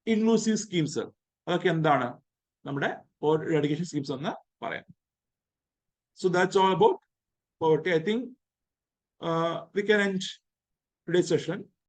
ഇൻക്ലൂസീവ് സ്കീംസ്, അതൊക്കെ എന്താണ്? നമ്മുടെ പോവർട്ടി ഇറാഡിക്കേഷൻ സ്കീംസ് എന്ന് പറയാം. So that's all about poverty. I think we can end today's session.